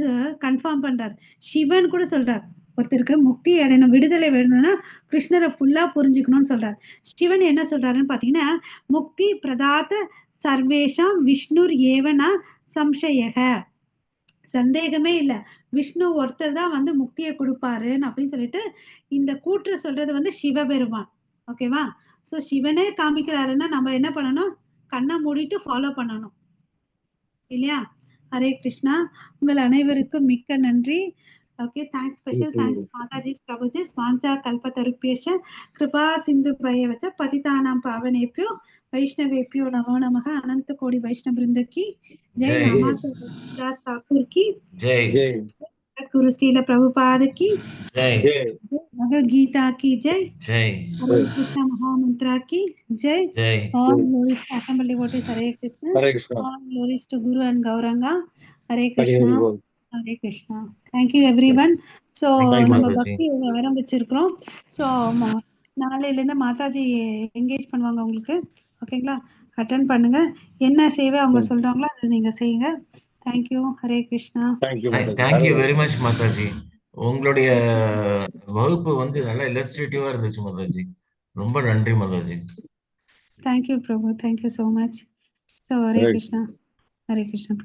கன்ஃபார்ம் பண்றார்? சிவன் கூட சொல்றார். ஒருத்தருக்கு முக்தி அடையணும், விடுதலை வேணும்னா கிருஷ்ணரை ஃபுல்லா புரிஞ்சுக்கணும்னு சொல்றாரு. சிவன் என்ன சொல்றாருன்னு பாத்தீங்கன்னா, முக்தி பிரதாத சர்வேஷாம் விஷ்ணுர் ஏவனா சம்சயக. சந்தேகமே இல்ல, விஷ்ணு ஒருத்தர் தான் வந்து முக்தியை கொடுப்பாருன்னு அப்படின்னு சொல்லிட்டு இந்த கூற்று சொல்றது வந்து சிவபெருமான். ஓகேவா? சோ சிவனே காமிக்கிறாருன்னா நம்ம என்ன பண்ணணும்? கண்ணை மூடிட்டு ஃபாலோ பண்ணணும் இல்லையா? ஹரே கிருஷ்ணா. உங்கள் அனைவருக்கும் மிக்க நன்றி. Okay, thanks. Special thanks Mataji Prabhuji. ஸ்வாஞ்சா கல்பதருப்யேஷ கிருபா சிந்து பயவச்ச பதிதானாம் பாவனேப்யோ வைஷ்ணவேப்யோ நமோ நமக. அனந்த கோடி வைஷ்ணவ பிருந்த की जय. नामाचार्य ठाकुर की जय. गुरु श्रील प्रभुपाद की जय. भगवद गीता की जय. जय. हरे कृष्णा महामंत्रा की जय. जय. All glories to assembled devotees. Hare Krishna. Hare Krishna. All glories to Guru and Gauranga. Hare Krishna. Hare Krishna. Thank you everyone. So நன்றி நம்ம மாதாஜி. பக்தி யோகா ஆரம்பிச்சிருக்கிறோம். ஸோ நாளையிலேருந்து மாதாஜி என்கேஜ் பண்ணுவாங்க உங்களுக்கு. ஓகேங்களா? அட்டன் பண்ணுங்க. என்ன சேவை அவங்க சொல்றாங்களோ அதை நீங்க செய்யுங்க. Thank you. Hare Krishna. Thank you very much Mataji. உங்களுடைய வகுப்பு வந்து நல்லா இல்லஸ்ட்ரேட்டிவா இருந்துச்சு மாதாஜி. ரொம்ப நன்றி Mataji. Thank you Prabhu. Thank you so much. So Hare Krishna. Hare Krishna.